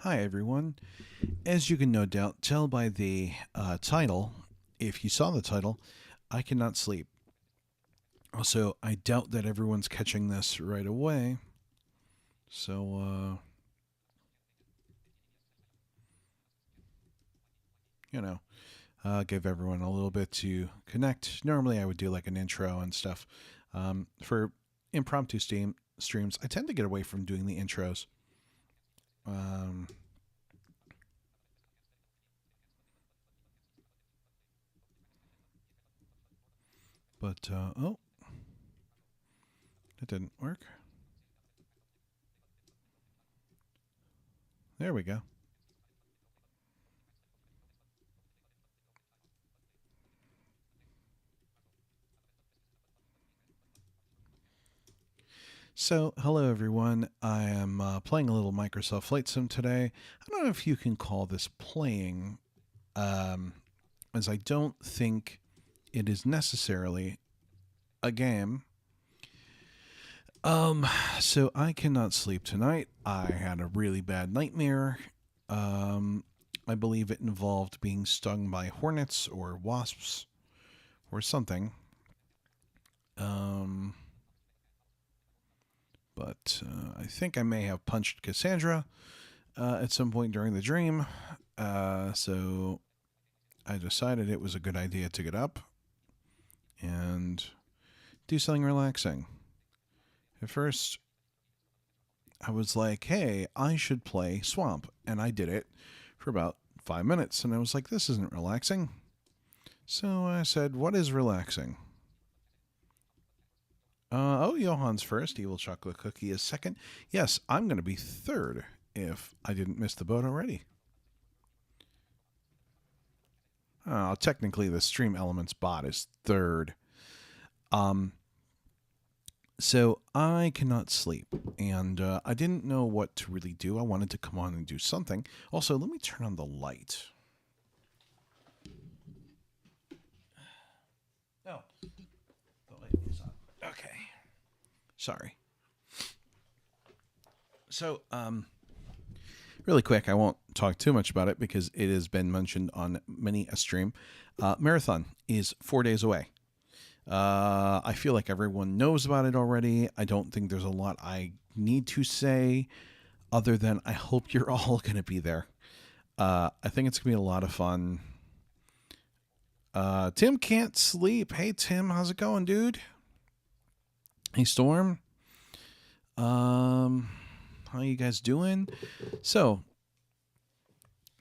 Hi, everyone. As you can no doubt tell by the title, if you saw the title, I cannot sleep. Also, I doubt that everyone's catching this right away. So, you know, give everyone a little bit to connect. Normally, I would do like an intro and stuff. For impromptu streams, I tend to get away from doing the intros. Um, oh, it didn't work. There we go. So, hello everyone. I am playing a little Microsoft Flight Sim today. I don't know if you can call this playing, um, as I don't think it is necessarily a game. Um, so I cannot sleep tonight. I had a really bad nightmare. Um, I believe it involved being stung by hornets or wasps or something. Um, but I think I may have punched Cassandra at some point during the dream. So I decided it was a good idea to get up and do something relaxing. At first, I was like, hey, I should play Swamp. And I did it for about 5 minutes. And I was like, this isn't relaxing. So I said, what is relaxing? Johan's first. Evil Chocolate Cookie is second. Yes, I'm going to be third if I didn't miss the boat already. Technically, the Stream Elements bot is third. So I cannot sleep, and I didn't know what to really do. I wanted to come on and do something. Also, let me turn on the light. Oh, the light is on. Okay. Sorry. So, really quick, I won't talk too much about it because it has been mentioned on many a stream. Marathon is 4 days away. I feel like everyone knows about it already. I don't think there's a lot I need to say other than I hope you're all going to be there. I think it's going to be a lot of fun. Tim can't sleep. Hey, Tim, how's it going, dude? Hey, Storm. How you guys doing? So,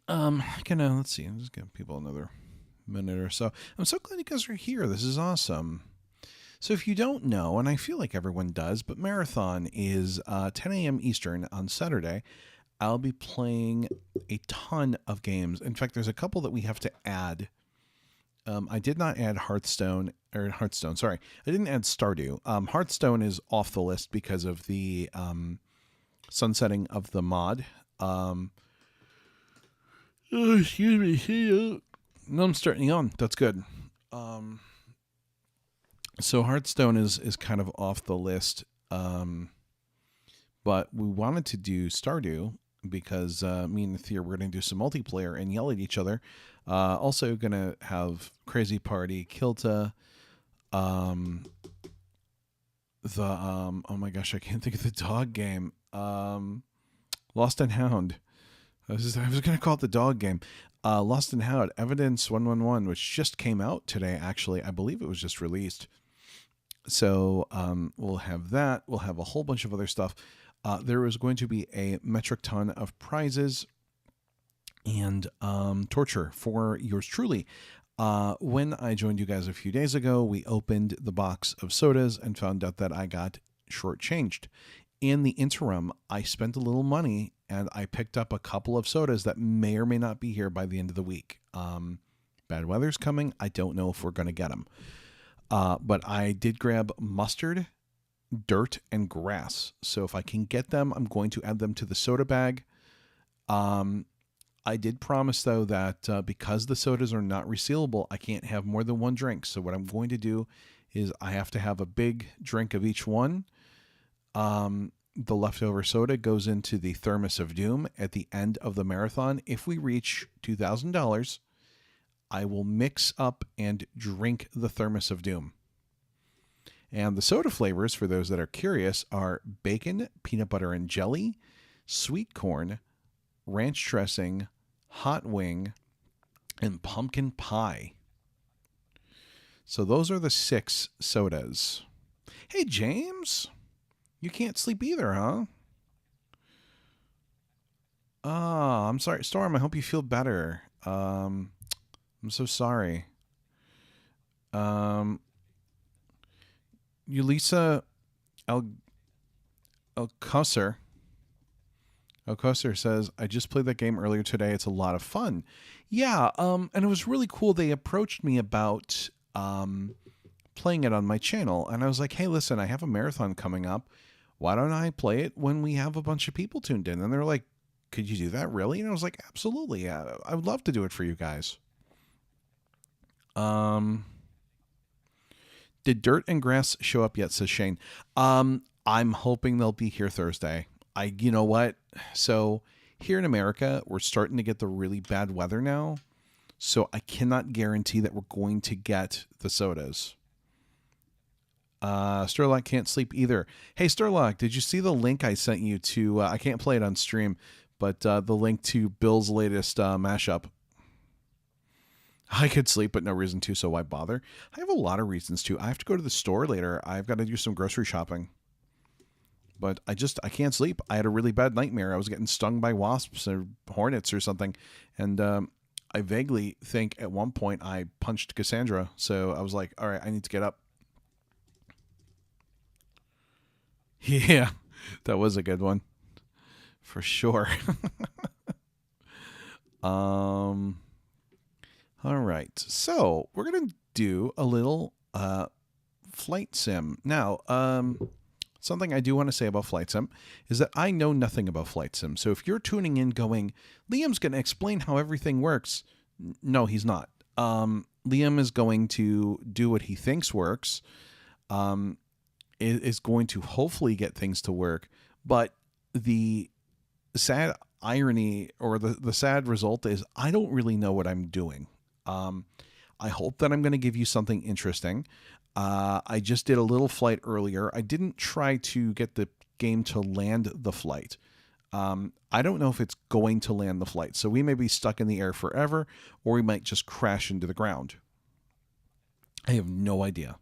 let's see. I'm just giving people another minute or so. I'm so glad you guys are here. This is awesome. So if you don't know, and I feel like everyone does, but Marathon is 10 a.m. Eastern on Saturday. I'll be playing a ton of games. In fact, there's a couple that we have to add. I did not add Hearthstone. Sorry, I didn't add Stardew. Hearthstone is off the list because of the sunsetting of the mod. Excuse me. No, I'm starting on. That's good. So Hearthstone is kind of off the list. But we wanted to do Stardew because me and Thea were going to do some multiplayer and yell at each other. Also going to have Crazy Party, Kilta, oh my gosh, I can't think of the dog game. Lost and Hound. I was going to call it the dog game. Lost and Hound, Evidence 111, which just came out today, actually. I believe it was just released. So we'll have that. We'll have a whole bunch of other stuff. There is going to be a metric ton of prizes and torture for yours truly. When I joined you guys a few days ago, we opened the box of sodas and found out that I got shortchanged. In the interim, I spent a little money and I picked up a couple of sodas that may or may not be here by the end of the week. Bad weather's coming. I don't know if we're going to get them. But I did grab mustard, dirt, and grass. So if I can get them, I'm going to add them to the soda bag. I did promise, though, that because the sodas are not resealable, I can't have more than one drink. So what I'm going to do is I have to have a big drink of each one. the leftover soda goes into the thermos of doom at the end of the marathon. If we reach $2,000, I will mix up and drink the thermos of doom. And the soda flavors, for those that are curious, are bacon, peanut butter and jelly, sweet corn, ranch dressing, hot wing, and pumpkin pie. So those are the 6 sodas. Hey, James, you can't sleep either, huh? Oh, I'm sorry. Storm, I hope you feel better. I'm so sorry. Ulisa Alcocer says, I just played that game earlier today. It's a lot of fun. Yeah, and it was really cool. They approached me about playing it on my channel, and I was like, hey, listen, I have a marathon coming up. Why don't I play it when we have a bunch of people tuned in? And they're like, could you do that, really? And I was like, absolutely. Yeah, I would love to do it for you guys. Did Dirt and Grass show up yet, says Shane? I'm hoping they'll be here Thursday. You know what? So here in America, we're starting to get the really bad weather now. So I cannot guarantee that we're going to get the sodas. Sturlock can't sleep either. Hey, Sturlock, did you see the link I sent you to, I can't play it on stream, but the link to Bill's latest mashup? I could sleep, but no reason to, so why bother? I have a lot of reasons to. I have to go to the store later. I've got to do some grocery shopping. But I can't sleep. I had a really bad nightmare. I was getting stung by wasps or hornets or something. And I vaguely think at one point I punched Cassandra. So I was like, all right, I need to get up. Yeah, that was a good one. For sure. All right, so we're going to do a little flight sim. Now, something I do want to say about flight sim is that I know nothing about flight sim. So if you're tuning in going, Liam's going to explain how everything works. No, he's not. Liam is going to do what he thinks works, is going to hopefully get things to work. But the sad irony or the sad result is I don't really know what I'm doing. I hope that I'm going to give you something interesting. I just did a little flight earlier. I didn't try to get the game to land the flight. I don't know if it's going to land the flight. So we may be stuck in the air forever, or we might just crash into the ground. I have no idea.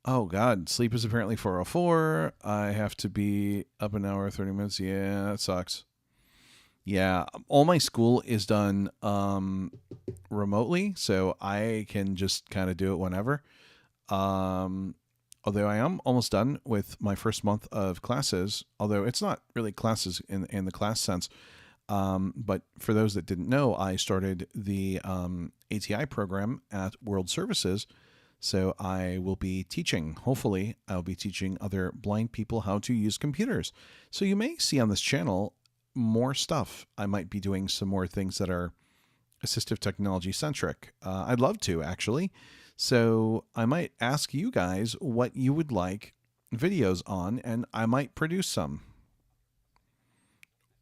Oh, God. Sleep is apparently 4:04. I have to be up an hour, 30 minutes. Yeah, that sucks. Yeah, all my school is done remotely, so I can just kind of do it whenever. Although I am almost done with my first month of classes, although it's not really classes in the class sense. But for those that didn't know, I started the ATI program at World Services, so I will be teaching. Hopefully, I'll be teaching other blind people how to use computers. So you may see on this channel more stuff. I might be doing some more things that are assistive technology centric. I'd love to, actually. So I might ask you guys what you would like videos on, and I might produce some.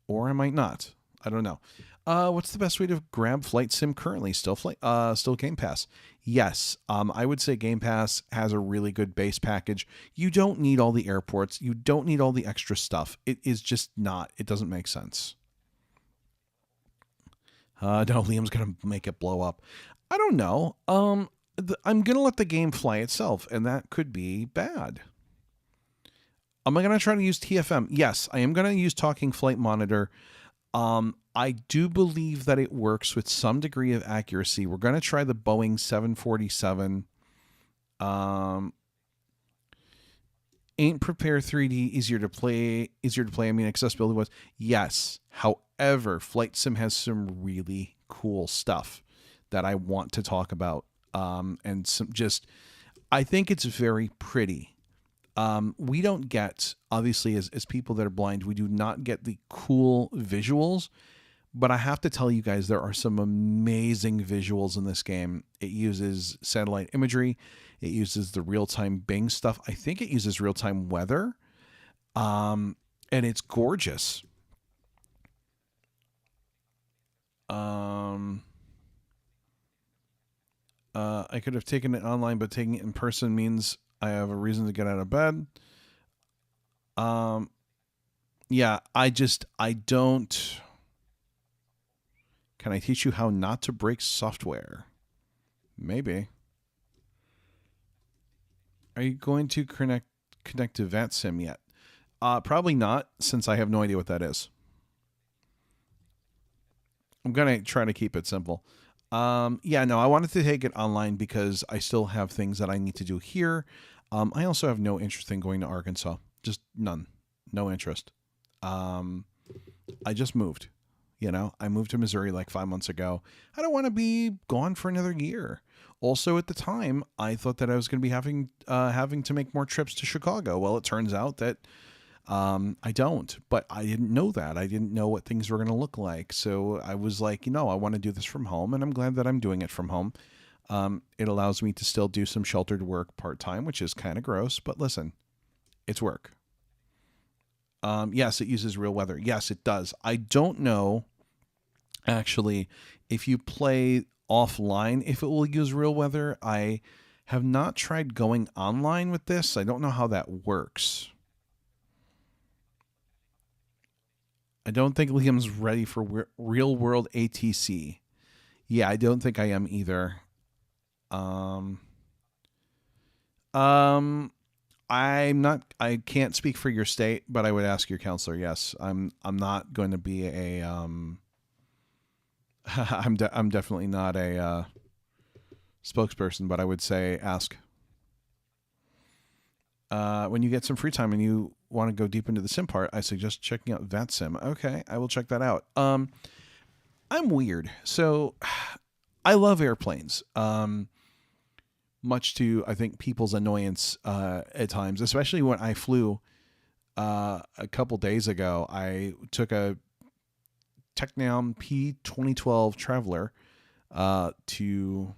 Or I might not. I don't know. What's the best way to grab Flight Sim currently? Still Game Pass. Yes, I would say Game Pass has a really good base package. You don't need all the airports. You don't need all the extra stuff. It is just not. It doesn't make sense. No, Liam's going to make it blow up. I don't know. I'm going to let the game fly itself, and that could be bad. Am I going to try to use TFM? Yes, I am going to use Talking Flight Monitor. I do believe that it works with some degree of accuracy. We're going to try the Boeing 747. Ain't Prepare 3D easier to play? I mean, accessibility was yes. However, Flight Sim has some really cool stuff that I want to talk about. And I think it's very pretty. We don't get, obviously, as people that are blind, we do not get the cool visuals, But I have to tell you guys, there are some amazing visuals in this game. It uses satellite imagery. It uses the real-time Bing stuff. I think it uses real-time weather. And it's gorgeous. I could have taken it online, but taking it in person means I have a reason to get out of bed. Yeah, I don't. Can I teach you how not to break software? Maybe. Are you going to connect to VATSIM yet? Probably not, since I have no idea what that is. I'm going to try to keep it simple. Yeah, no, I wanted to take it online because I still have things that I need to do here. I also have no interest in going to Arkansas. Just none. No interest. I just moved. I moved to Missouri like 5 months ago. I don't want to be gone for another year. Also, at the time, I thought that I was going to be having to make more trips to Chicago. Well, it turns out that I don't, but I didn't know that. I didn't know what things were going to look like. So I was like, I want to do this from home, and I'm glad that I'm doing it from home. It allows me to still do some sheltered work part-time, which is kind of gross, but listen, it's work. Yes, it uses real weather. Yes, it does. I don't know, actually, if you play offline, if it will use real weather. I have not tried going online with this. I don't know how that works. I don't think Liam's ready for real world ATC. Yeah, I don't think I am either. I'm not. I can't speak for your state, but I would ask your counselor. Yes, I'm not going to be a. I'm definitely not a spokesperson, but I would say ask. When you get some free time and you want to go deep into the sim part, I suggest checking out VATSIM. Okay, I will check that out. I'm weird, so I love airplanes. Much to, I think, people's annoyance at times, especially when I flew a couple days ago. I took a Technam P2012 Traveler to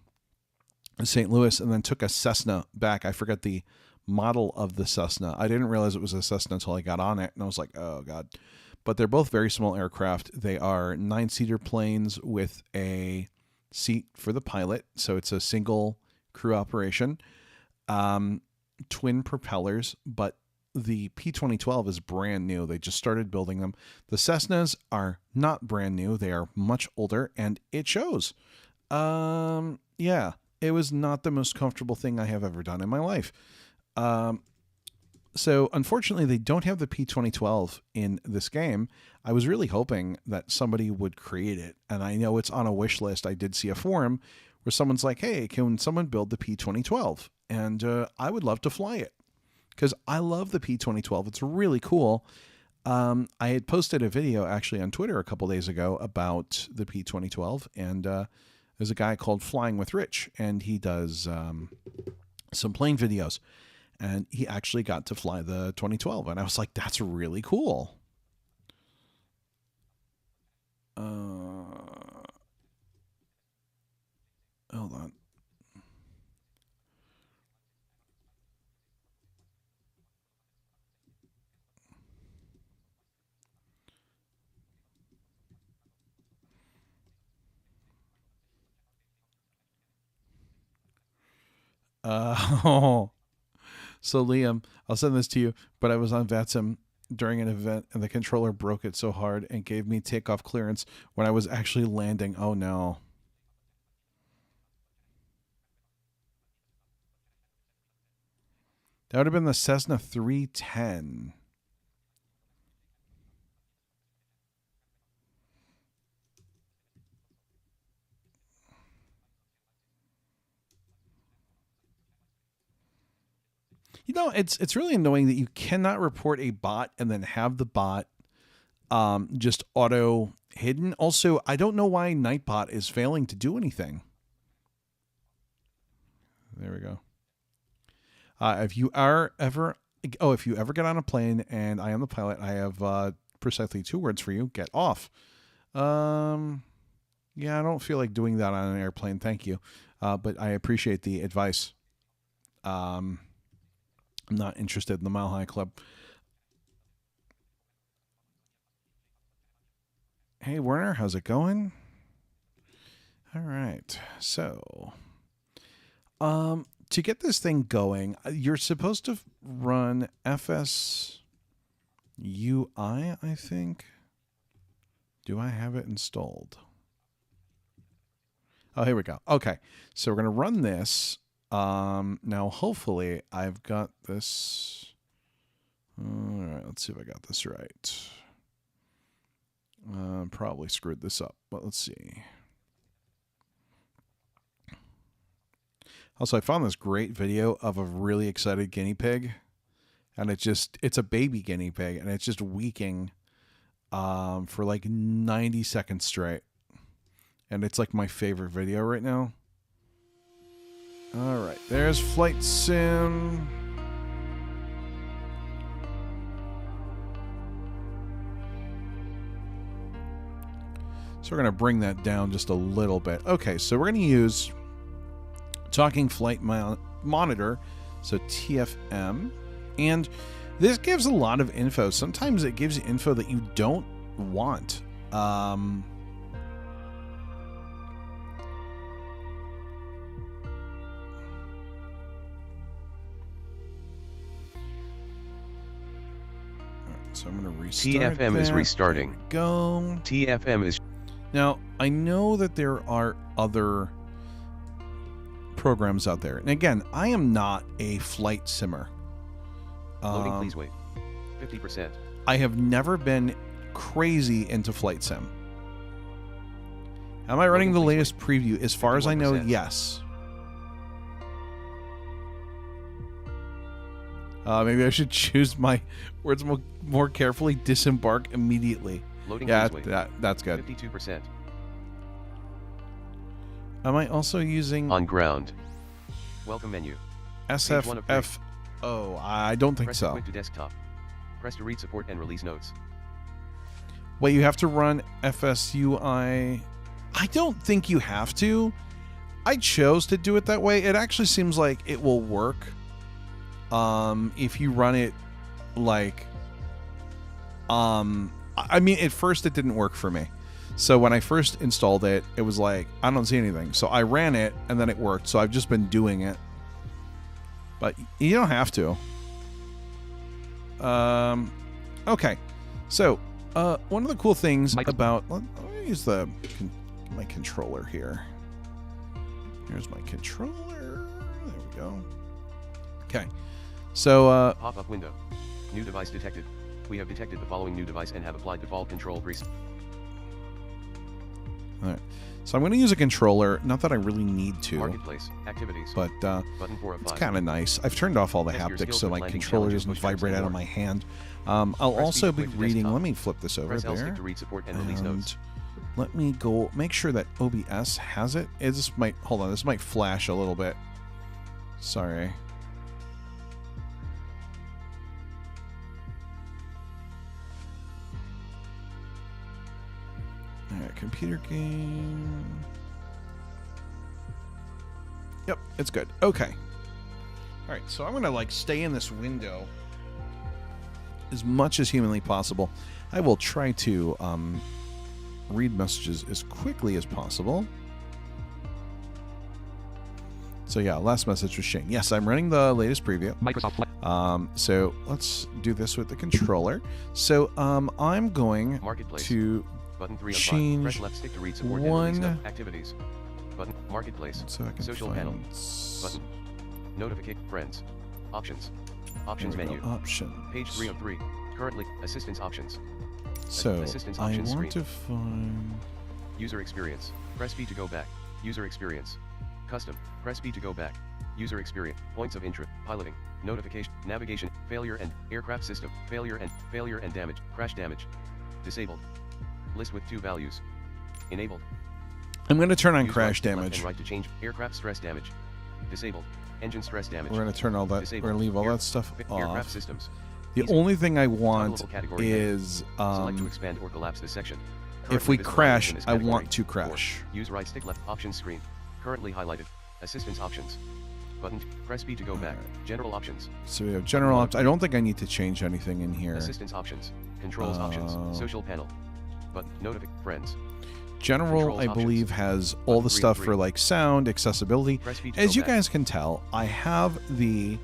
St. Louis and then took a Cessna back. I forget the model of the Cessna. I didn't realize it was a Cessna until I got on it, and I was like, oh, God. But they're both very small aircraft. They are 9-seater planes with a seat for the pilot, so it's a single crew operation. Twin propellers, but the P2012 is brand new. They just started building them. The Cessnas are not brand new. They are much older, and it shows. Yeah, it was not the most comfortable thing I have ever done in my life. So unfortunately, they don't have the P2012 in this game. I was really hoping that somebody would create it, and I know it's on a wish list. I did see a forum where someone's like, hey, can someone build the P2012? And I would love to fly it because I love the P2012. It's really cool. I had posted a video actually on Twitter a couple days ago about the P2012, and there's a guy called Flying with Rich, and he does some plane videos, and he actually got to fly the 2012, and I was like, that's really cool. Hold on. So Liam, I'll send this to you, but I was on VATSIM during an event and the controller broke it so hard and gave me takeoff clearance when I was actually landing. Oh no. That would have been the Cessna 310. It's really annoying that you cannot report a bot and then have the bot just auto hidden. Also, I don't know why Nightbot is failing to do anything. There we go. If you ever get on a plane and I am the pilot, I have precisely 2 words for you: get off. Yeah, I don't feel like doing that on an airplane. Thank you. But I appreciate the advice. I'm not interested in the Mile High Club. Hey, Werner, how's it going? All right. So, to get this thing going, you're supposed to run FSUI, I think. Do I have it installed? Oh, here we go. Okay. So we're going to run this. Now, hopefully, I've got this. All right. Let's see if I got this right. Probably screwed this up, but let's see. Also, I found this great video of a really excited guinea pig, and it's a baby guinea pig, and it's just weeking for like 90 seconds straight. And it's like my favorite video right now. All right, there's Flight Sim. So we're going to bring that down just a little bit. Okay, so we're going to use Talking Flight Monitor, so TFM. And this gives a lot of info. Sometimes it gives you info that you don't want. So I'm going to restart TFM that. is restarting. There we go. TFM is... Now, I know that there are other programs out there. And again, I am not a flight simmer. Loading, please wait. 50%. I have never been crazy into flight sim. Am I running the latest preview? As far as I know, yes. Maybe I should choose my words more carefully. Disembark immediately. Loading, yeah, please wait. that's good. 52%. Am I also using... On ground. Welcome menu. SFF... Oh, I don't think Press so. to quit to desktop. Press to read support and release notes. Wait, you have to run FSUI... I don't think you have to. I chose to do it that way. It actually seems like it will work. If you run it like... I mean, at first it didn't work for me. So when I first installed it, it was like, I don't see anything. So I ran it, and then it worked. So I've just been doing it. But you don't have to. Okay. So, one of the cool things about... Let me use my controller here. Here's my controller. There we go. Okay. So, Pop-up window. New device detected. We have detected the following new device and have applied default control preset. All right. So I'm going to use a controller. Not that I really need to. Marketplace. Activities. But Button 4 of 5. it's kind of nice. I've turned off all the haptics so my controller doesn't vibrate out of my hand. I'll also be reading... Let me flip this over there. To read support and release notes. Let me go make sure that OBS has it. This might... Hold on. This might flash a little bit. Sorry. Alright, computer game. Yep, it's good. Okay. Alright, so I'm gonna like stay in this window as much as humanly possible. I will try to read messages as quickly as possible. So yeah, last message was Shane. Yes, I'm running the latest preview. Microsoft. So let's do this with the controller. So I'm going to Button 3 of 5. change Press left stick to read support and release notes. Activities. Button Marketplace. So I can Social find... panel. Button Notification Friends. Options. Options menu. Options. Page 3 of 3. Currently Assistance options. So Assistance I options want screen. to find User experience. Press B to go back. User experience. Custom. Press B to go back. User experience. Points of interest. Piloting. Notification. Navigation. Failure and aircraft system. Failure and damage. Crash damage. Disabled. List with 2 values. Enabled. I'm going to turn on Use crash left damage. and right to change aircraft stress damage. Disabled. Engine stress damage. We're going to turn all that. Disabled. We're going to leave all that stuff Aircraft off. systems. The Easy. only thing I want Toggleable category is Select to expand or collapse this section. if we visible crash, in this I category. want to 4. crash. Use right stick left options screen. Currently highlighted. Assistance options. Button. Press B to go back. General options. So we have general options. I don't think I need to change anything in here. Assistance options. Controls options. Social panel. But friends. General, Controls I options. believe, has all the Button stuff 3. for like sound, accessibility. Press B to As go you back. guys can tell, I have the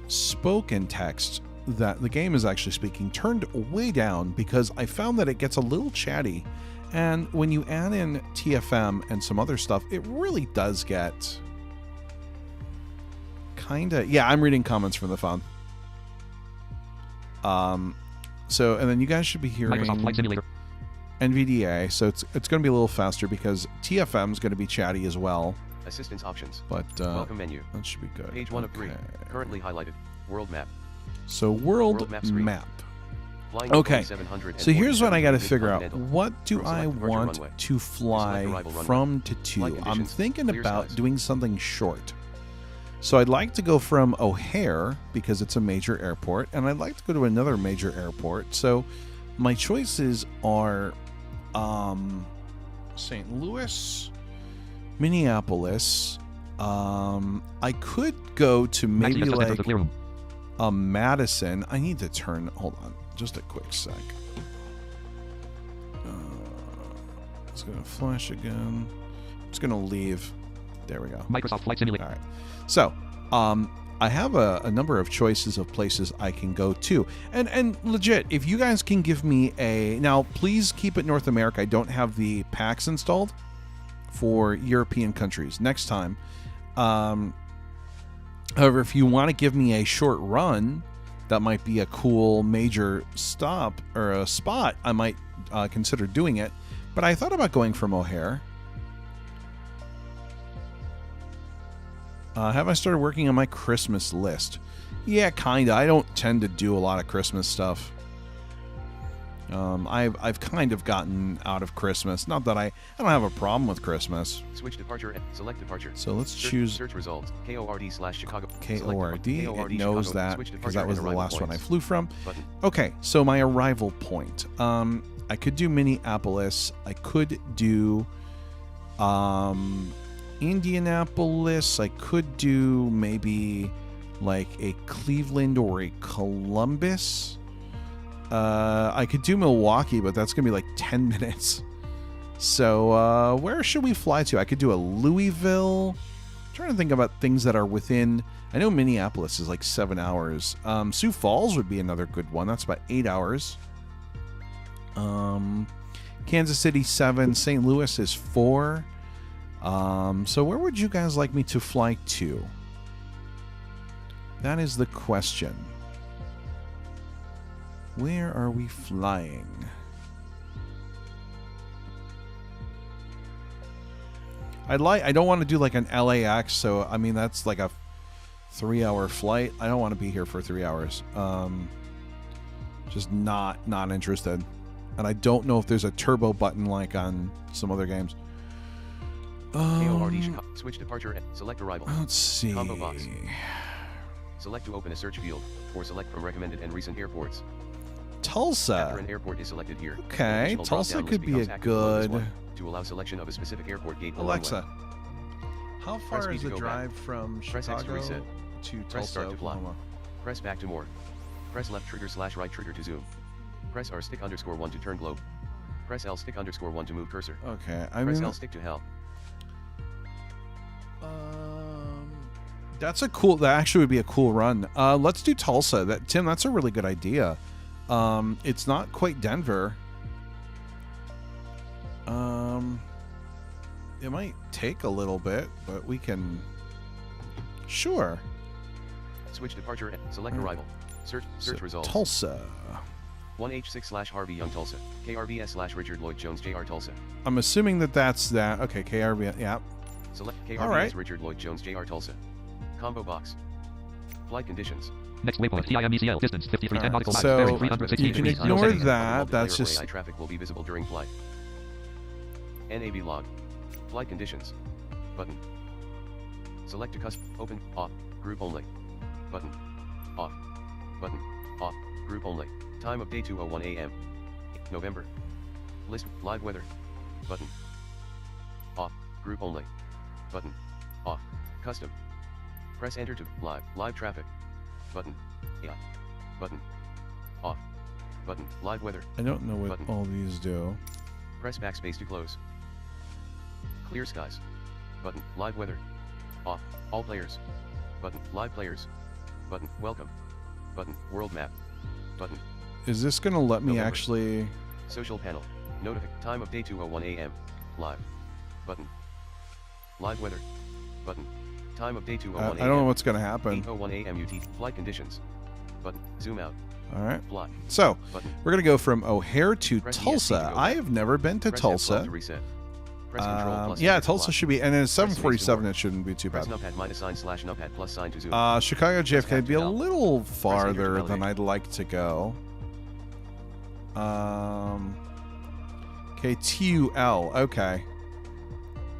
spoken text that the game is actually speaking turned way down because I found that it gets a little chatty. And when you add in TFM and some other stuff, it really does get kind of... Yeah, I'm reading comments from the phone. So, and then you guys should be hearing Microsoft Flight Simulator. NVDA, so it's going to be a little faster because TFM is going to be chatty as well. Assistance options. But Welcome menu. that should be good. Page 1 of 3. Okay. Currently highlighted. World map. So world World map screen. map. Flying Okay. 700 So here's what I got to mid- figure out. continental. What do From I select departure want runway. to fly arrival runway. from to two? Flight I'm conditions. thinking Clear about skies. doing something short. So I'd like to go from O'Hare because it's a major airport, and I'd like to go to another major airport. So my choices are St. Louis, Minneapolis. I could go to maybe Maxi like the clear room. Madison. I need to turn. Hold on, just a quick sec. It's gonna flash again. It's gonna leave. There we go. Microsoft Flight Simulator. All right. So, I have a number of choices of places I can go to, and legit, if you guys can give me a now, please keep it North America. I don't have the packs installed for European countries. Next time. However, if you want to give me a short run, that might be a cool major stop or a spot. I might consider doing it. But I thought about going from O'Hare. Have I started working on my Christmas list? Yeah, kinda. I don't tend to do a lot of Christmas stuff. I've kind of gotten out of Christmas. Not that I don't have a problem with Christmas. Switch departure and select departure. So let's Search, choose search results. KORD/Chicago. KORD. KORD It knows Chicago. that Switch because departure that was and the arrival last one I points. flew from. Button. Okay, so my arrival point. I could do Minneapolis. I could do Indianapolis. I could do maybe like a Cleveland or a Columbus. I could do Milwaukee, but that's gonna be like 10 minutes. So where should we fly to? I could do a Louisville. I'm trying to think about things that are within. I know Minneapolis is like 7 hours. Sioux Falls would be another good one. That's about 8 hours. Kansas City 7. St. Louis is 4. So where would you guys like me to fly to? That is the question. Where are we flying? I don't want to do like an LAX, so I mean that's like a 3-hour flight. I don't want to be here for 3 hours. Just not interested. And I don't know if there's a turbo button like on some other games. KORD Chicago. Switch departure and select arrival. Let's see. Combo box. Select to open a search field, or select from recommended and recent airports. After Tulsa. an airport is selected here, an Okay, additional Tulsa drop-down could list be a becomes active below this good. one, to allow selection of a specific airport gate or Alexa, runway. how Press far B is to the go drive back. from Press X to Chicago reset. to Press Tulsa, start to fly. Oklahoma? Press back to more. Press left trigger / right trigger to zoom. Press R stick _1 to turn globe. Press L stick _1 to move cursor. Okay, I Press mean, L stick to help. that's a cool. That actually would be a cool run. Let's do Tulsa. Tim, that's a really good idea. It's not quite Denver. It might take a little bit, but we can. Sure. Switch departure and select arrival. Search So, results. Tulsa. 1H6/Harvey Young Tulsa. KRBS/Richard Lloyd Jones JR Tulsa. I'm assuming that's that. Okay, KRB. Yeah. Select All right. KRBS Richard Lloyd Jones JR Tulsa. Combo box. Flight conditions. Next waypoint, TIMECL, distance 5310 Alright, nautical miles, so bearing 360 you can degrees. ignore Settings. that. Multiplayer That's or just AI traffic will be visible during flight. NAV log. Flight conditions. Button. Select to custom. Open. Off. Group only. Button. Off. Button. Off. Group only. Time of day 2:01 a.m. November. List. Live weather. Button. Off. Group only. Button. Off. Custom. Press enter to live. Live traffic. Button. Yeah. Button. Off. Button. Live weather. I don't know what Button. all these do. Press backspace to close. Clear skies. Button. Live weather. Off. All players. Button. Live players. Button. Welcome. Button. World map. Button. Is this going to let me November. actually... Social panel. Time of day 2:01 a.m. Live. Button. Live weather. Button. Time of day 2:01 a.m. I don't know what's going to happen. 8:01 a.m. UT. Flight conditions. Button. Zoom out. All right. Fly. So, Button. we're going to go from O'Hare to Press ESC Tulsa. to go I back. have never been to Press F12 Tulsa. to reset. Press Control plus Yeah, enter to Tulsa fly. should be, and then it's Press space to 747, warp. it shouldn't be too Press bad. numpad minus sign slash numpad plus sign to zoom. Chicago JFK would be a F12. little enter to farther than validate. I'd like to go. Okay, TUL. Okay.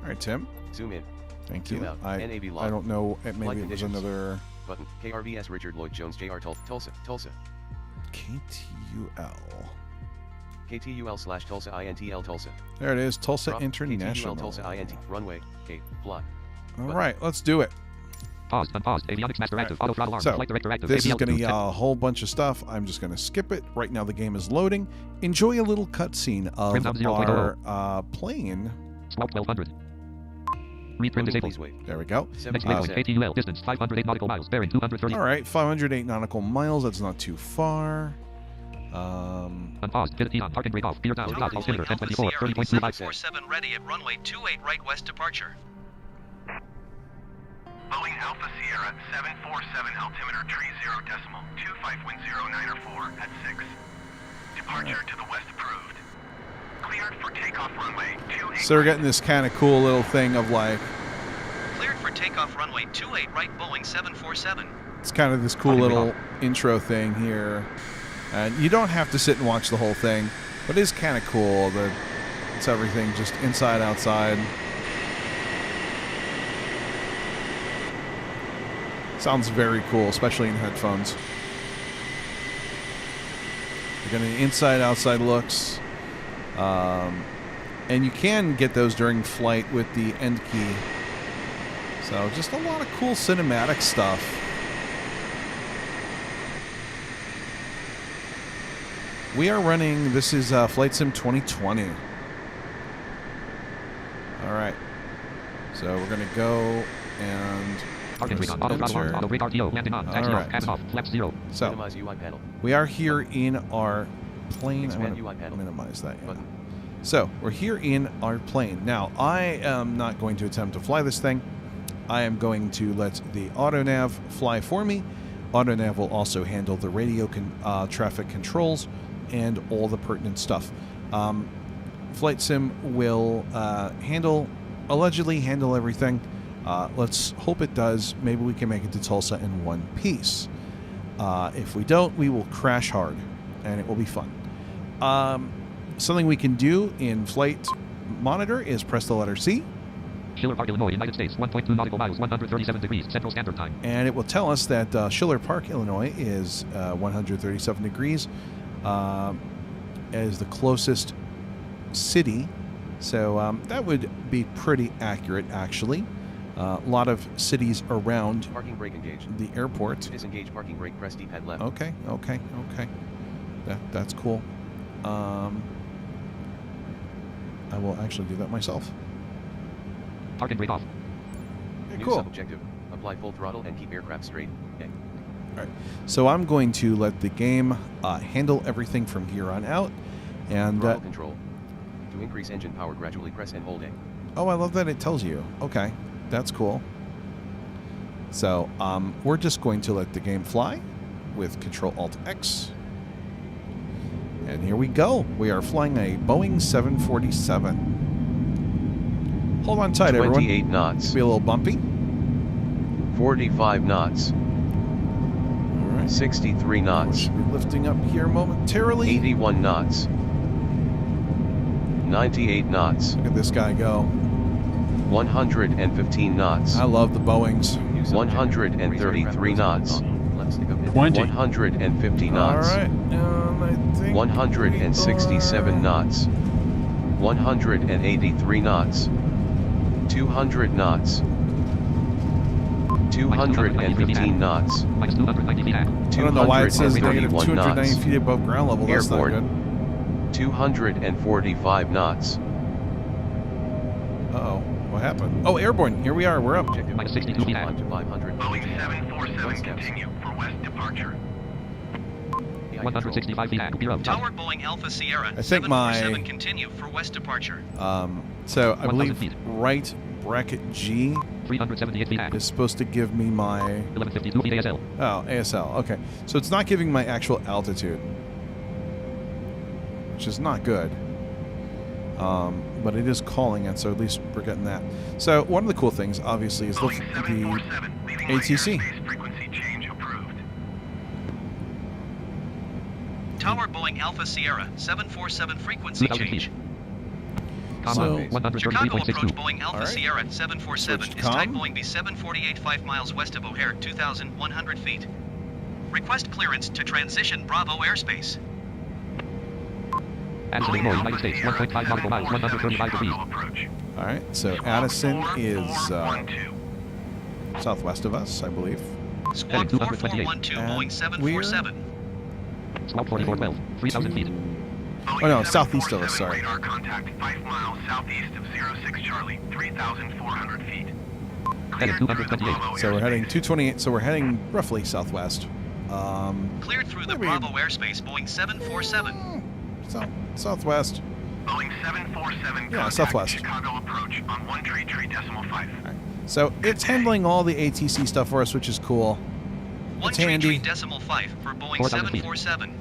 All right, Tim. Zoom in. Thank Zoom you. out. NAB I log. don't know. Maybe Flight it was conditions. another Button. KRVS Richard Lloyd Jones JR Tulsa. KTUL. KTUL slash Tulsa INTL Tulsa. There it is. Tulsa Drop. International. KTUL Tulsa INT. Runway. K. Fly. All right, let's do it. Pause. Unpaused. Avionics master active. Auto throttle arm. So, Flight director active. this is AVL going to be two. a whole bunch of stuff. I'm just going to skip it. Right now, the game is loading. Enjoy a little cutscene of Trim down 0.00. our plane. Swap 1200. Read trim disabled. Please wait. There we go. Next 7%. waypoint. KTUL. Distance 508 nautical miles. Bearing 230. All right, 508 nautical miles. That's not too far. Unpaused. Pivot on. Parking brake off. Gear down. Tower Dot. holding Altimeter. Alpha 1024. Sierra 30.25. 747 ready at runway 28 right west departure. Boeing Alpha Sierra 747 altimeter 30.25 wind 09 at 6. Departure to the west approved. Cleared for takeoff runway 28. So we're getting this kind of cool little thing of like, Cleared for takeoff runway 28 right Boeing 747. it's kind of this cool little intro thing here. And you don't have to sit and watch the whole thing, but it is kind of cool that it's everything just inside, outside. Sounds very cool, especially in headphones. You're getting inside, outside looks. And you can get those during flight with the end key. So just a lot of cool cinematic stuff. We are running, this is Flight Sim 2020. All right. So we're going to go and... Parking brake on. Auto throttle arm. Auto brake RTO. Landing on. Taxi off. Cabin off. Flaps 0. So Minimize UI panel. we are here in our plane. I Expand want UI to panel. minimize that. Yeah. Button. So we're here in our plane. Now, I am not going to attempt to fly this thing. I am going to let the AutoNav fly for me. AutoNav will also handle the radio traffic controls and all the pertinent stuff. Flight Sim will allegedly handle everything. Let's hope it does. Maybe we can make it to Tulsa in one piece. If we don't, we will crash hard, and it will be fun. Something we can do in Flight Monitor is press the letter C, Schiller Park, Illinois, United States. 1.2 nautical miles. 137 degrees. Central Standard Time. and it will tell us that Schiller Park, Illinois is 137 degrees as the closest city. So that would be pretty accurate, actually. A lot of cities around Parking brake engaged. the airport. Disengage parking brake. Press D-pad left. Okay. That's cool. I will actually do that myself. Parking brake off. Okay, New cool. sub-objective. Apply full throttle and keep aircraft straight. Okay. All right. So I'm going to let the game handle everything from here on out. And Throttle control. To increase engine power, gradually press and hold A. oh, I love that it tells you. Okay, that's cool. So we're just going to let the game fly with Control-Alt-X. And here we go. We are flying a Boeing 747. Hold on tight, everyone. 28 knots. Be a little bumpy. 45 knots. All right. 63 We knots. should be lifting up here momentarily. 81 knots. 98 knots. Look at this guy go. 115 knots. I love the Boeings. 133 knots. 20. 150 All knots. right. I think 167 knots. 183 knots. 200 knots. 215 knots. Minus 290 feet. I don't know why it says negative 231 290 knots. feet above ground level. That's not Airborne. good. 245 knots. Uh-oh. What happened? Oh, airborne. Here we are. We're up. Objective. Minus 62 feet. Climb to 500. Boeing 747 One steps. continue for west departure. 165 feet. Clear up. Tower Boeing Alpha Sierra I think my- 747 continue for west departure. So I 1,000 believe feet. right bracket G 378 feet. is supposed to give me my... 1152 feet ASL. Oh, ASL. Okay. So it's not giving my actual altitude, which is not good. But it is calling it, so at least we're getting that. So one of the cool things, obviously, is look Boeing at the 747 leaving my ATC. airspace frequency change approved. Tower Boeing Alpha Sierra 747 frequency 2,000 change. feet. So- Chicago approach 133.62. Boeing Alpha Alright. Sierra 747 Switched is type com. Boeing B748 5 miles west of O'Hare 2,100 feet. Request clearance to transition Bravo airspace. Addison, Illinois, United States. 1.5 nautical miles. 135 degrees. Approach. All right. So Addison is 4412. southwest of us, I believe. Squawk 228. 4412 And Boeing 747. Squawk 4412. 3,000 feet. Oh, no, southeast of us, 747 sorry. Radar contact 5 miles southeast of 06 Charlie, 3,400 feet. Headed Cleared through the 228. Bravo So we're airspace. heading 228. So we're heading roughly southwest. Cleared through the Maybe- Bravo airspace Boeing 747. Southwest. Boeing 747 Yeah, contact southwest. Chicago approach on 133.5. So it's handling all the ATC stuff for us, which is cool. It's handy. 133.5 for Boeing 4,000 feet. 747.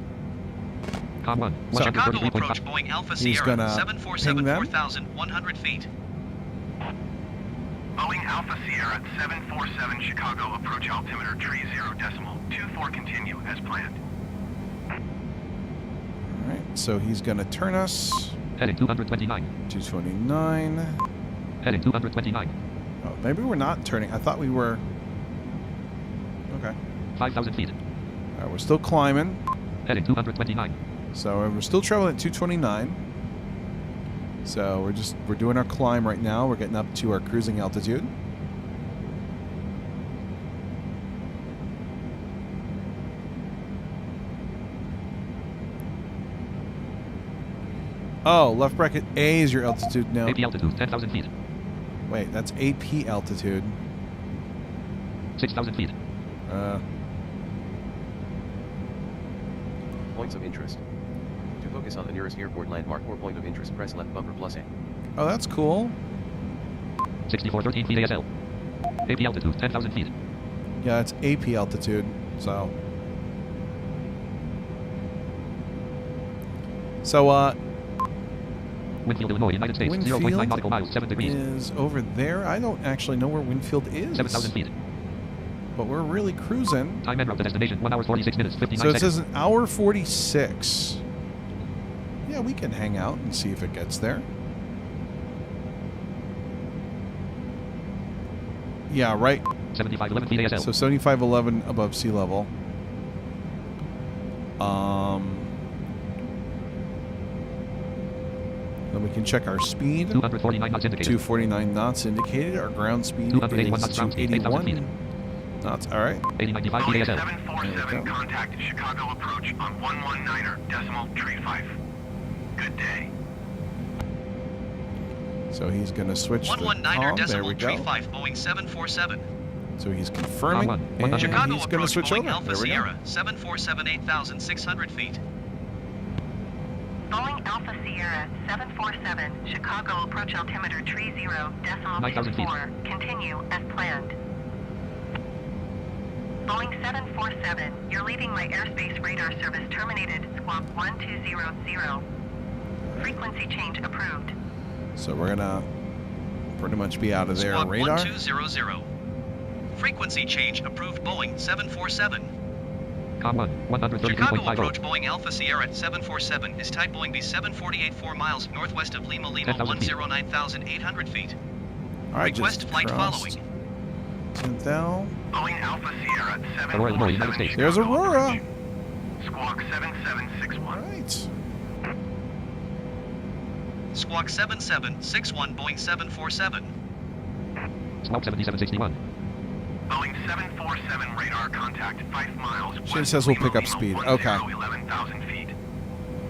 Com 1. So- Chicago 133.5. approach Boeing Alpha He's Sierra gonna 747 ping them. 4,100 feet. Boeing Alpha Sierra 747 Chicago approach altimeter 30.24 continue as planned. All right. So he's going to turn us Heading 229. 229. Heading 229. Oh, maybe we're not turning. I thought we were. Okay. 5,000 feet. All right, we're still climbing. Heading 229. So we're still traveling at 229. So we're doing our climb right now. We're getting up to our cruising altitude. Oh, left bracket A is your altitude now. AP altitude 10,000 feet. Wait, that's AP altitude. 6,000 feet. Points of interest. To focus on the nearest airport landmark or point of interest, press left bumper plus A. Oh, that's cool. 6413 feet ASL. AP altitude 10,000 feet. Yeah, it's AP altitude. So, Winfield, Illinois, United States. Winfield 0.9 nautical miles. 7 degrees. is over there. I don't actually know where Winfield is. 7,000 feet. But we're really cruising. Time and route to destination. 1 hour 46 minutes. 59 So it seconds. says an hour 46. Yeah, we can hang out and see if it gets there. Yeah, right. 7511 feet ASL. So 7511 above sea level. Then we can check our speed. 249 knots indicated. 249 knots indicated. Our ground speed 281 is knots ground speed, 8,000 feet. 281 knots. All right. 8095 feet Boeing ASL. 747 contact Chicago approach on 119.35. Good day. So he's going to switch the com. There we go. 119.35 Boeing 747. So he's confirming, Com one. and Chicago he's going to approach switch Boeing over. Alpha There we go. Sierra 747 8,600 feet. Boeing Alpha Sierra 747, Chicago approach altimeter 9,000 feet. 30.24. Continue as planned. Boeing 747, you're leaving my airspace radar service terminated. Squawk 1200. Frequency change approved. So we're going to pretty much be out of their Squawk radar. 1200. Frequency change approved Boeing 747. Com 1. Chicago 133.50. approach Boeing Alpha Sierra 747 is type Boeing B748 4 miles northwest of Lima 10,000 feet. 109,800 feet. All right, Request just flight crossed. following. 10,000. Boeing Alpha Sierra Aurora, Illinois, 747 United States. There's Chicago Aurora. approach. Squawk All 7761. right. Squawk 7761 Boeing 747. Squawk 7761. Boeing 747 radar contact 5 miles. Shane says we'll pick up speed. Okay. 11,000 feet.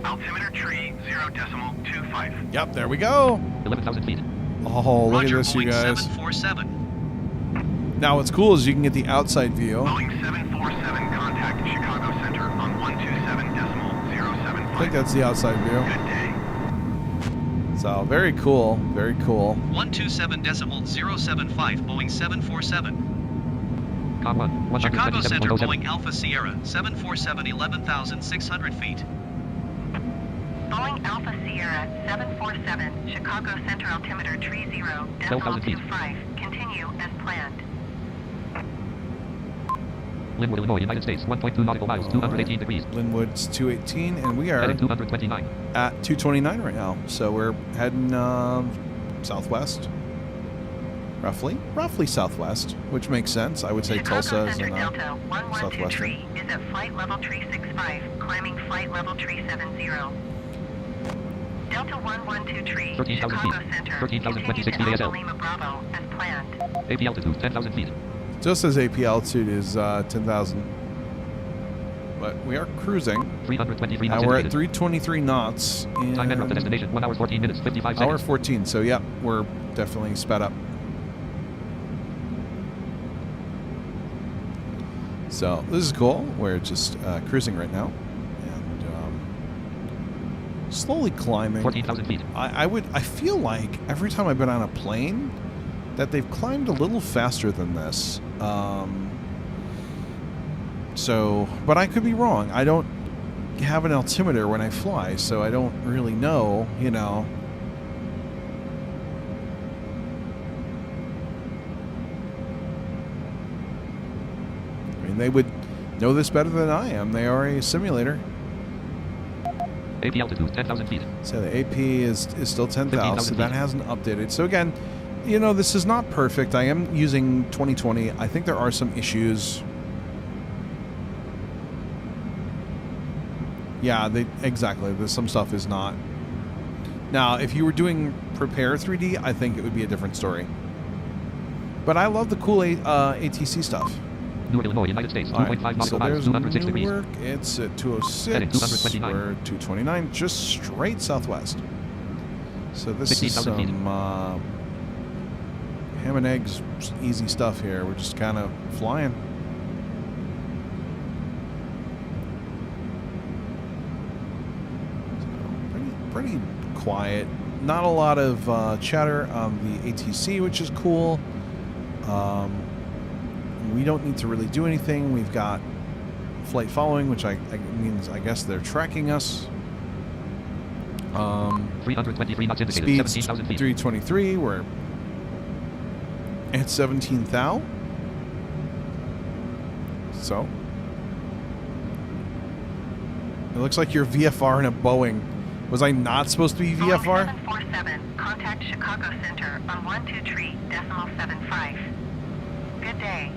Altimeter tree 0.25. Yep, there we go. 11,000 feet. Oh, look Roger, at this, you Boeing guys. 747. Now, what's cool is you can get the outside view. Boeing 747 contact Chicago Center on 127.075. I think that's the outside view. Good day. So, very cool. Very cool. 127.075 Boeing 747. Com 1, Chicago Center 127.07. Boeing Alpha Sierra 747 11,600 feet. Boeing Alpha Sierra 747, Chicago Center altimeter tree 12,000 feet. 0.25. Continue as planned. Linwood, Illinois, United States, 1.2 nautical miles, 218 degrees. Linwood's 218, and we are Heading 229. at 229 right now. So we're heading southwest, roughly southwest, which makes sense. I would say Chicago Tulsa is Center in Delta 112 southwestern. tree is at flight level tree 65, climbing flight level tree 70. Delta 112 tree, 13,000 Chicago feet. Center, 13,026 continue feet to ASL. Alpha Lima Bravo as planned. AP altitude, 10,000 feet. Just says AP altitude is 10,000. But we are cruising. 323 Now knots we're at indicated. 323 knots. Time en route to And destination, 1 hour 14 minutes, 55 hour seconds. 14. So, yep, we're definitely sped up. So, this is cool. We're just cruising right now. And slowly climbing. 14,000 feet. I feel like every time I've been on a plane that they've climbed a little faster than this. So, but I could be wrong. I don't have an altimeter when I fly, so I don't really know, you know. I mean, they would know this better than I am. They are a simulator. AP altitude, 10,000 feet. So the AP is still 10,000, so 15,000 that feet. hasn't updated. So again, you know, this is not perfect. I am using 2020. I think there are some issues. Yeah, exactly. There's some stuff is not. Now, if you were doing Prepare 3D, I think it would be a different story. But I love the cool ATC stuff. Newark, Illinois, United States, All 2.5 right, nautical so miles, there's 206 degrees. Newark. It's at 206. Heading 229. We're at 229, just straight southwest. So this is 15,000 feet. some ham and eggs, easy stuff here. We're just kind of flying. So pretty quiet. Not a lot of chatter on the ATC, which is cool. We don't need to really do anything. We've got flight following, which means I guess they're tracking us. 323 knots indicated, Speeds 17,000 feet. 323. We're at 17 thou. So it looks like you're VFR in a Boeing. Was I not supposed to be Boeing VFR? 747, contact Chicago Center on 123.75. Good day.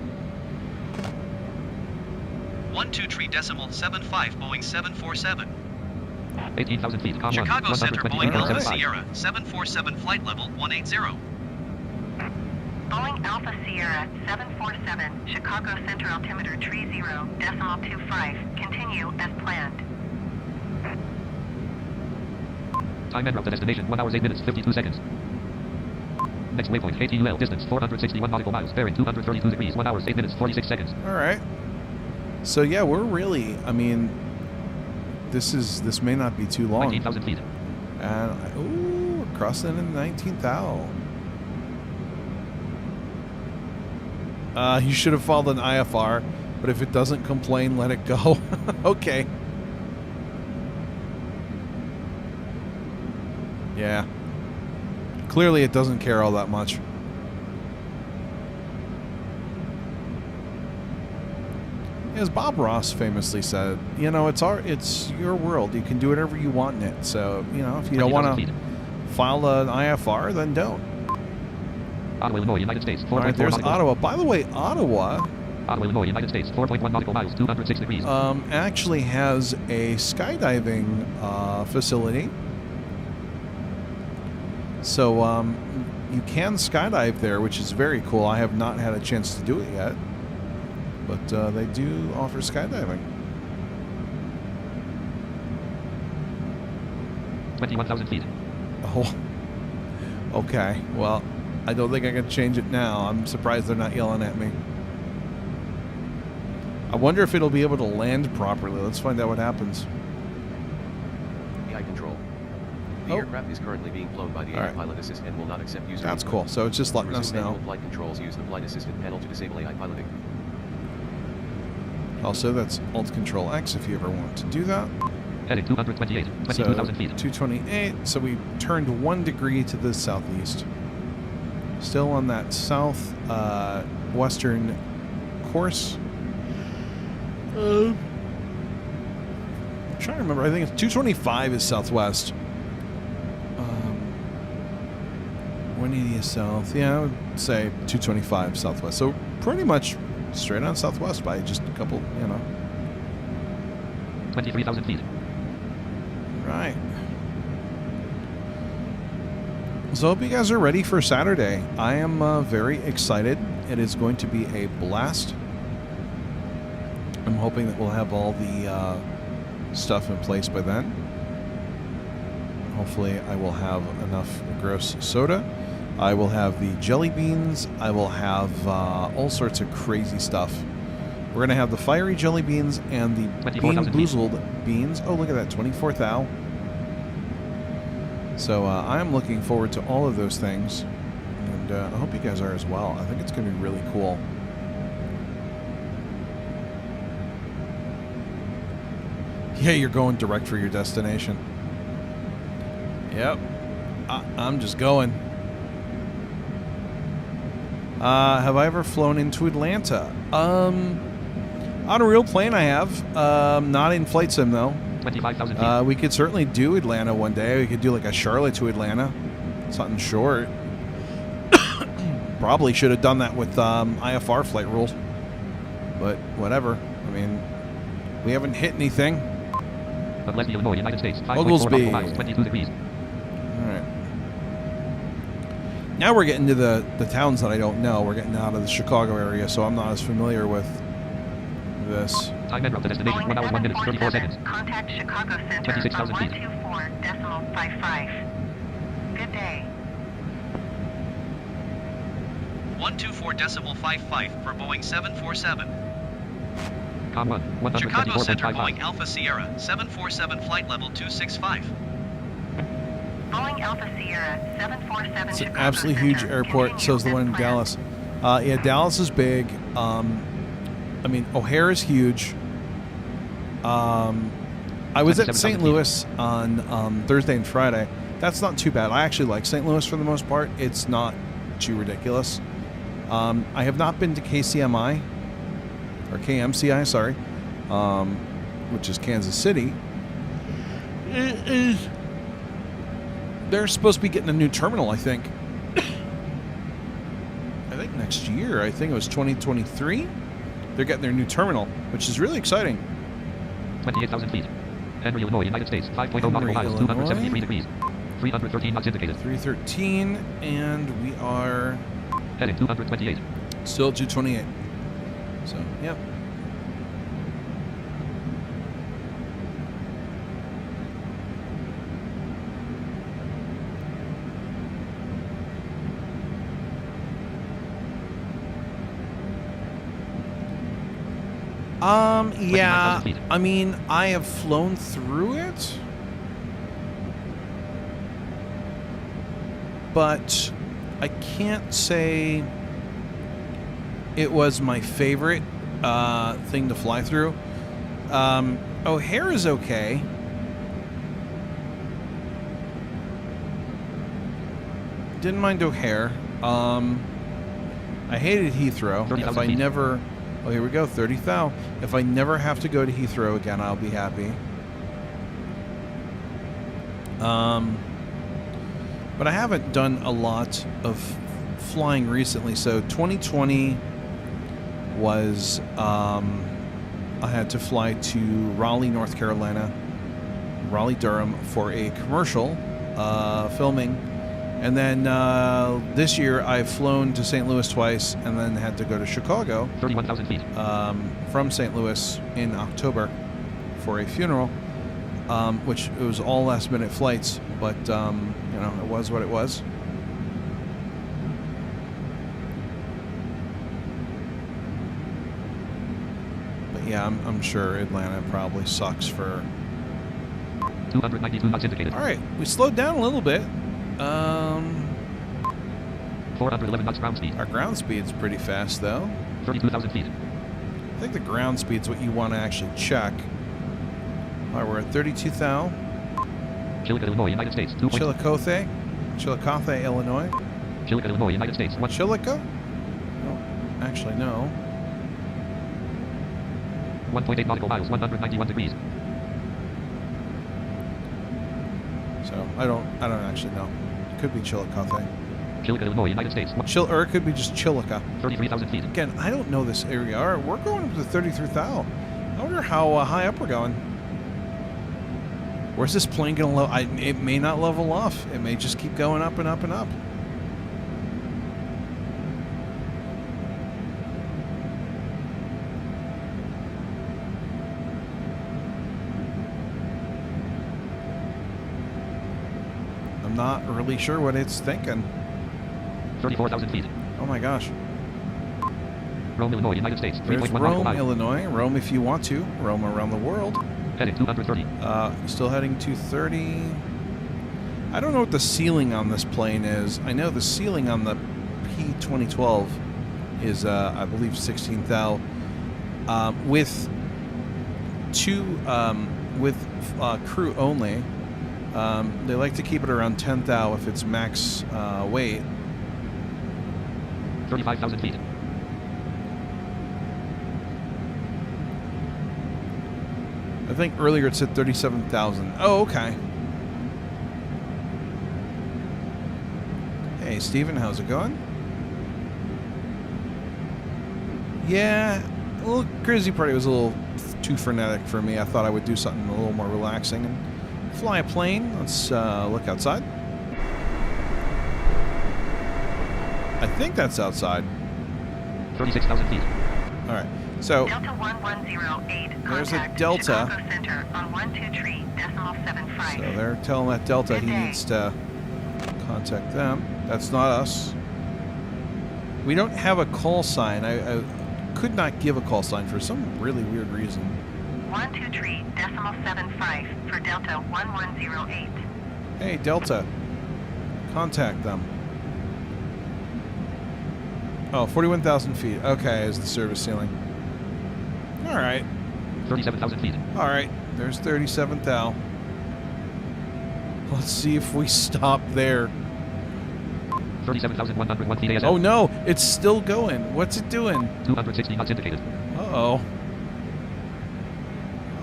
123.75 Boeing 747. 18,000 feet. Com 1, Chicago Center Boeing Alpha 120.75. Sierra 747 flight level 180. Boeing Alpha Sierra 747, Chicago Center altimeter tree 0.25. Continue as planned. Time en route to destination, 1 hour 8 minutes, 52 seconds. Next waypoint, 18 UL, distance 461 nautical miles, bearing 232 degrees, 1 hour 8 minutes, 46 seconds. All right. So yeah, we're really. I mean, this may not be too long. 19,000 feet. And we're crossing into 19th thou. You should have followed an IFR, but if it doesn't complain, let it go. Okay. Yeah. Clearly, it doesn't care all that much. As Bob Ross famously said, you know, it's your world. You can do whatever you want in it. So, you know, if you don't want 20,000 to feet. file an IFR, then don't. Ottawa, Illinois, United States, 4.4 All right, there's nautical Ottawa. By the way, Ottawa Ottawa, Illinois, United States, 4.1 nautical miles, 206 degrees. actually has a skydiving facility. So you can skydive there, which is very cool. I have not had a chance to do it yet, but they do offer skydiving. 21,000 feet. Oh, okay. Well, I don't think I can change it now. I'm surprised they're not yelling at me. I wonder if it'll be able to land properly. Let's find out what happens. AI control. The aircraft is currently being flown by the AI pilot assist and will not accept user. That's cool. So it's just letting us Resume know. manual flight controls. Use the flight assistant panel to disable AI piloting. Also, that's Alt Control X if you ever want to do that. Heading 228. So 22,000 feet. 228. So we turned 1 degree to the southeast. Still on that south western course. I'm trying to remember. I think it's 225 is southwest. 180 is south. Yeah, I would say 225 southwest. So pretty much straight on southwest by just a couple, 23,000 feet. Right. So I hope you guys are ready for Saturday. I am very excited. It is going to be a blast. I'm hoping that we'll have all the stuff in place by then. Hopefully I will have enough gross soda. I will have the jelly beans. I will have all sorts of crazy stuff. We're going to have the fiery jelly beans and the bean-boozled beans. Oh, look at that, 24 thou. So I'm looking forward to all of those things. And I hope you guys are as well. I think it's going to be really cool. Yeah, you're going direct for your destination. Yep. I'm just going. Have I ever flown into Atlanta? On a real plane I have. Not in Flight Sim, though. 25,000 feet. We could certainly do Atlanta one day. We could do like a Charlotte to Atlanta. Something short. Probably should have done that with IFR flight rules. But whatever. I mean, we haven't hit anything. Unless Illinois, United States. 5.4 Oglesby. nautical miles, 22 degrees. Alright. Now we're getting to the towns that I don't know. We're getting out of the Chicago area, so I'm not as familiar with this. Time en route to destination. 1 hour, 1 minute, 34 seconds. Contact Chicago Center 26,000 feet. 124.55. Good day. 124.55 for Boeing 747. Com 1, Chicago Center 124.55. Boeing Alpha Sierra 747 flight level 265. Boeing Alpha Sierra 747 It's an Chicago absolutely Center. huge airport. Continue So is the as one in planned. Dallas. Yeah, Dallas is big. I mean, O'Hare is huge. I was at St. Louis on Thursday and Friday. That's not too bad. I actually like St. Louis for the most part. It's not too ridiculous. I have not been to KCMI, or KMCI, sorry, which is Kansas City. They're supposed to be getting a new terminal, I think. I think next year. I think it was 2023. They're getting their new terminal, which is really exciting. 28,000 feet. Henry, Illinois, United States. 5.0 Henry, nautical miles, Illinois. 273 degrees. 313 knots indicated. 313, and we are Heading 228. still 228. So, yep. Yeah, 25,000 feet. I mean, I have flown through it, but I can't say it was my favorite thing to fly through. O'Hare is okay. Didn't mind O'Hare. I hated Heathrow. 30,000 If I feet. never... Oh, here we go, 30 thou. If I never have to go to Heathrow again, I'll be happy. But I haven't done a lot of flying recently. So 2020 was... I had to fly to Raleigh, North Carolina, Raleigh-Durham for a commercial filming. And then this year I've flown to St. Louis twice and then had to go to Chicago 31,000 feet. from St. Louis in October for a funeral, which it was all last minute flights, but you know, it was what it was. But yeah, I'm sure Atlanta probably sucks for... 292 knots indicated. All right, we slowed down a little bit. 411 knots ground speed. Our ground speed's pretty fast, though. 32,000 feet. I think the ground speed's what you want to actually check. All right, we're at 32 thou. Chillicothe, Illinois, United States. 2. Chillicothe, Illinois. Chillicothe, Illinois, United States. 1. Chillico? Oh, actually, no. 1.8 nautical miles, 191 degrees. So I don't actually know. It could be Chillicothe. Chillicothe, Illinois, United States. Or it could be just Chillica. 33,000 feet. Again, I don't know this area. All right, we're going up to 33 thou. I wonder how high up we're going. Where's this plane going to level? It may not level off. It may just keep going up and up and up. I'm not really sure what it's thinking. 34,000 feet. Oh my gosh. Rome, Illinois, United States. There's 3.1 Rome, miles. Illinois. Rome if you want to. Rome around the world. Heading 230. Still heading 230. I don't know what the ceiling on this plane is. I know the ceiling on the P2012 is, I believe, 16 thou. With crew only. They like to keep it around 10 thou if it's max weight. 35,000 feet. I think earlier it said 37,000. Oh, okay. Hey, Steven, how's it going? Yeah, a little crazy party was a little too frenetic for me. I thought I would do something a little more relaxing and fly a plane. Let's look outside. I think that's outside. 36,000 feet. All right. So Delta 1108. There's a Contact Delta. Chicago Center on 123.75. So they're telling that Delta Good he day. needs to contact them. That's not us. We don't have a call sign. I could not give a call sign for some really weird reason. 123.75 for Delta 1108. Hey, Delta. Contact them. Oh, 41,000 feet. Okay, is the service ceiling. All right. 37,000 feet. All right. There's 37 thou. Let's see if we stop there. 37,101 feet ASL. Oh, no. It's still going. What's it doing? 260 knots indicated. Uh-oh.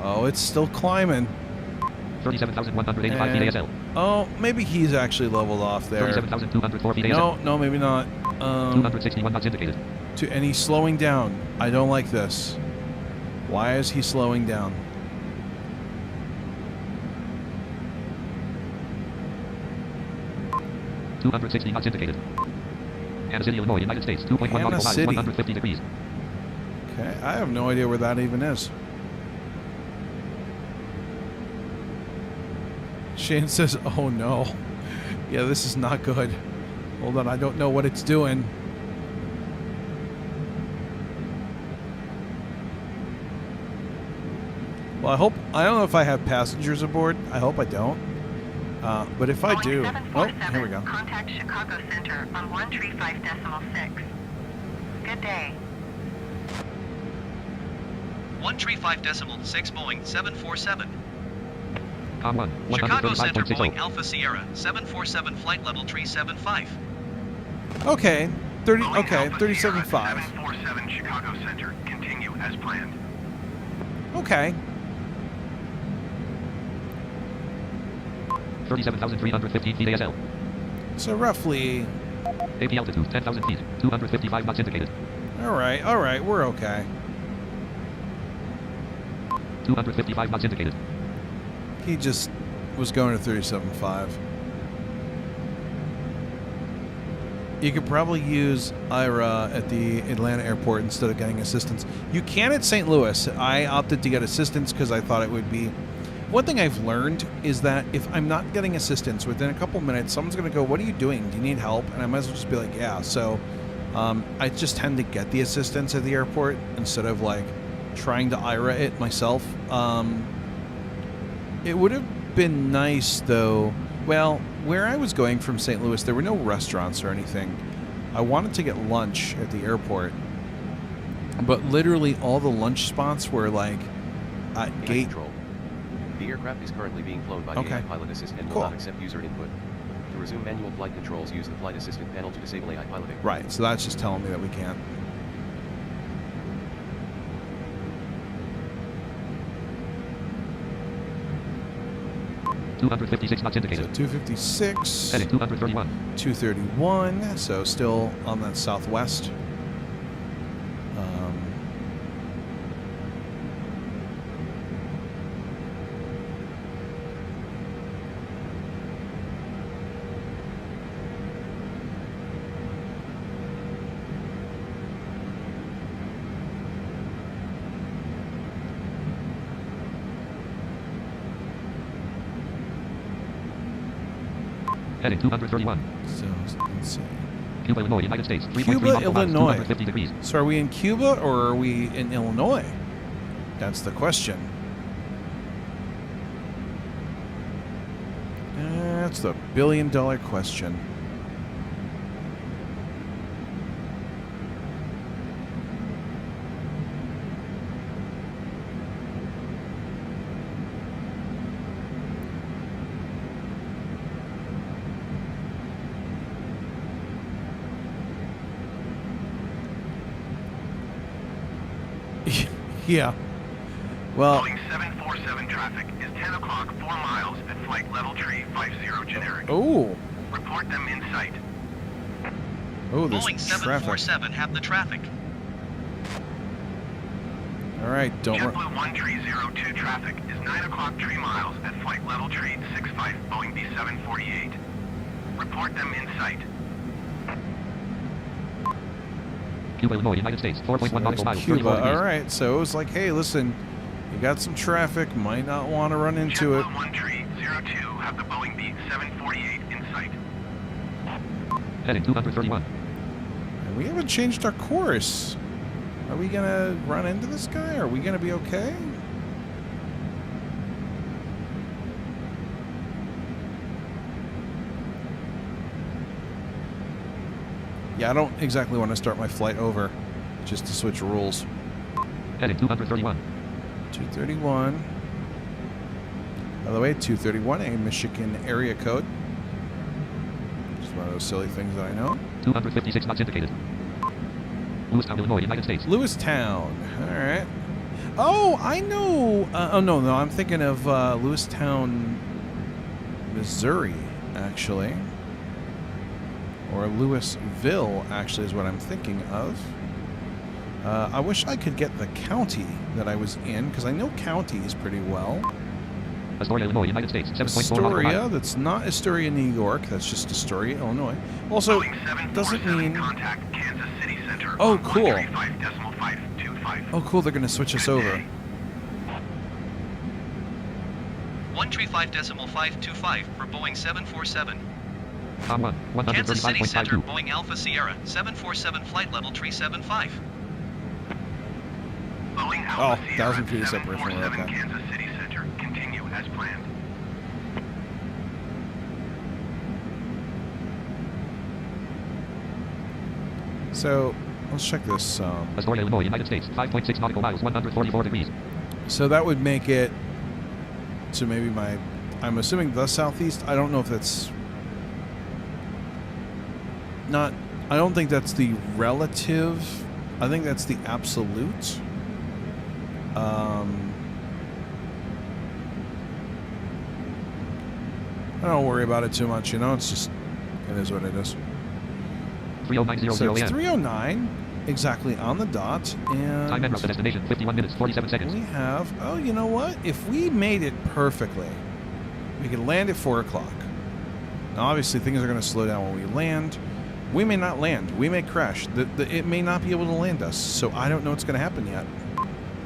Oh, it's still climbing. 37,185 feet ASL. Oh, maybe he's actually leveled off there. 37,204 feet ASL. No, maybe not. 261 knots indicated. And he's slowing down. I don't like this. Why is he slowing down? $260 knots indicated. Kansas City, Illinois, United States. 2.1 nautical miles, City. 150 degrees. Okay, I have no idea where that even is. Shane says, oh no. Yeah, this is not good. Hold on, I don't know what it's doing. Well, I don't know if I have passengers aboard. I hope I don't. But if I do, oh, here we go. Contact Chicago Center on 135.6. Good day. 135.6 Boeing 747. Com 1, Chicago Center 135.60. Boeing Alpha Sierra 747 flight level 375. Okay, Boeing okay, Alpha Sierra 37.5. 747 Chicago Center. Continue as planned. Okay. 37,315 feet ASL. So roughly, AP altitude 10,000 feet. 255 knots indicated. all right, we're okay. 255 knots indicated. He just was going to 37.5. You could probably use IRA at the Atlanta airport instead of getting assistance. You can at St. Louis. I opted to get assistance because I thought it would be... One thing I've learned is that if I'm not getting assistance, within a couple minutes, someone's going to go, what are you doing? Do you need help? And I might as well just be like, yeah. So I just tend to get the assistance at the airport instead of like trying to IRA it myself. It would have been nice though. Well, where I was going from St. Louis, there were no restaurants or anything. I wanted to get lunch at the airport, but literally all the lunch spots were like at gate control. The aircraft is currently being flown by the AI pilot assist and will not accept user input. To resume manual flight controls, use the flight assistant panel to disable AI piloting. Right, so that's just telling me that we can't. $256 knots indicated. So 256. Heading 231. 231. So still on that southwest. Heading 231. So let's see. Cuba, Illinois, United States. 3.3 Cuba, nautical miles, Illinois. 250 degrees. So are we in Cuba or are we in Illinois? That's the question. That's the billion-dollar question. Yeah. Well, Boeing 747 traffic is 10 o'clock, 4 miles at flight level tree 50 generic. oh, Report them in sight. oh, there's Boeing traffic. 747 have the traffic. All right, don't. JetBlue 1302 traffic is 9 o'clock 3 miles at flight level tree 65 Boeing B748. Report them in sight. Cuba, Illinois, United States. 4.1 nautical miles, Cuba. 34 degrees. All right, so it was like, hey, listen, you got some traffic, might not want to run into it. JetBlue 1302 have the Boeing B748 in sight. Heading 231. And we haven't changed our course. Are we gonna run into this guy? Are we gonna be okay? Yeah, I don't exactly want to start my flight over just to switch rules. Heading 231. 231. By the way, 231, a Michigan area code. Just one of those silly things that I know. 256 knots indicated. Lewistown, Illinois, United States. Lewistown. All right. Oh, I know. Oh, no, I'm thinking of Lewistown, Missouri, actually. Or Louisville, actually, is what I'm thinking of. I wish I could get the county that I was in, because I know counties pretty well. Astoria, Illinois, United States. 7.4 nautical Astoria, miles. that's not Astoria, New York. That's just Astoria, Illinois. Also, Boeing doesn't 747 mean... contact Kansas City Center. Oh, on cool. 135.525. Oh, cool, they're going to switch us over. 135.525 for Boeing 747. Tom 1, Kansas City Center, 135.52. Boeing Alpha Sierra, 747 flight level 375. Boeing Oh, Alpha Sierra 1,000 feet of separation, we're 747 okay. Kansas City Center. Continue as planned. So, let's check this. Astoria, Illinois, United States. 5.6 nautical miles, 144 degrees. So that would make it to maybe my... I'm assuming the southeast. I don't know if that's... Not... I don't think that's the relative. I think that's the absolute. I don't worry about it too much, you know? It's just... It is what it is. 30900 So it's AM. 309, exactly on the dot, and... Time and route to destination, 51 minutes, 47 seconds. We have... Oh, you know what? If we made it perfectly, we could land at 4 o'clock. Now, obviously, things are going to slow down when we land. We may not land. We may crash. It may not be able to land us. So I don't know what's going to happen yet.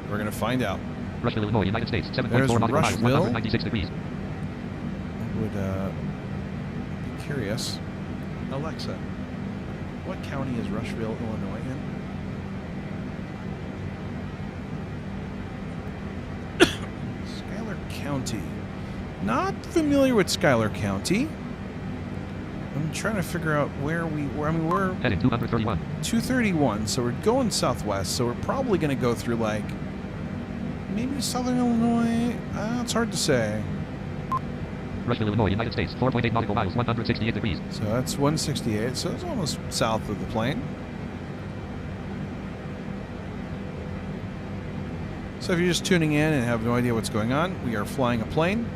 We're going to find out. Rushville, Illinois, United States. 7.4 There's nautical miles, Rushville. 196 degrees. I would be curious. Alexa, what county is Rushville, Illinois in? Schuyler County. Not familiar with Schuyler County. I'm trying to figure out where we're Heading 231. 231, so we're going southwest, so we're probably going to go through, like, maybe southern Illinois. It's hard to say. Rushville, Illinois, United States. 4.8 nautical miles, 168 degrees. So that's 168, so it's almost south of the plane. So if you're just tuning in and have no idea what's going on, we are flying a plane.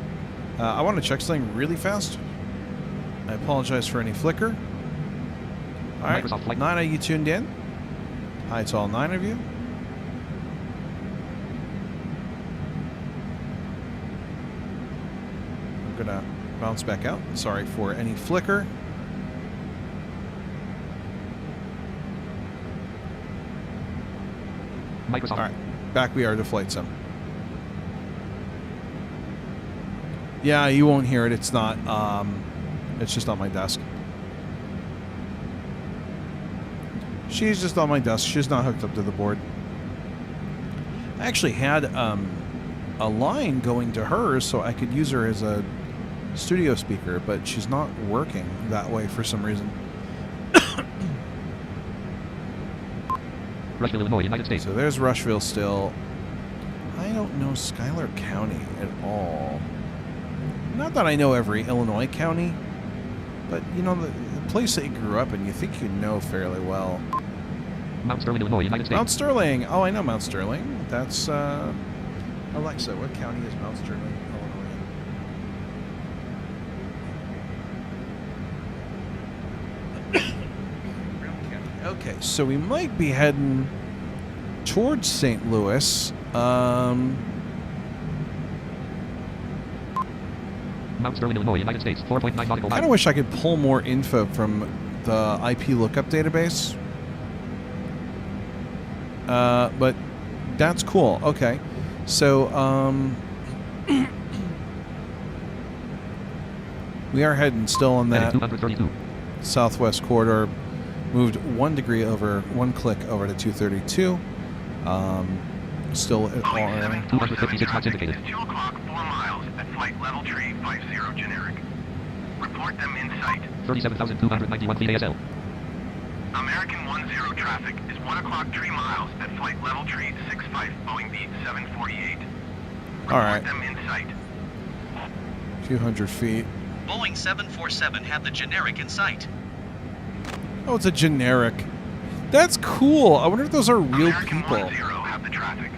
I want to check something really fast. I apologize for any flicker. All right, Microsoft Flight. 9 of you tuned in. Hi to all 9 of you. I'm gonna bounce back out. Sorry for any flicker. Microsoft. All right, back we are to flight sim. Yeah, you won't hear it. It's not. It's just on my desk. She's just on my desk. She's not hooked up to the board. I actually had a line going to her so I could use her as a studio speaker, but she's not working that way for some reason. Rushville, Illinois, United States. So there's Rushville still. I don't know Schuyler County at all. Not that I know every Illinois county, but you know, the place that you grew up in, you think you know fairly well. Mount Sterling, Illinois, United States. Mount Sterling. Oh, I know Mount Sterling. That's Alexa, what county is Mount Sterling, Illinois? Okay, so we might be heading towards St. Louis. Mount Sterling, Illinois, United States. 4.9 nautical I kind miles. of wish I could pull more info from the IP lookup database. But that's cool. Okay. So, we are heading still on that Heading 232. southwest corridor. Moved 1 degree over, 1 click over to 232. Still at Boeing all. 747 256 knots indicated. It's 2 o'clock, 4 miles at flight level tree 50 generic. Report them in sight. 37,291 feet ASL. American 10 traffic is 1 o'clock 3 miles at flight level tree 65 Boeing beat 748. Report All right. them in sight. A few hundred feet. Boeing 747 have the generic in sight. Oh, it's a generic. That's cool. I wonder if those are real American people. 10 have the traffic.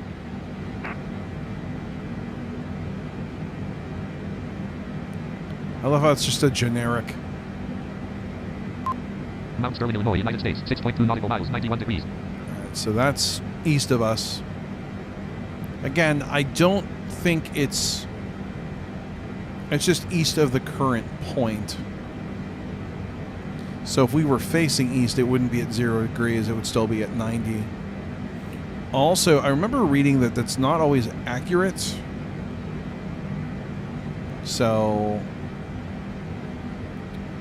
I love how it's just a generic. Mount Sterling, Illinois, United States. 6.2 nautical miles, 91 degrees. Alright, so that's east of us. Again, I don't think it's just east of the current point. So if we were facing east, it wouldn't be at 0 degrees. It would still be at 90. Also, I remember reading that that's not always accurate. So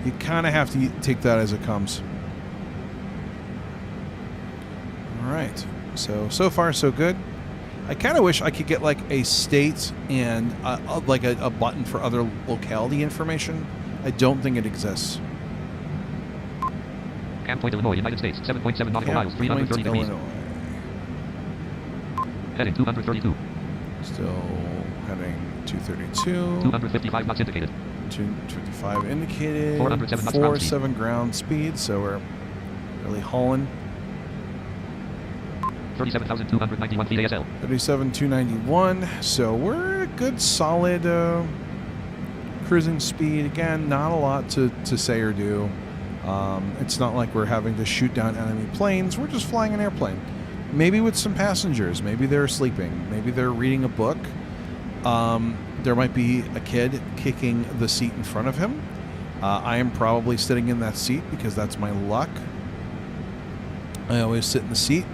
you kind of have to take that as it comes. All right. So far, so good. I kind of wish I could get like a state and like a button for other locality information. I don't think it exists. Camp Point, Illinois, United States. 7.7 nautical miles, 330 degrees. Illinois. Heading 232. Still heading 232. 255 knots indicated. 255 indicated. 407 knots ground speed. 47 ground speed, so we're really hauling. 37,291 feet ASL. 37,291. So we're a good solid cruising speed. Again, not a lot to say or do. It's not like we're having to shoot down enemy planes. We're just flying an airplane. Maybe with some passengers. Maybe they're sleeping. Maybe they're reading a book. There might be a kid kicking the seat in front of him. I am probably sitting in that seat because that's my luck. I always sit in the seat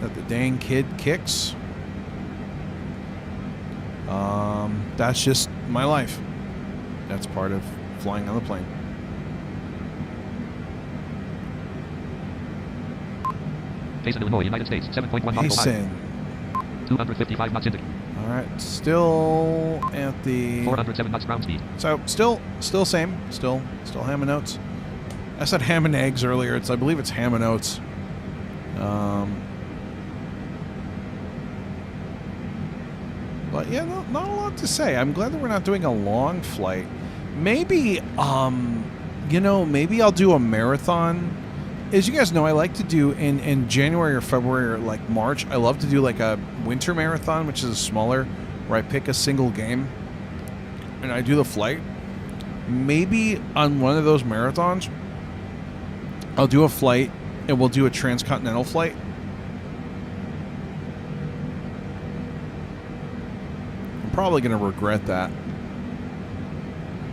that the dang kid kicks. That's just my life. That's part of flying on the plane. Payson, Illinois, United States. 7.1 nautical miles. Payson. 255 knots indicated. All right, still at the 407 knots ground speed. So still same, still ham and oats. I said ham and eggs earlier. I believe it's ham and oats. But yeah, not a lot to say. I'm glad that we're not doing a long flight. Maybe maybe I'll do a marathon. As you guys know, I like to do in January or February or like March, I love to do like a winter marathon, which is smaller, where I pick a single game and I do the flight. Maybe on one of those marathons, I'll do a flight and we'll do a transcontinental flight. I'm probably going to regret that.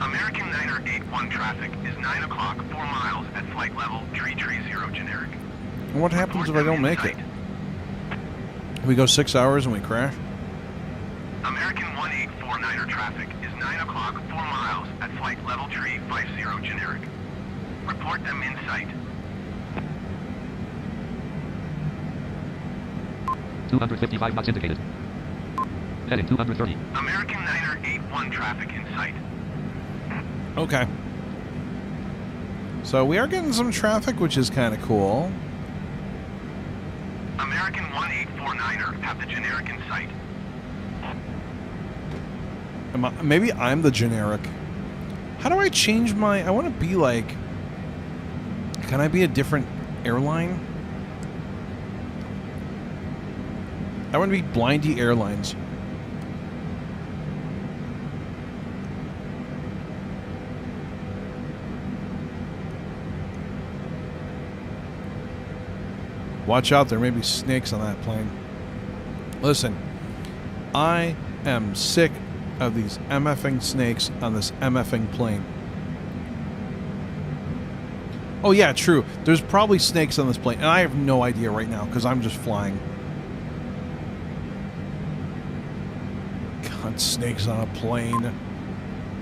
American 981 traffic is 9 o'clock, 4 miles at flight level 330 generic. And what happens if I Report don't them make in it? sight. We go 6 hours and we crash? American 1849er traffic is 9 o'clock, 4 miles at flight level 350 generic. Report them in sight. 255 knots indicated. Heading 230. American 981 traffic in sight. Okay. So we are getting some traffic, which is kind of cool. American 1849er have the generic in sight. Maybe I'm the generic. How do I change my... I want to be like... Can I be a different airline? I want to be Blindy Airlines. Watch out, there may be snakes on that plane. Listen, I am sick of these MFing snakes on this MFing plane. Oh yeah, true. There's probably snakes on this plane, and I have no idea right now because I'm just flying. God, snakes on a plane.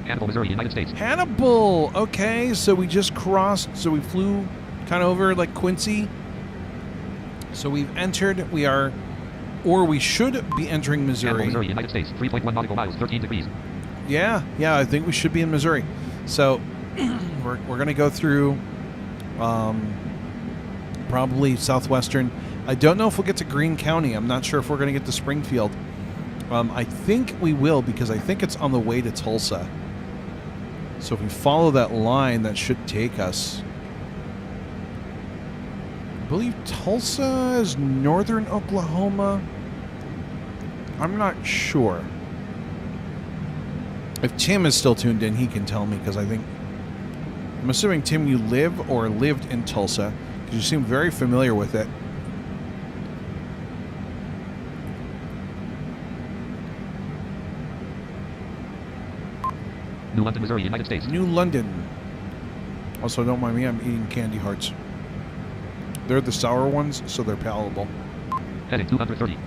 Hannibal, Missouri, United States. Hannibal! Okay, so we just crossed, so we flew kind of over like Quincy. So we've entered, we are, or we should be entering Missouri. Hannibal, Missouri, United States. 3.1 nautical miles, 13 degrees. Yeah, I think we should be in Missouri. So we're going to go through probably southwestern. I don't know if we'll get to Greene County. I'm not sure if we're going to get to Springfield. I think we will because I think it's on the way to Tulsa. So if we follow that line, that should take us. I believe Tulsa is northern Oklahoma. I'm not sure. If Tim is still tuned in, he can tell me because I'm assuming, Tim, you live or lived in Tulsa because you seem very familiar with it. New London, Missouri, United States. New London. Also, don't mind me, I'm eating candy hearts. They're the sour ones, so they're palatable. Heading 230.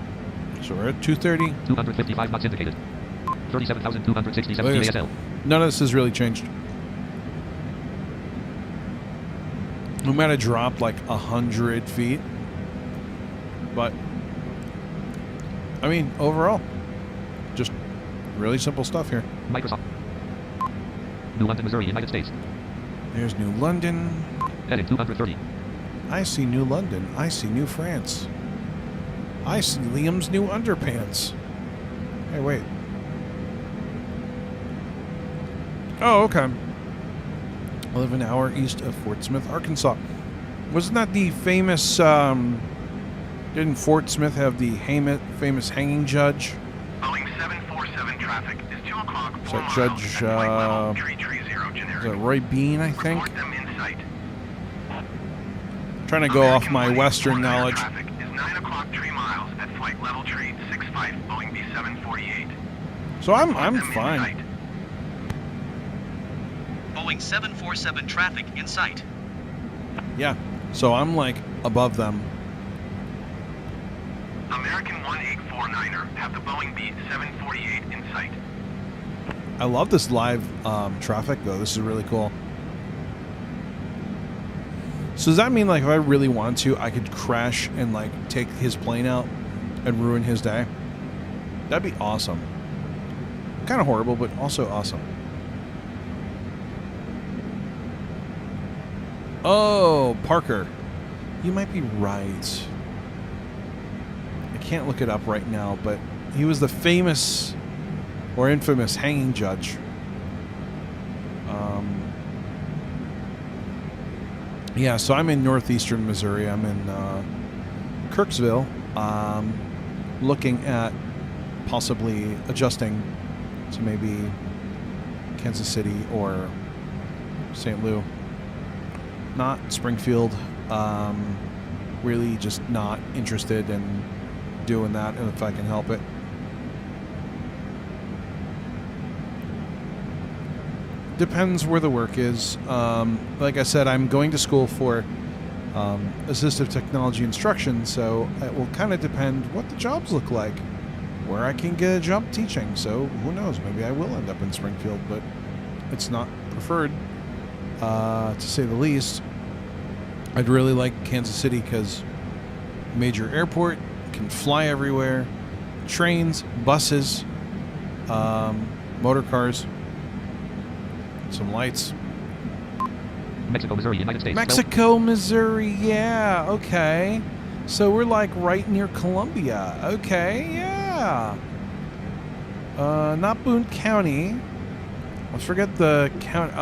So we're at 230. 255 knots indicated. 37,267 Look at this. PASL. None of this has really changed. We might have dropped like 100 feet. But, I mean, overall, just really simple stuff here. Microsoft. New London, Missouri, United States. There's New London. Heading 230. I see New London. I see New France. I see Liam's new underpants. Hey, wait. Oh, okay. I live an hour east of Fort Smith, Arkansas. Wasn't that the famous, didn't Fort Smith have the famous hanging judge? Boeing 747 traffic is 2 o'clock, 4 Is that miles Judge, at flight level 330 generic. Is that Roy Bean, I think? Report them in sight. Trying to go off American my 184 Western knowledge. Traffic is 9 o'clock, 3 miles at flight level 365 Boeing B748. So I'm Report them in fine. sight. Boeing 747 traffic in sight. Yeah. So I'm like above them. American 1849er, have the Boeing B-748 in sight. I love this live traffic though. This is really cool. So does that mean like if I really wanted to, I could crash and like take his plane out and ruin his day? That'd be awesome. Kind of horrible, but also awesome. Oh, Parker. You might be right. I can't look it up right now, but he was the famous or infamous hanging judge. Yeah, so I'm in northeastern Missouri. I'm in Kirksville, looking at possibly adjusting to maybe Kansas City or St. Louis. Not Springfield. Really just not interested in doing that if I can help it. Depends where the work is. Like I said, I'm going to school for assistive technology instruction, so it will kind of depend what the jobs look like, where I can get a job teaching. So who knows? Maybe I will end up in Springfield, but it's not preferred, to say the least. I'd really like Kansas City because major airport, can fly everywhere, trains, buses, motor cars. Some lights. Mexico, Missouri, United States. Mexico, Missouri, yeah, okay. So we're like right near Columbia. Okay, yeah. Not Boone County. I forget the count.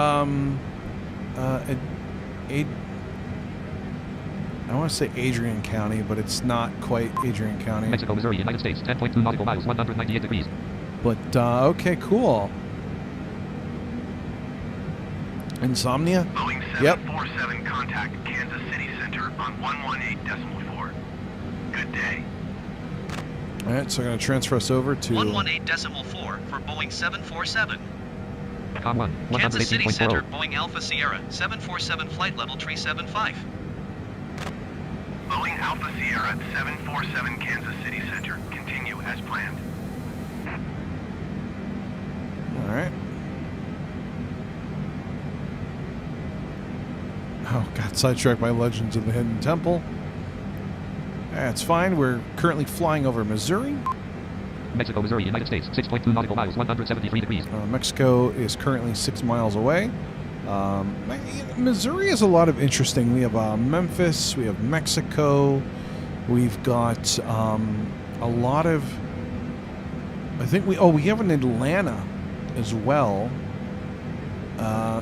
I want to say Adrian County, but it's not quite Adrian County. Mexico, Missouri, United States. 10.2 nautical miles, 198 degrees. But okay, cool. Insomnia? Boeing Yep. 747 contact Kansas City Center on 118.4. Good day. All right, so I'm going to transfer us over to 118.4 for Boeing 747. Com 1, Kansas City Center, 118.40. Boeing Alpha Sierra, 747 flight level 375. Boeing Alpha Sierra 747 Kansas City Center. Continue as planned. All right. Oh, got sidetracked by Legends of the Hidden Temple. That's fine. We're currently flying over Missouri. Mexico, Missouri, United States. 6.2 nautical miles, 173 degrees. Mexico is currently 6 miles away. Missouri has a lot of interesting. We have Memphis. We have Mexico. We've got a lot of. I think we have an Atlanta as well.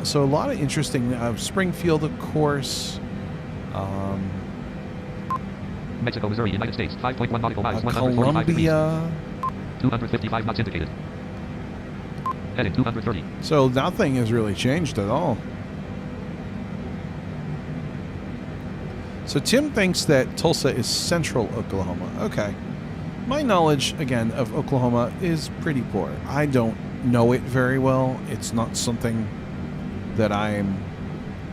So a lot of interesting. Springfield, of course. Mexico, Missouri, United States. 5.1 nautical miles, 145 degrees. Columbia. 255 knots indicated. Heading 230. So nothing has really changed at all. So Tim thinks that Tulsa is central Oklahoma. Okay. My knowledge, again, of Oklahoma is pretty poor. I don't know it very well. It's not something that I'm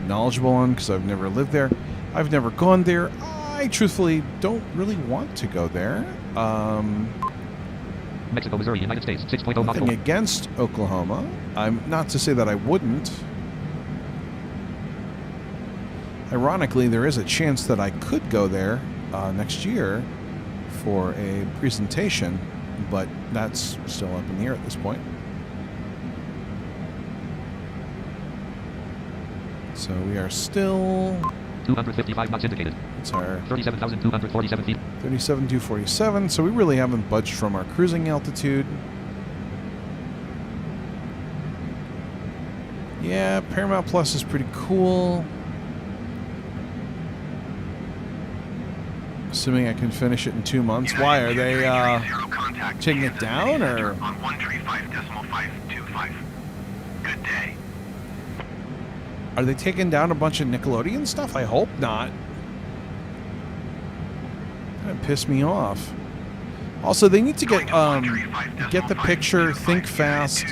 knowledgeable on because I've never lived there. I've never gone there. I truthfully don't really want to go there. Mexico, Missouri, United States. 6.0 Nothing nautical. against Oklahoma. I'm not to say that I wouldn't. Ironically, there is a chance that I could go there next year for a presentation, but that's still up in the air at this point. So we are still. 255 knots indicated. It's our 37,247 feet. 37,247. So we really haven't budged from our cruising altitude. Yeah, Paramount Plus is pretty cool. Assuming I can finish it in 2 months. Why are they taking it down or? On 135.525. Good day. Are they taking down a bunch of Nickelodeon stuff? I hope not. That pissed me off. Also, they need to get the picture, think fast,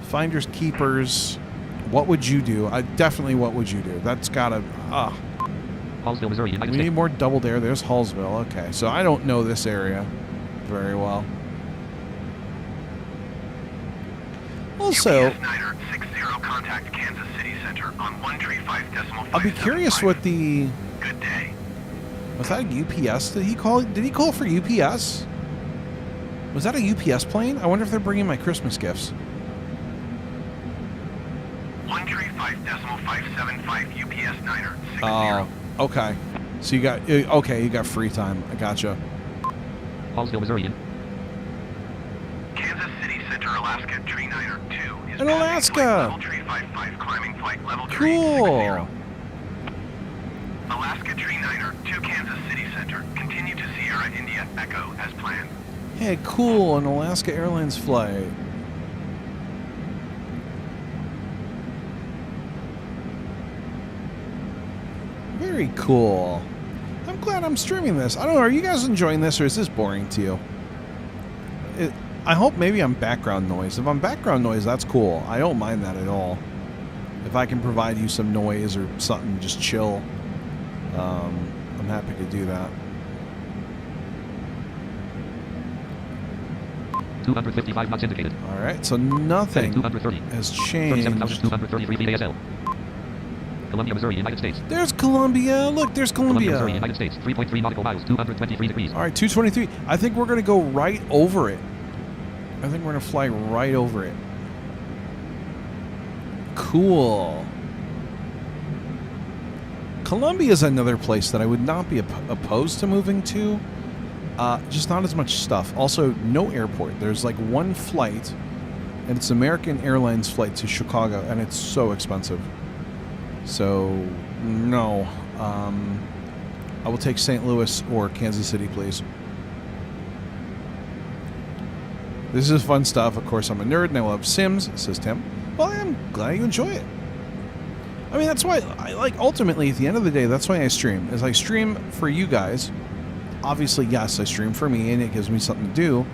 finders keepers, What would you do? Definitely what would you do? That's gotta... Hallsville, Missouri, United We States. need more double dare. There's Hallsville. Okay, so I don't know this area very well. Also, UPS Niner 60 contact Kansas City Center on 135.57. I'll be curious what the... Good day. Was that a UPS? Did he call for UPS? Was that a UPS plane? I wonder if they're bringing my Christmas gifts. 135.575 UPS Niner 60. Oh, okay. So you got free time. I gotcha. Hallsville, Missouri. Kansas City Center, Alaska, Tree Niner 2 is In Alaska. passing flight level tree 55, climbing flight level tree Cool. 60. Alaska Tree Niner to Kansas City Center. Continue to Sierra India Echo as planned. Hey, cool. An Alaska Airlines flight. Very cool. I'm glad I'm streaming this. I don't know, are you guys enjoying this or is this boring to you? I hope maybe I'm background noise. If I'm background noise, that's cool. I don't mind that at all. If I can provide you some noise or something, just chill. I'm happy to do that. 255 knots indicated. All right, so nothing 230. has changed. 37,233 VASL. Columbia, Missouri, United States. There's Columbia. Look, there's Columbia, Columbia. Missouri, United States. 3.3 nautical miles, 223 degrees. All right, 223. I think we're going to go right over it. I think we're going to fly right over it. Cool. Columbia is another place that I would not be opposed to moving to. Just not as much stuff. Also, no airport. There's like one flight, and it's American Airlines flight to Chicago, and it's so expensive. So, no. I will take St. Louis or Kansas City, please. This is fun stuff. Of course, I'm a nerd and I love Sims, says Tim. Well, I'm glad you enjoy it. I mean, that's why I like, ultimately, at the end of the day, that's why I stream. Is I stream for you guys. Obviously, yes, I stream for me and it gives me something to do.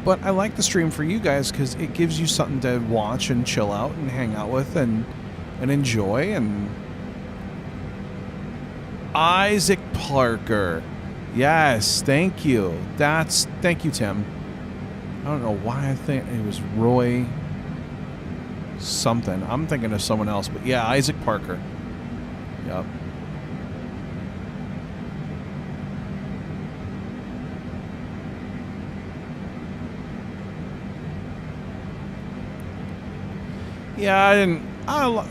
But I like the stream for you guys because it gives you something to watch and chill out and hang out with and enjoy. And Isaac Parker. Yes, thank you. Thank you, Tim. I don't know why I think it was Roy something. I'm thinking of someone else, but yeah, Isaac Parker. Yep. Yeah, I didn't.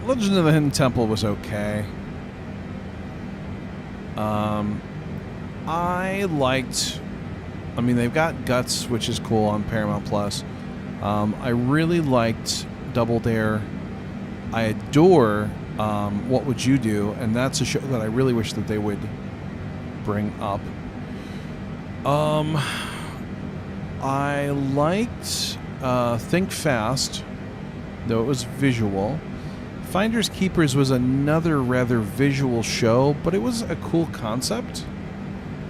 Legend of the Hidden Temple was okay. I liked. I mean, they've got Guts, which is cool on Paramount Plus. I really liked Double Dare. I adore What Would You Do, and that's a show that I really wish that they would bring up. I liked Think Fast, though it was visual. Finders Keepers was another rather visual show, but it was a cool concept.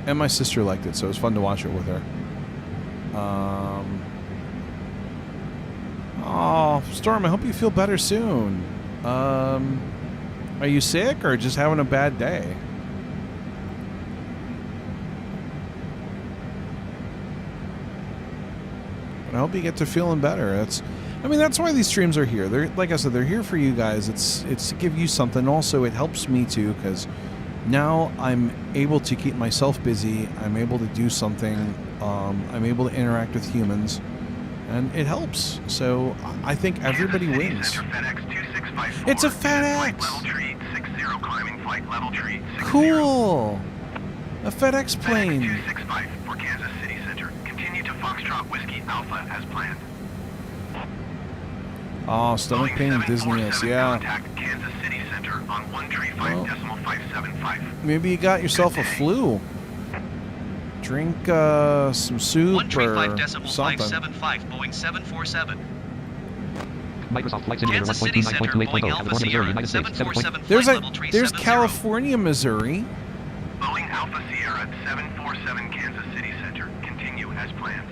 And my sister liked it, so it was fun to watch it with her. Oh, Storm, I hope you feel better soon. Are you sick or just having a bad day? But I hope you get to feeling better. That's why these streams are here. They're, like I said, they're here for you guys. It's to give you something. Also, it helps me too, because now I'm able to keep myself busy. I'm able to do something. I'm able to interact with humans, and it helps. So I think everybody wins. It's a FedEx. Cool. A FedEx plane. 265 for Kansas City Center. Continue to Foxtrot Whiskey Alpha as planned. Oh, stomach pain and dizziness, yeah. Contact Kansas City Center on 135.575. Maybe you got yourself a flu. Drink some soup or something. 135.575, Boeing 747. Microsoft Flight Simulator Kansas City Center, 1.29.28.0, Boeing Alpha California, Sierra, Missouri, United States, 747 There's flight level tree there's 70. California, Missouri. Boeing Alpha Sierra 747 Kansas City Center. Continue as planned.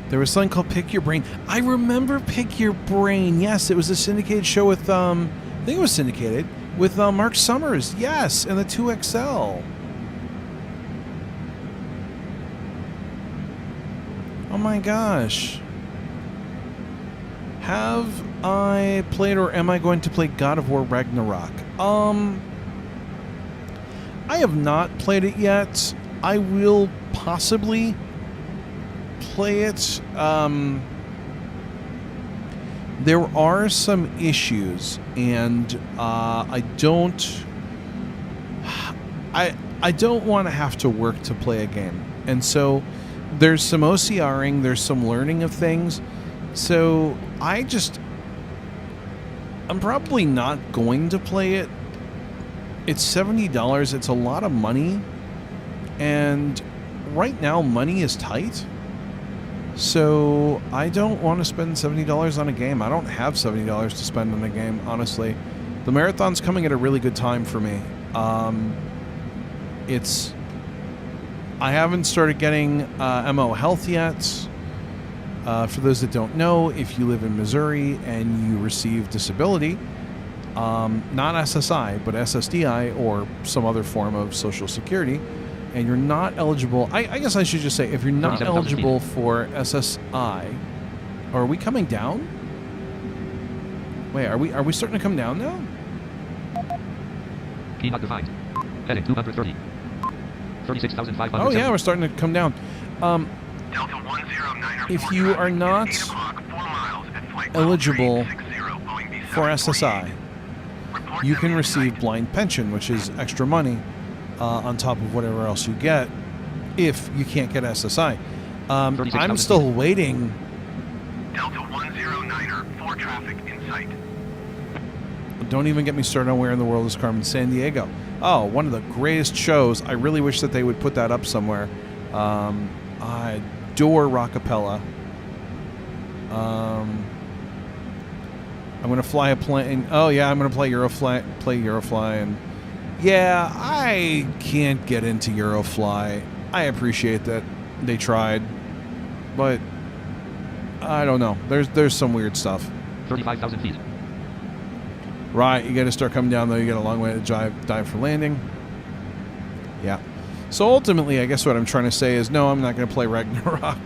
There was something called Pick Your Brain. I remember Pick Your Brain. Yes, it was a syndicated show with, I think it was syndicated, with Mark Summers. Yes, and the 2XL. Oh my gosh. Have I played or am I going to play God of War Ragnarok? I have not played it yet. I will possibly play it. There are some issues, and I don't want to have to work to play a game, and so there's some OCRing, there's some learning of things. So I'm probably not going to play it. It's $70. It's a lot of money, and right now money is tight. So I don't want to spend $70 on a game. I don't have $70 to spend on a game, honestly. The marathon's coming at a really good time for me. I haven't started getting MO Health yet. For those that don't know, if you live in Missouri and you receive disability, not SSI, but SSDI or some other form of Social Security, and you're not eligible, I guess I should just say, if you're not eligible for SSI, are we coming down? Wait, are we starting to come down now? Key not defined. Heading 230. 36,500. Oh yeah, we're starting to come down. Delta 109 If you are not eligible for SSI, you can receive blind pension, which is extra money on top of whatever else you get if you can't get SSI. I'm still waiting. Delta 109er, 4 traffic in sight. Don't even get me started on where in the world is Carmen San Diego. Oh, one of the greatest shows. I really wish that they would put that up somewhere. I adore Rockapella. I'm going to fly a plane. Oh, yeah, I'm going to play Eurofly. And yeah, I can't get into Eurofly. I appreciate that they tried, but I don't know. There's some weird stuff. 35,000 feet. Right, you got to start coming down, though. You got a long way to dive for landing. Yeah. So ultimately, I guess what I'm trying to say is, no, I'm not going to play Ragnarok.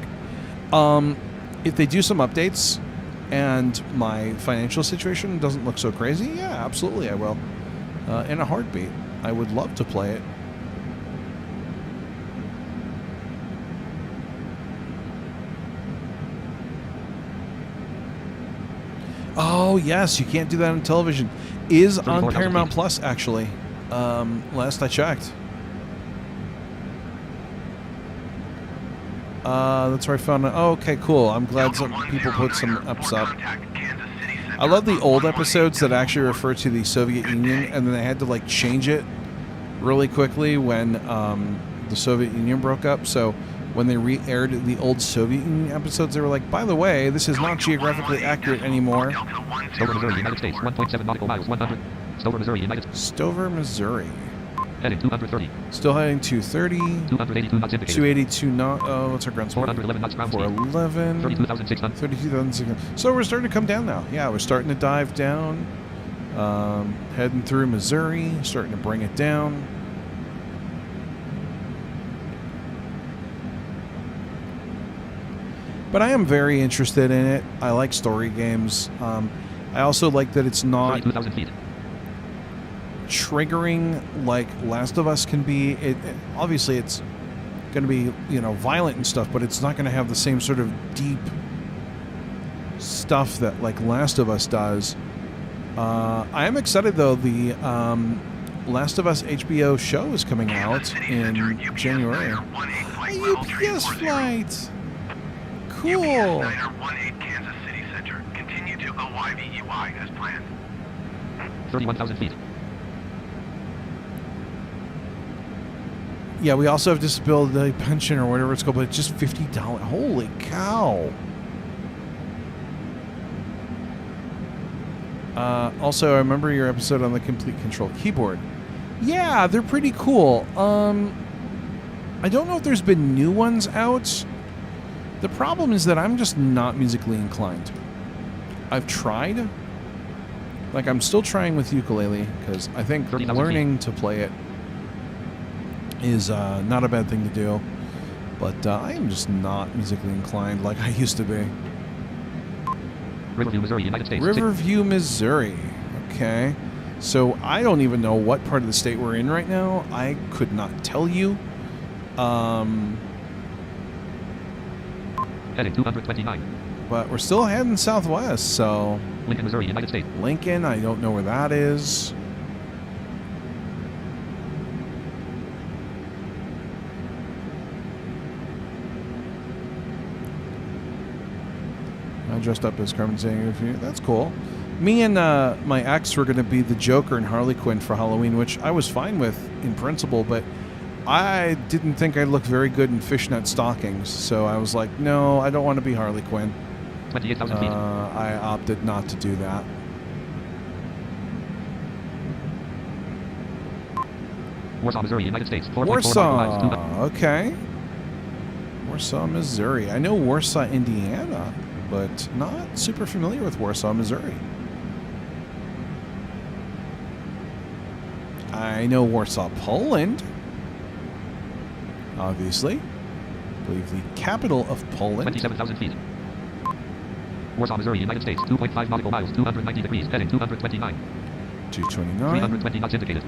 If they do some updates and my financial situation doesn't look so crazy, yeah, absolutely I will. In a heartbeat. I would love to play it. Oh, yes, you can't do that on television. Is on Paramount Plus, actually. Last I checked. That's where I found it. Oh, okay, cool. I'm glad some people put some ups up. I love the old episodes that actually refer to the Soviet Union, and then they had to, like, change it really quickly when the Soviet Union broke up. So when they re-aired the old Soviet Union episodes, they were like, by the way, this is not geographically accurate anymore. Stover, Missouri, United States, 1.7 nautical miles, 100. Stover, Missouri, United States. Stover, Missouri. Heading 230. Still heading 230. 282 knots indicated. 282 knots. Oh, what's our ground speed? 411 knots ground speed. 411. 32,600. 32,600. So we're starting to come down now. Yeah, we're starting to dive down. Heading through Missouri. Starting to bring it down. But I am very interested in it. I like story games. I also like that it's not 32,000 feet. triggering like Last of Us can be. Obviously it's going to be, violent and stuff, but it's not going to have the same sort of deep stuff that like Last of Us does. I am excited though. The Last of Us HBO show is coming out in January. A UPS flight. Cool. 18 Kansas City Center. Continue to OYVEY as planned. 31,000 feet. Yeah, we also have disability pension or whatever it's called, but it's just $50. Holy cow. Also, I remember your episode on the Complete Control keyboard. Yeah, they're pretty cool. I don't know if there's been new ones out. The problem is that I'm just not musically inclined. I've tried. Like, I'm still trying with ukulele, because I think 30,000 learning to play it is not a bad thing to do. But I am just not musically inclined like I used to be. Riverview, Missouri, United States. Riverview, Missouri. Okay. So I don't even know what part of the state we're in right now. I could not tell you. Heading 229. But we're still heading southwest, so... Lincoln, Missouri, United States. Lincoln, I don't know where that is. I dressed up as Carmen saying, that's cool. Me and my ex were going to be the Joker and Harley Quinn for Halloween, which I was fine with in principle, but I didn't think I'd look very good in fishnet stockings, so I was like, no, I don't want to be Harley Quinn. 28,000 feet. I opted not to do that. Warsaw, Missouri, United States. 4.4 miles. Warsaw, okay. Warsaw, Missouri. I know Warsaw, Indiana, but not super familiar with Warsaw, Missouri. I know Warsaw, Poland. Obviously. I believe the capital of Poland. 27,000 feet. Warsaw, Missouri, United States. 2.5 nautical miles. 290 degrees. Heading 229. 229. 320 knots indicated.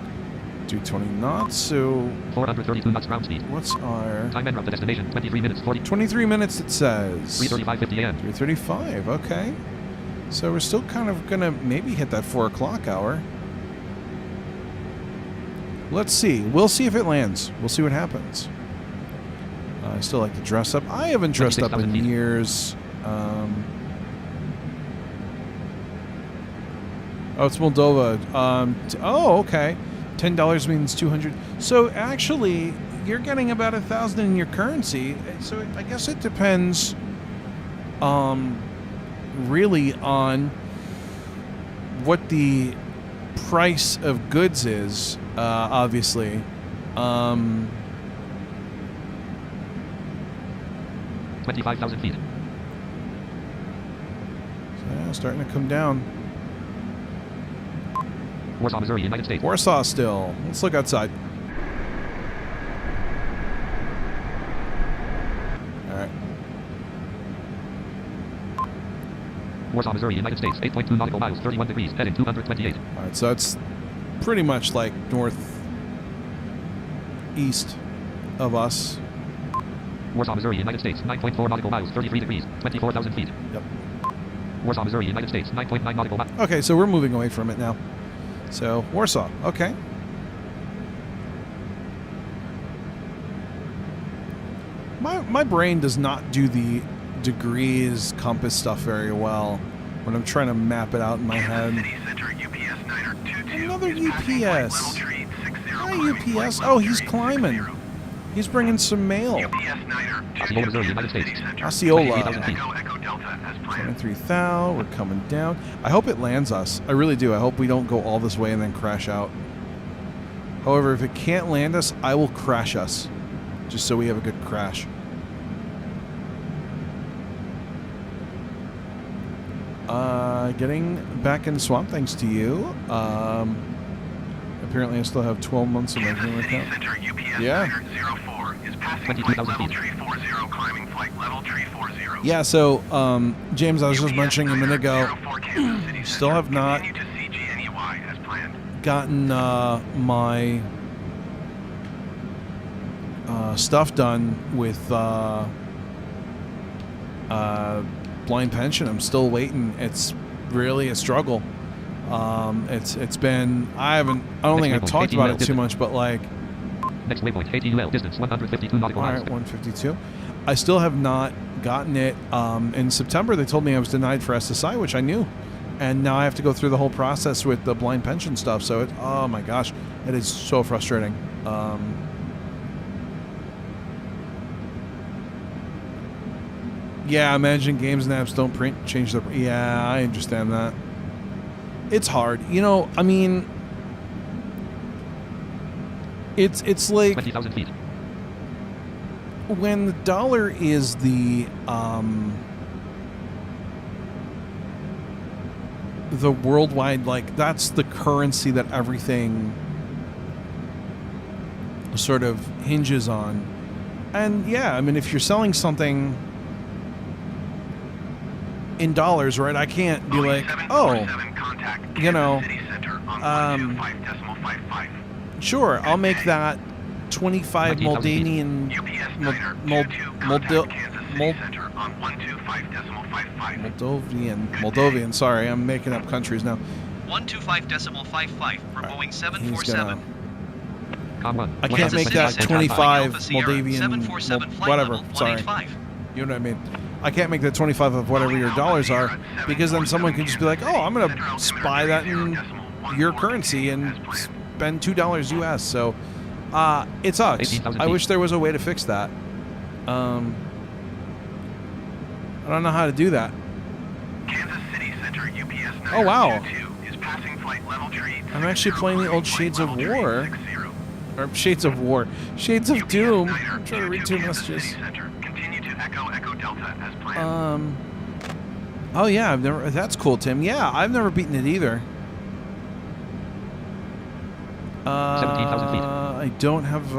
220 knots, so... 432 knots ground speed. What's our... Time en route to destination. 23 minutes. 40. 23 minutes, it says. 3:35:50 a.m. 3:35, okay. So we're still kind of going to maybe hit that 4 o'clock hour. Let's see. We'll see if it lands. We'll see what happens. I still like to dress up. I haven't dressed up in years. Oh, it's Moldova. Oh, okay. $10 means 200. So actually, you're getting about 1,000 in your currency. So I guess it depends, really on what the price of goods is. Obviously, 25,000 feet. So, yeah, starting to come down. Warsaw, Missouri, United States. Warsaw still. Let's look outside. All right. Warsaw, Missouri, United States. 8.2 nautical miles. 31 degrees. Heading 228. All right. So that's pretty much like northeast of us. Warsaw, Missouri, United States. 9.4 nautical miles. 33 degrees. 24,000 feet. Yep. Warsaw, Missouri, United States. 9.9 nautical miles. Okay, so we're moving away from it now. So, Warsaw. Okay. My brain does not do the degrees compass stuff very well when I'm trying to map it out in my head. City Center, UPS 922 Another is passing flight UPS. level tree 60, Hi, climbing UPS. flight Oh, level he's tree climbing. 60. He's bringing some mail. UPS Niner Osceola, Missouri, 22 United City States. Center. Osceola. 28,000 feet. Echo Delta as planned. 23,000. We're coming down. I hope it lands us. I really do. I hope we don't go all this way and then crash out. However, if it can't land us, I will crash us. Just so we have a good crash. Getting back in Swamp thanks to you. Apparently I still have 12 months of my Kansas Gmail City account. Center, UPS Yeah. Niner 04 is passing 22,000 flight level feet. tree 40, climbing flight level tree 40. Yeah, so, James, I was just mentioning a minute ago, 04 Kansas City still Center. have not Continue to CGNEY as planned. gotten my stuff done with blind pension. I'm still waiting. It's really a struggle. It's been, I don't think I've talked about it too much, but like, Next waypoint, 18 UL, distance 152 nautical all miles. right, 152. I still have not gotten it. In September, they told me I was denied for SSI, which I knew. And now I have to go through the whole process with the blind pension stuff. So, oh my gosh, it is so frustrating. Yeah, imagine games and apps don't change the... Yeah, I understand that. It's hard. You know, I mean... It's like... 20,000 feet. when the dollar is the worldwide, like, that's the currency that everything sort of hinges on. And yeah, I mean, if you're selling something in dollars, right, I can't be like, oh, you know, sure, I'll make that 25 Moldavian Moldovan, sorry, I'm making up countries now. 125.55 for Boeing 747. I can't make that 25 Moldavian, 747 flight whatever, level sorry. 185. You know what I mean? I can't make that 25 of whatever your dollars are, because then someone can just be like, oh, I'm going to spy that in your currency and spend $2 US. So it sucks. I wish there was a way to fix that. I don't know how to do that. Kansas City Center UPS Oh, wow. is passing flight level tree. I'm actually playing the old Shades of War. Or Shades of War. Shades of Doom. I'm trying to read two messages. Continue to echo Delta as planned. Oh yeah, I've never. That's cool, Tim. Yeah, I've never beaten it either. 17,000 feet. I don't have.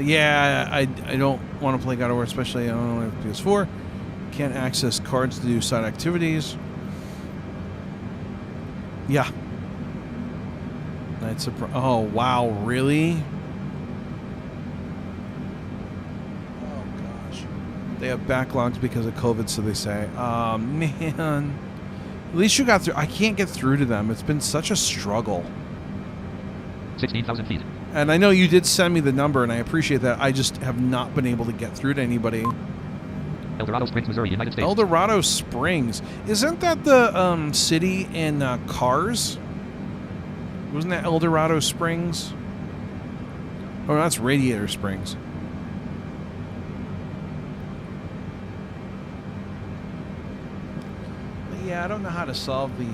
Yeah, I don't want to play God of War, especially I don't have PS4. Can't access cards to do side activities. Yeah. Night Surprise. Oh wow, really? They have backlogs because of COVID, so they say. Oh, man. At least you got through. I can't get through to them. It's been such a struggle. 16,000 feet. And I know you did send me the number, and I appreciate that. I just have not been able to get through to anybody. El Dorado Springs, Missouri, United States. El Dorado Springs. Isn't that the city in Cars? Wasn't that El Dorado Springs? Oh, that's Radiator Springs. Yeah, I don't know how to solve the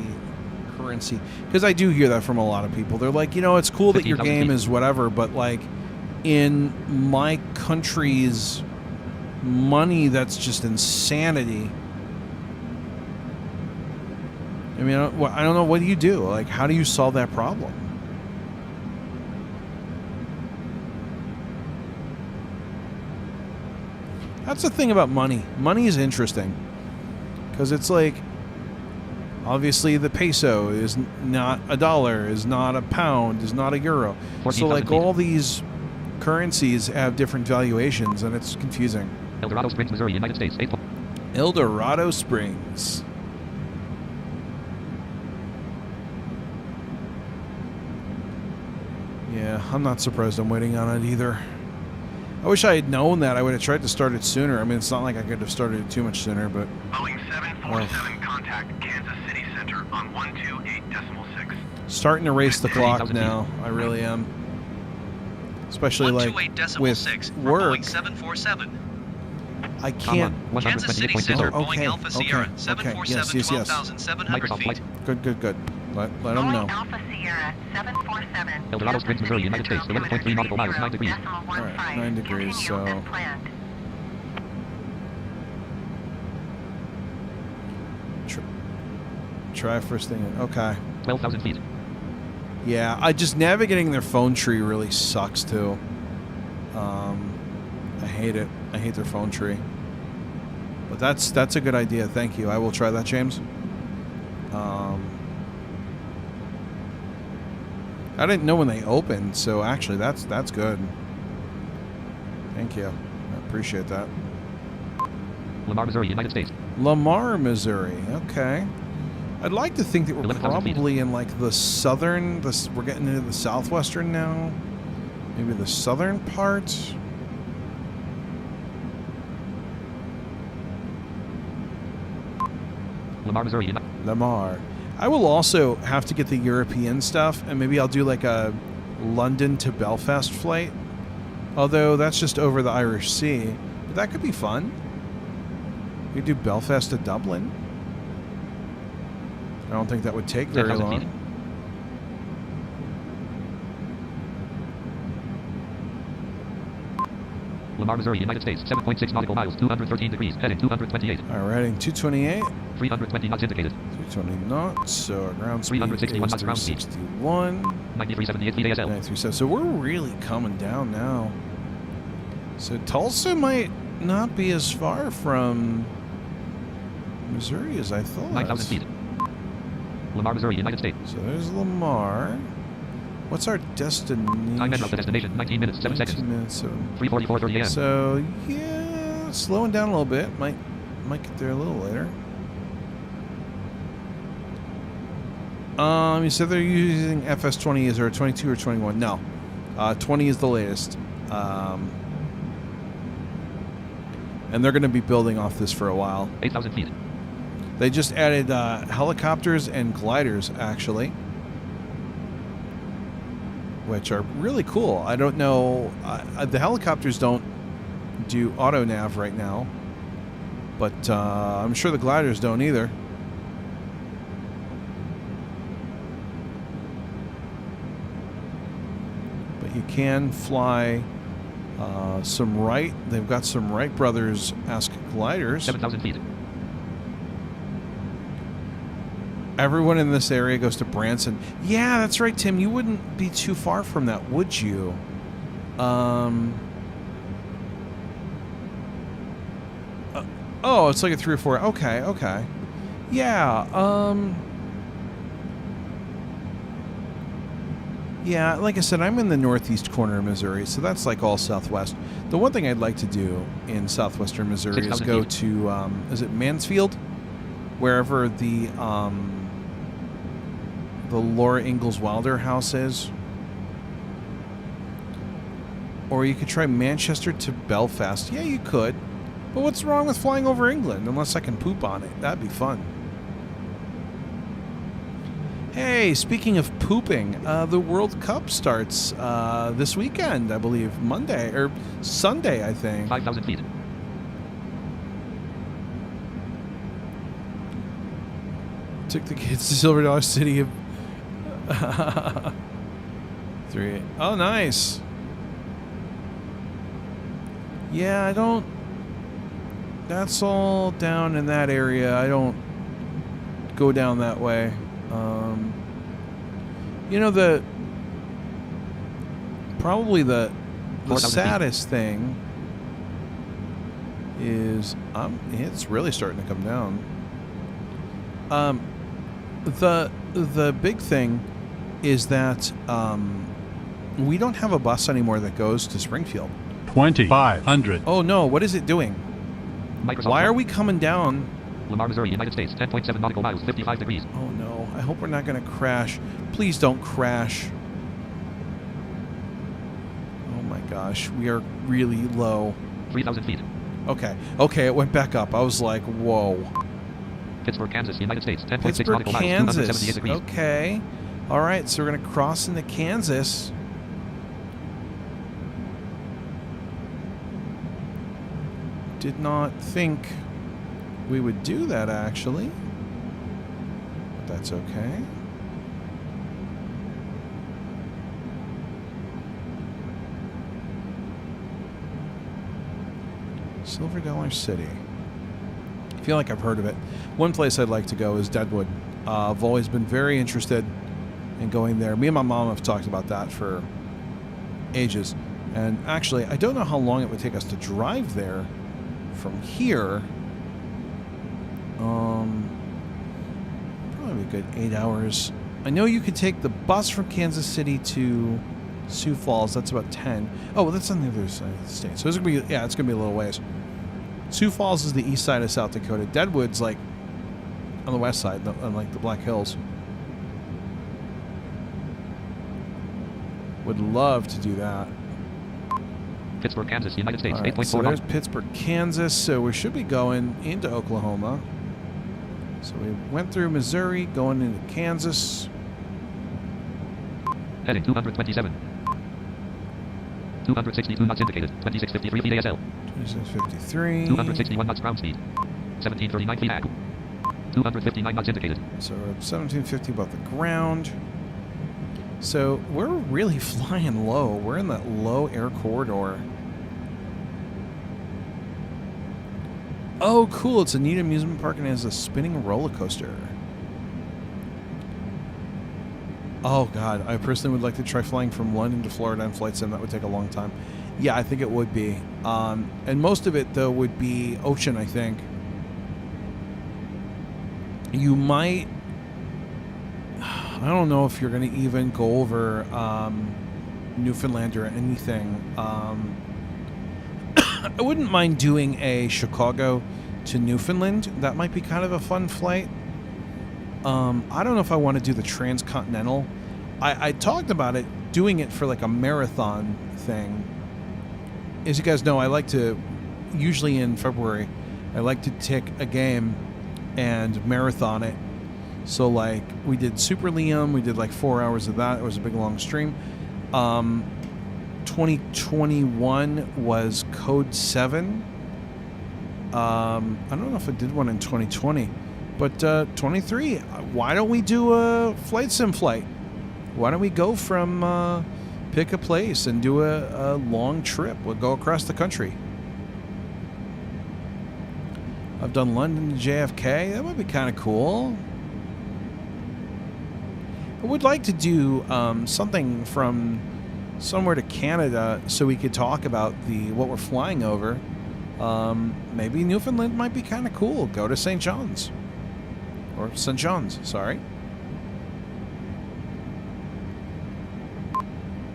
currency, because I do hear that from a lot of people. They're like, you know, it's cool that your game is whatever, but like in my country's money, that's just insanity. I mean, I don't know. What do you do? Like, how do you solve that problem? That's the thing about money. Money is interesting because it's like, obviously, the peso is not a dollar, is not a pound, is not a euro. So, like, all these currencies have different valuations, and it's confusing. El Dorado Springs, Missouri, United States. El Dorado Springs. Yeah, I'm not surprised I'm waiting on it either. I wish I had known that. I would have tried to start it sooner. I mean, it's not like I could have started it too much sooner, but... Boeing 747 contact Kansas City Center on 128.6. Starting to race the clock now. I really am. Especially like with work. 747. I can't. Kansas City Center, okay, Boeing Alpha Sierra, 747, yes. 12,700 feet. Good. Let them know. Alpha Sierra 747. El Dorado Springs, Missouri, United States. 11.3 nautical miles, 9 degrees. All right, 9 degrees. So. Try first thing. Okay. 12,000 feet. Yeah, I just navigating their phone tree really sucks too. I hate it. I hate their phone tree. But that's a good idea. Thank you. I will try that, James. I didn't know when they opened, so actually that's good. Thank you. I appreciate that. Lamar, Missouri, United States. Lamar, Missouri. Okay. I'd like to think that we're probably in like the southern. We're getting into the southwestern now. Maybe the southern part. Lamar, Missouri. Lamar. I will also have to get the European stuff, and maybe I'll do like a London to Belfast flight. Although that's just over the Irish Sea. But that could be fun. We could do Belfast to Dublin. I don't think that would take very long. Lamar, Missouri, United States. 7.6 nautical miles. 213 degrees. Heading 228. All right, heading 228. 320 knots indicated. 320 knots. So our ground speed 361 is knots ground speed. 361. 9378 feet ASL. 937. So we're really coming down now. So Tulsa might not be as far from Missouri as I thought. 9,000 feet. Lamar, Missouri, United States. So there's Lamar. What's our destination? Time en route to destination. 19 minutes, 7 seconds. 19 minutes, 3:44:30 a.m. So yeah, slowing down a little bit. Might get there a little later. You said they're using FS20. Is there a 22 or 21? No, 20 is the latest. And they're going to be building off this for a while. 8,000 feet. They just added helicopters and gliders, actually, which are really cool. I don't know. The helicopters don't do auto nav right now, but I'm sure the gliders don't either. But you can fly some Wright. They've got some Wright brothers-esque gliders. 7,000 feet. Everyone in this area goes to Branson. Yeah, that's right, Tim. You wouldn't be too far from that, would you? Oh, it's like a 3 or 4. Okay, okay. Yeah, yeah, like I said, I'm in the northeast corner of Missouri, so that's like all southwest. The one thing I'd like to do in southwestern Missouri is go to, is it Mansfield? Wherever the Laura Ingalls Wilder house is. Or you could try Manchester to Belfast. Yeah, you could. But what's wrong with flying over England? Unless I can poop on it. That'd be fun. Hey, speaking of pooping, the World Cup starts this weekend, I believe. Monday, or Sunday, I think. 5,000 feet. Took the kids to Silver Dollar City. 3. Oh, nice. Yeah, I don't... That's all down in that area. I don't go down that way. You know, probably the saddest thing is it's really starting to come down. The big thing is that we don't have a bus anymore that goes to Springfield. 2,500. Oh no, what is it doing? Microsoft Why are we coming down? Lamar, Missouri, United States. 10.7 nautical miles, 55 degrees. Oh no, I hope we're not going to crash. Please don't crash. Oh my gosh, we are really low. 3,000 feet. Okay, okay, it went back up. I was like, whoa. Pittsburgh, Kansas, United States. 10.6 Pittsburgh, nautical miles, Kansas. 278 degrees. Okay. All right, so we're going to cross into Kansas. Did not think we would do that, actually. But that's okay. Silver Dollar City. I feel like I've heard of it. One place I'd like to go is Deadwood. I've always been very interested in going there. Me and my mom have talked about that for ages. And actually, I don't know how long it would take us to drive there from here. Probably a good 8 hours. I know you could take the bus from Kansas City to Sioux Falls. That's about 10. Oh, well, that's on the other side of the state. So it's gonna be, yeah, it's gonna be a little ways. Sioux Falls is the east side of South Dakota. Deadwood's like on the west side, on like the Black Hills. Would love to do that. Pittsburgh, Kansas, United States. Right, 8.4 so there's Pittsburgh, Kansas. So we should be going into Oklahoma. So we went through Missouri, going into Kansas. Heading 227. 262 knots indicated. 2653 feet ASL. 2653. 261 knots ground speed. 1739 feet AG. 259 knots indicated. So we're at 1750 above the ground. So we're really flying low. We're in that low air corridor. Oh, cool. It's a neat amusement park and it has a spinning roller coaster. Oh, God. I personally would like to try flying from London to Florida on Flight Sim. That would take a long time. Yeah, I think it would be. And most of it, though, would be ocean, I think. You might... I don't know if you're going to even go over Newfoundland or anything. I wouldn't mind doing a Chicago to Newfoundland. That might be kind of a fun flight. I don't know if I want to do the transcontinental. I talked about it, doing it for like a marathon thing. As you guys know, I like to, usually in February, I like to take a game and marathon it. So like we did Super Liam, we did like 4 hours of that. It was a big long stream. 2021 was Code 7. I don't know if I did one in 2020, but 23. Why don't we do a flight sim flight? Why don't we go from pick a place and do a long trip? We'll go across the country. I've done London to JFK. That would be kind of cool. I would like to do something from somewhere to Canada so we could talk about what we're flying over. Maybe Newfoundland might be kind of cool. Go to St. John's. Or St. John's, sorry.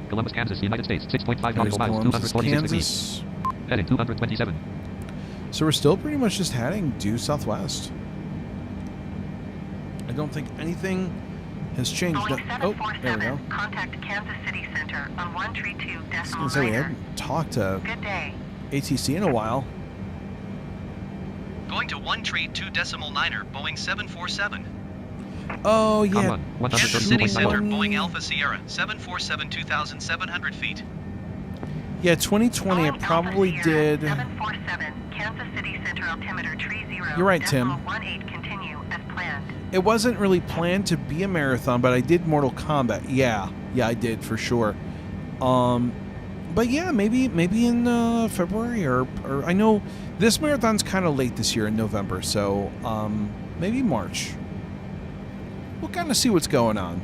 Columbus, Kansas, United States, 6.5 nautical miles, Columbus, 246 Kansas. degrees. Heading 227. So we're still pretty much just heading due southwest. I don't think anything has changed. Boeing Oh, there we go. 747, contact Kansas City Center on 132 I was decimal going to say, we niner. haven't talked to Good day. ATC in a while. Going to 132.9er, Boeing 747. Oh, yeah. Comma, Kansas City 132.9. Center, Boeing Alpha Sierra, 747, 2,700 feet. Yeah, 2020 I Boeing probably Alpha Sierra, did. 747, Kansas City Center altimeter 30. You're right, Tim. 18 continue as planned. It wasn't really planned to be a marathon, but I did Mortal Kombat. Yeah, I did for sure. But yeah, maybe in February or I know this marathon's kind of late this year in November, so maybe March. We'll kind of see what's going on.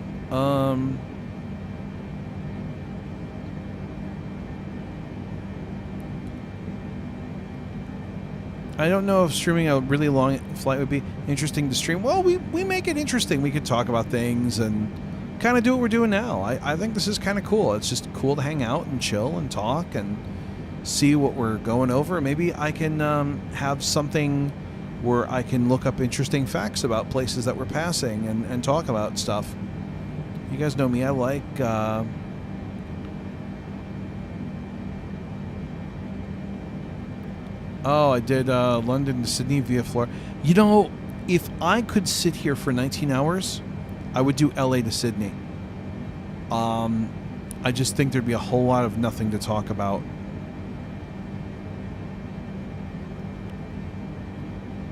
I don't know if streaming a really long flight would be interesting to stream. Well, we make it interesting. We could talk about things and kind of do what we're doing now. I think this is kind of cool. It's just cool to hang out and chill and talk and see what we're going over. Maybe I can have something where I can look up interesting facts about places that we're passing and talk about stuff. You guys know me. I like... Oh, I did London to Sydney via Florida. You know, if I could sit here for 19 hours, I would do LA to Sydney. I just think there'd be a whole lot of nothing to talk about.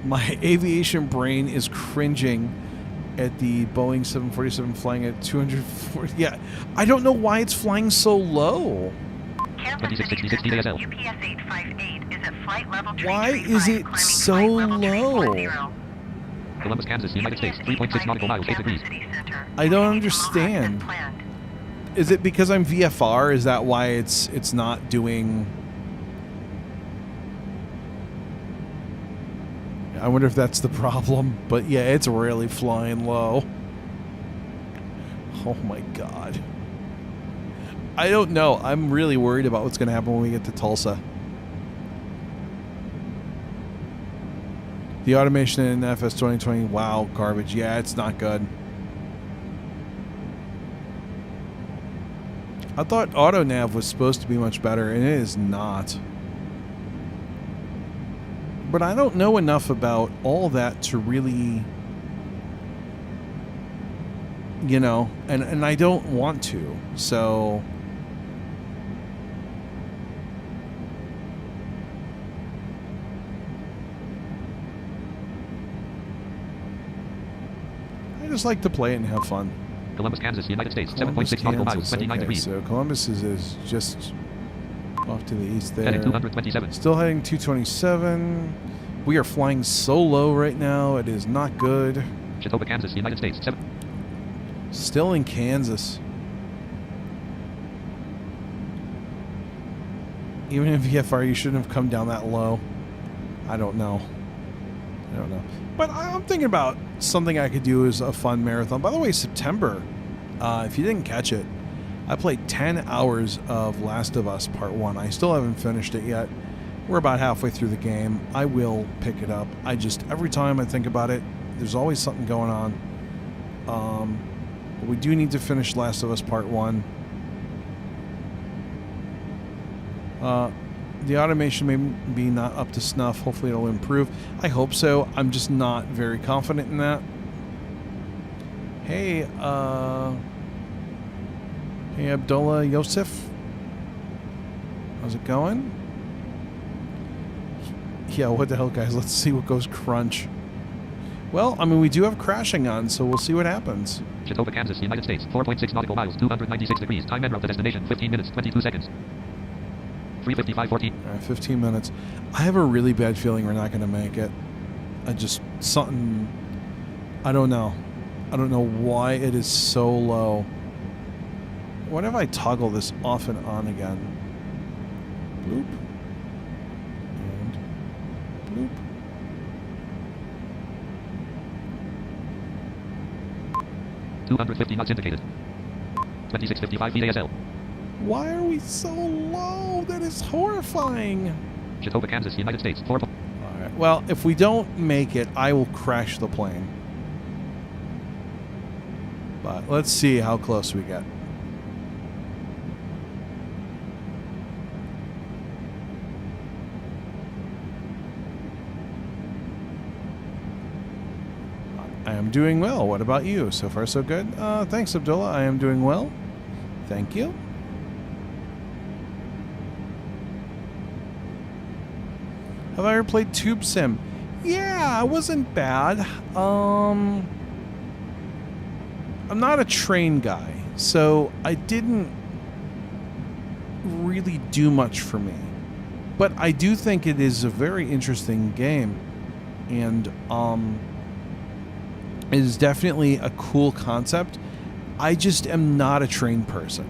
My aviation brain is cringing at the Boeing 747 flying at 240. Yeah, I don't know why it's flying so low. Kansas City 2660 Center, ASL. UPS 858 is at flight level 335, Why is it climbing so flight level low? 340. Columbus, Kansas, United States, UPS 3.6 nautical miles, 8 858, degrees. Kansas City Center. I don't Continue to Mohawk understand. as planned. Is it because I'm VFR? Is that why it's not doing... I wonder if that's the problem. But yeah, it's really flying low. Oh my god. I don't know. I'm really worried about what's going to happen when we get to Tulsa. The automation in FS 2020, wow, garbage. Yeah, it's not good. I thought AutoNav was supposed to be much better, and it is not. But I don't know enough about all that to really, you know, and I don't want to, so... I just like to play it and have fun. Columbus, Kansas, United States, Columbus, 7.6 nautical miles, Kansas. 29 Okay, degrees. so Columbus is just off to the east there. Heading 227. Still heading 227. We are flying so low right now. It is not good. Chautauqua, Kansas, United States. 7. Still in Kansas. Even in VFR, you shouldn't have come down that low. I don't know. But I'm thinking about something I could do as a fun marathon. By the way, September, if you didn't catch it, I played 10 hours of Last of Us Part 1. I still haven't finished it yet. We're about halfway through the game. I will pick it up. Every time I think about it, there's always something going on. But we do need to finish Last of Us Part 1. The automation may be not up to snuff. Hopefully it'll improve. I hope so. I'm just not very confident in that. Hey, hey Abdullah Yosef. How's it going? Yeah, what the hell, guys? Let's see what goes crunch. Well, I mean, we do have crashing on, so we'll see what happens. Chautauqua, Kansas, United States. 4.6 nautical miles, 296 degrees. Time en route to destination, 15 minutes, 22 seconds. 3:55:14. All right, 15 minutes. I have a really bad feeling we're not going to make it. Something... I don't know. I don't know why it is so low. What if I toggle this off and on again? Bloop. And bloop. $250 knots indicated. 2655 feet ASL. Why are we so low? That is horrifying. Chautauqua, Kansas, United States. 4. All right. Well, if we don't make it, I will crash the plane. But let's see how close we get. I am doing well. What about you? So far, so good. Thanks, Abdullah. I am doing well. Thank you. Have I ever played Tube Sim? Yeah, it wasn't bad. I'm not a train guy, so I didn't really do much for me. But I do think it is a very interesting game, and it is definitely a cool concept. I just am not a train person.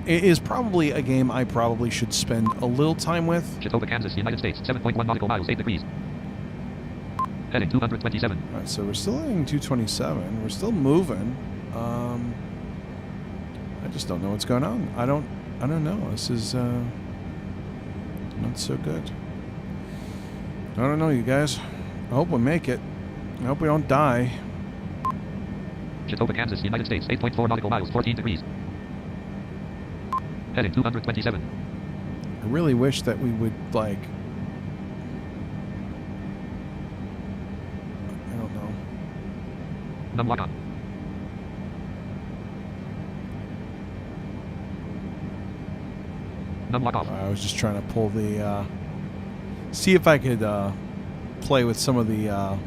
It is probably a game I probably should spend a little time with. Chautauqua, Kansas, United States. 7.1 nautical miles, 8 degrees. Heading 227. All right, so we're still heading 227. We're still moving. I just don't know what's going on. I don't know. This is not so good. I don't know, you guys. I hope we make it. I hope we don't die. Chautauqua, Kansas, United States. 8.4 nautical miles, 14 degrees. Heading 227. I really wish that we would, like... I don't know. Num lock on. Num lock off. I was just trying to pull the... see if I could play with some of the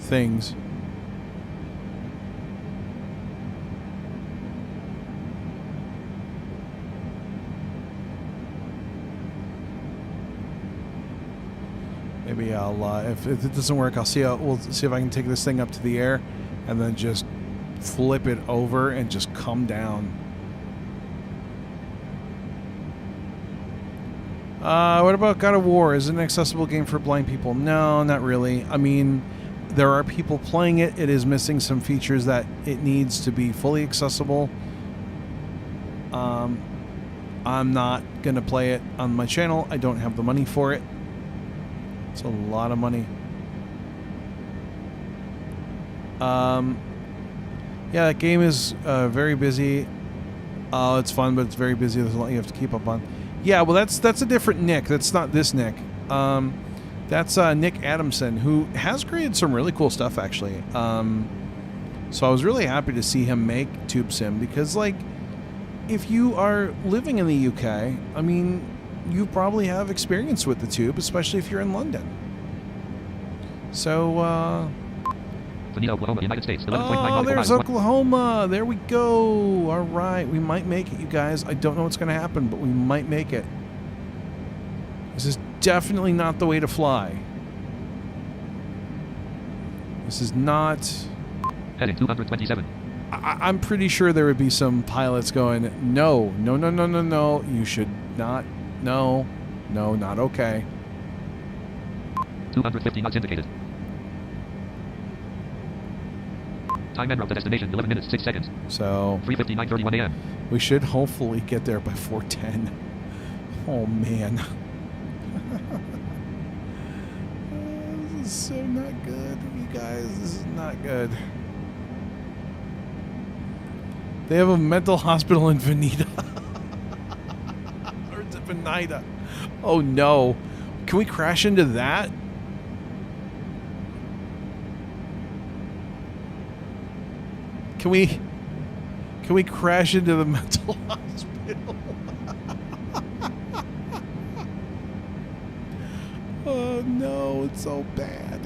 things. Maybe I'll, if it doesn't work, we'll see if I can take this thing up to the air and then just flip it over and just come down. What about God of War? Is it an accessible game for blind people? No, not really. I mean, there are people playing it. It is missing some features that it needs to be fully accessible. I'm not going to play it on my channel. I don't have the money for it. It's a lot of money. Yeah, that game is very busy. It's fun, but it's very busy. There's a lot you have to keep up on. Yeah, well, that's a different Nick. That's not this Nick. That's Nick Adamson, who has created some really cool stuff, actually. So I was really happy to see him make Tube Sim, because, like, if you are living in the UK, I mean, you probably have experience with the tube, especially if you're in London. So, Vanita, Oklahoma, United States. 11.9 Oh, nautical there's miles. Oklahoma. There we go. All right. We might make it, you guys. I don't know what's going to happen, but we might make it. This is definitely not the way to fly. This is not... Heading 227. I'm pretty sure there would be some pilots going, no, no, no, no, no, no. You should not. No. No, not okay. 250 knots indicated. Time en route to destination, 11 minutes, 6 seconds. So 3:59:31 a.m. we should hopefully get there by 4:10. Oh, man. This is so not good, you guys. This is not good. They have a mental hospital in Veneta. Or is it Veneta? Oh, no. Can we crash into that? Can we crash into the mental hospital? Oh no, it's so bad.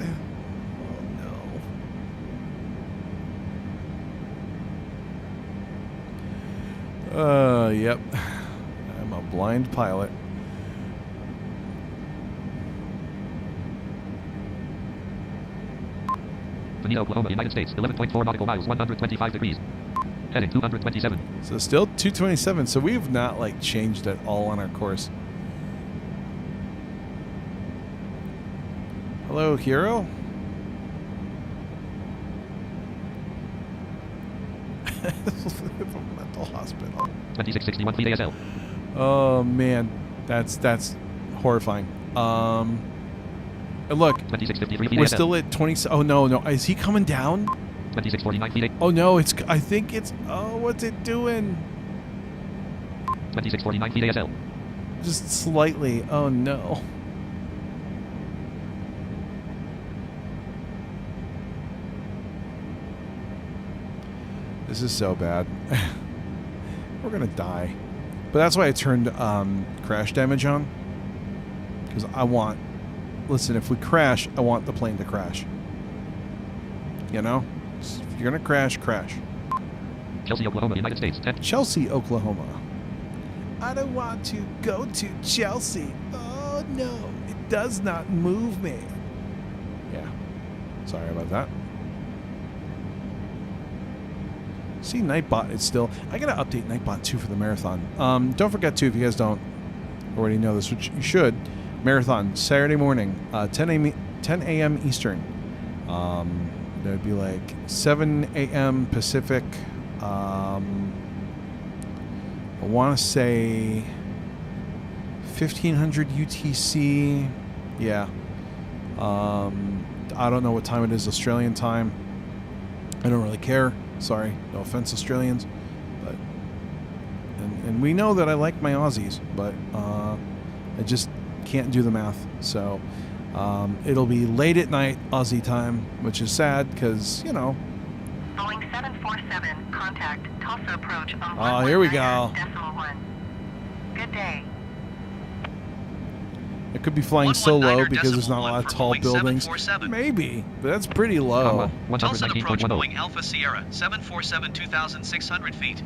Oh no. Yep. I'm a blind pilot. Vanita, Oklahoma, United States. 11.4 nautical miles, 125 degrees. Heading 227. So still 227. So we've not like changed at all on our course. Hello, hero. Mental hospital. 2661 feet ASL. Oh man, that's horrifying. And look, 2653 feet we're ASL. still at 20. Oh no, no, is he coming down? 2649 feet. Oh no, it's. I think it's. Oh, what's it doing? 2649 feet ASL. Just slightly. Oh no. This is so bad. We're gonna die. But that's why I turned crash damage on. Because I want... Listen, if we crash, I want the plane to crash. You know? If you're gonna crash, crash. Chelsea, Oklahoma, United States. 10. Chelsea, Oklahoma. I don't want to go to Chelsea. Oh no, it does not move me. Yeah. Sorry about that. See, Nightbot is still... I gotta update Nightbot 2 for the marathon. Don't forget to, if you guys don't already know this, which you should, marathon, Saturday morning, 10 a.m. Eastern. That would be like 7 a.m. Pacific. I want to say 1500 UTC. Yeah. I don't know what time it is Australian time. I don't really care. Sorry, no offense, Australians, but and we know that I like my Aussies, but I just can't do the math. So it'll be late at night Aussie time, which is sad because you know. Boeing 747, contact Tulsa approach on Oh, here we go. 119.1. Good day. It could be flying so low 119.1 because there's not a lot of tall Boeing buildings. 747. Maybe, but that's pretty low. Tulsa approach 119.10. Boeing Alpha Sierra 747 2,600 feet.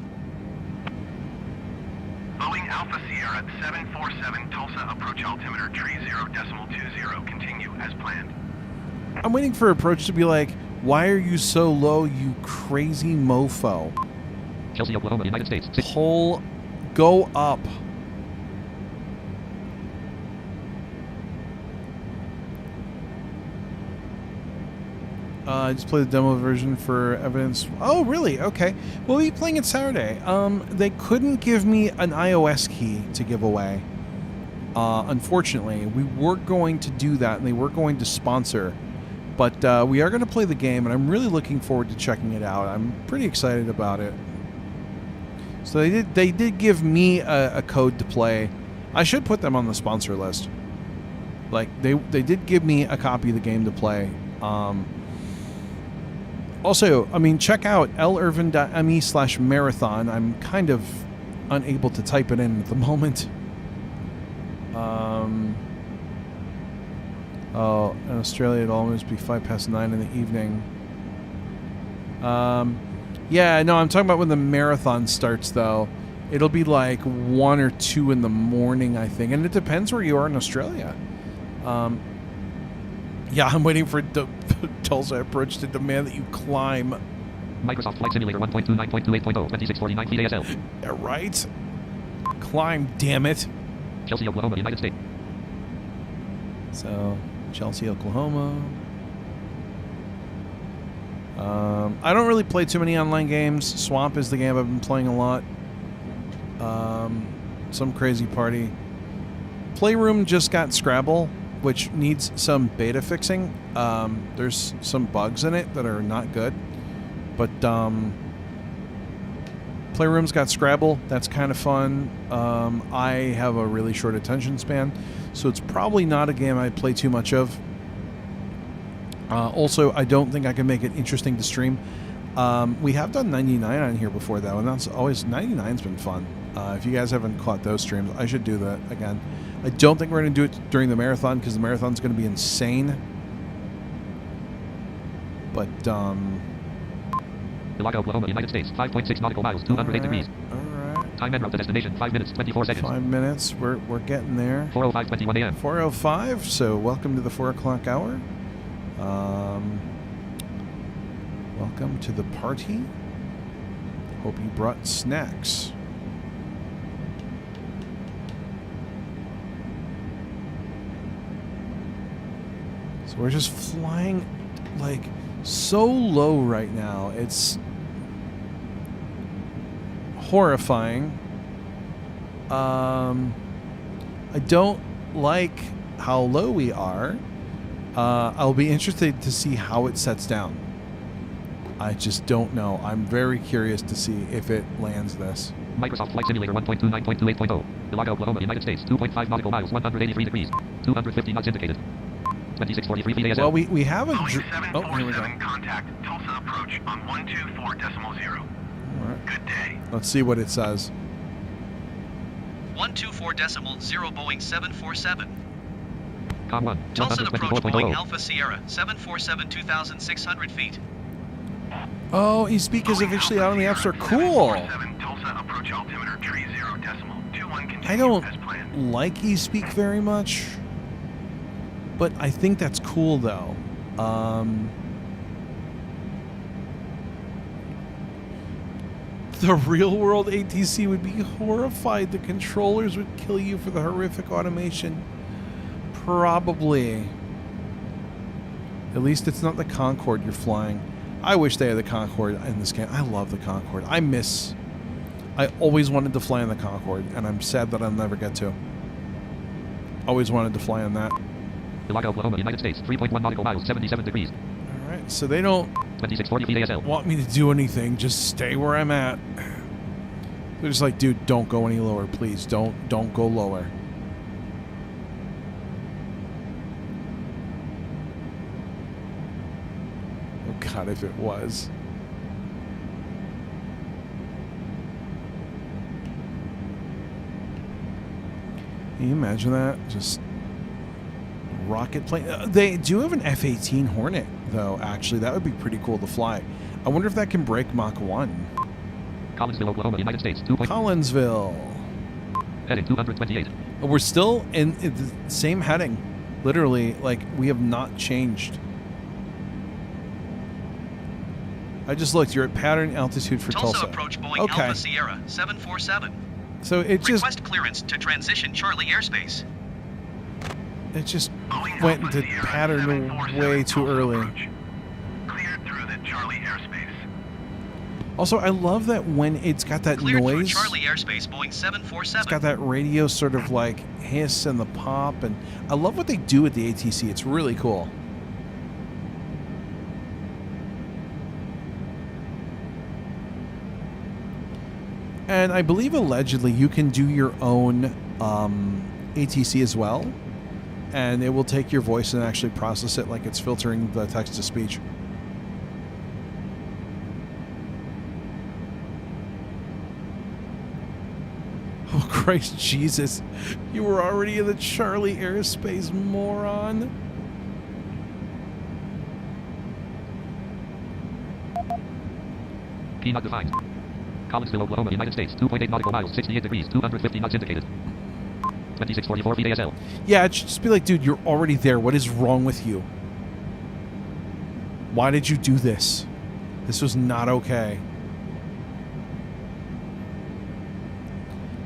Boeing Alpha Sierra 747 Tulsa approach altimeter 30.20. Continue as planned. I'm waiting for approach to be like, why are you so low, you crazy mofo? Chelsea, Oklahoma, United States. 6. Go up. I just played the demo version for evidence. Oh, really? Okay. We'll be playing it Saturday. They couldn't give me an iOS key to give away. Unfortunately, we were going to do that, and they were going to sponsor. But we are going to play the game, and I'm really looking forward to checking it out. I'm pretty excited about it. So they did give me a code to play. I should put them on the sponsor list. Like they did give me a copy of the game to play. Also, I mean, check out lirvin.me/marathon. I'm kind of unable to type it in at the moment. Oh, in Australia it'll almost be 9:05 in the evening. Yeah, no, I'm talking about when the marathon starts, though. It'll be like 1 or 2 in the morning, I think. And it depends where you are in Australia. Yeah, I'm waiting for Tulsa Approach to demand that you climb. Microsoft Flight Simulator 1.29.28.0, 2649 feet ASL. Yeah, right? Climb, damn it. Chelsea, Oklahoma, United States. So, Chelsea, Oklahoma. I don't really play too many online games. Swamp is the game I've been playing a lot. Some crazy party. Playroom just got Scrabble, which needs some beta fixing. There's some bugs in it that are not good. But Playroom's got Scrabble. That's kind of fun. I have a really short attention span, so it's probably not a game I play too much of. Also, I don't think I can make it interesting to stream. We have done 99 on here before, though, and that's always 99's been fun. If you guys haven't caught those streams, I should do that again. I don't think we're going to do it during the marathon because the marathon's going to be insane. But Ilaga, Oklahoma, United States. 5.6 nautical miles, 208 degrees. All right. Time en route to destination, 5 minutes, 24 seconds. 5 minutes. We're getting there. 4:05:21 a.m. 4:05. So welcome to the 4 o'clock hour. Welcome to the party. Hope you brought snacks. So we're just flying like so low right now. It's horrifying. I don't like how low we are. I'll be interested to see how it sets down. I just don't know. I'm very curious to see if it lands this. Microsoft Flight Simulator 1.29.28.0. Ilaga, Oklahoma, United States. 2.5 nautical miles, 183 degrees. 250 knots indicated. 2643 feet ASL. Well, we have a... Boeing here we go. 747 contact Tulsa approach on 124.0. All right. Good day. Let's see what it says. 124.0 Boeing 747. Com 1. Tulsa approach Boeing 124.0. Alpha Sierra 747 2,600 feet. Oh, eSpeak is officially out on the App Store. Cool. 747 Tulsa approach altimeter 30.21 continue I don't as planned. like eSpeak very much, but I think that's cool though. The real world ATC would be horrified. The controllers would kill you for the horrific automation. Probably. At least it's not the Concorde you're flying. I wish they had the Concorde in this game. I love the Concorde. I always wanted to fly on the Concorde, and I'm sad that I'll never get to. Always wanted to fly on that. Ilaga, Oklahoma, United States. 3.1 nautical miles, 77 degrees. All right, so they don't 2640 feet ASL. want me to do anything. Just stay where I'm at. They're just like, dude, don't go any lower, please. Don't go lower. Oh God, if it was. Can you imagine that? Just rocket plane. They do have an F-18 Hornet, though, actually. That would be pretty cool to fly. I wonder if that can break Mach 1. Collinsville, Oklahoma, United States. 2. Collinsville. Heading 228. We're still in the same heading. Literally, like, we have not changed. I just looked. You're at pattern altitude for Tulsa Tulsa. approach Boeing Okay. Alpha Sierra 747. So it just Request clearance to transition Charlie airspace. Boeing went Alpha into Sierra pattern 747 way too Tulsa early. approach. Cleared through the Charlie airspace. Also, I love that when it's got that Cleared through noise. Charlie airspace Boeing 747. It's got that radio sort of like hiss and the pop, and I love what they do with the ATC. It's really cool. And I believe allegedly you can do your own ATC as well, and it will take your voice and actually process it like it's filtering the text to speech. Oh, Christ Jesus. You were already in the Charlie airspace, moron. P not defined. Collinsville, Oklahoma, United States. 2.8 nautical miles, 68 degrees, 250 knots indicated. 2644 feet ASL. Yeah, it should just be like, dude, you're already there. What is wrong with you? Why did you do this? This was not okay.